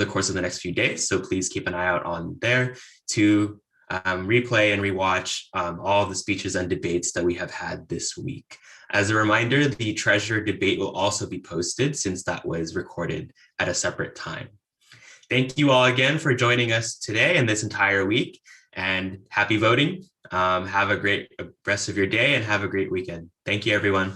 course of the next few days. So please keep an eye out on there to replay and rewatch all the speeches and debates that we have had this week. As a reminder, the treasurer debate will also be posted since that was recorded at a separate time. Thank you all again for joining us today and this entire week, and happy voting. Have a great rest of your day and have a great weekend. Thank you, everyone.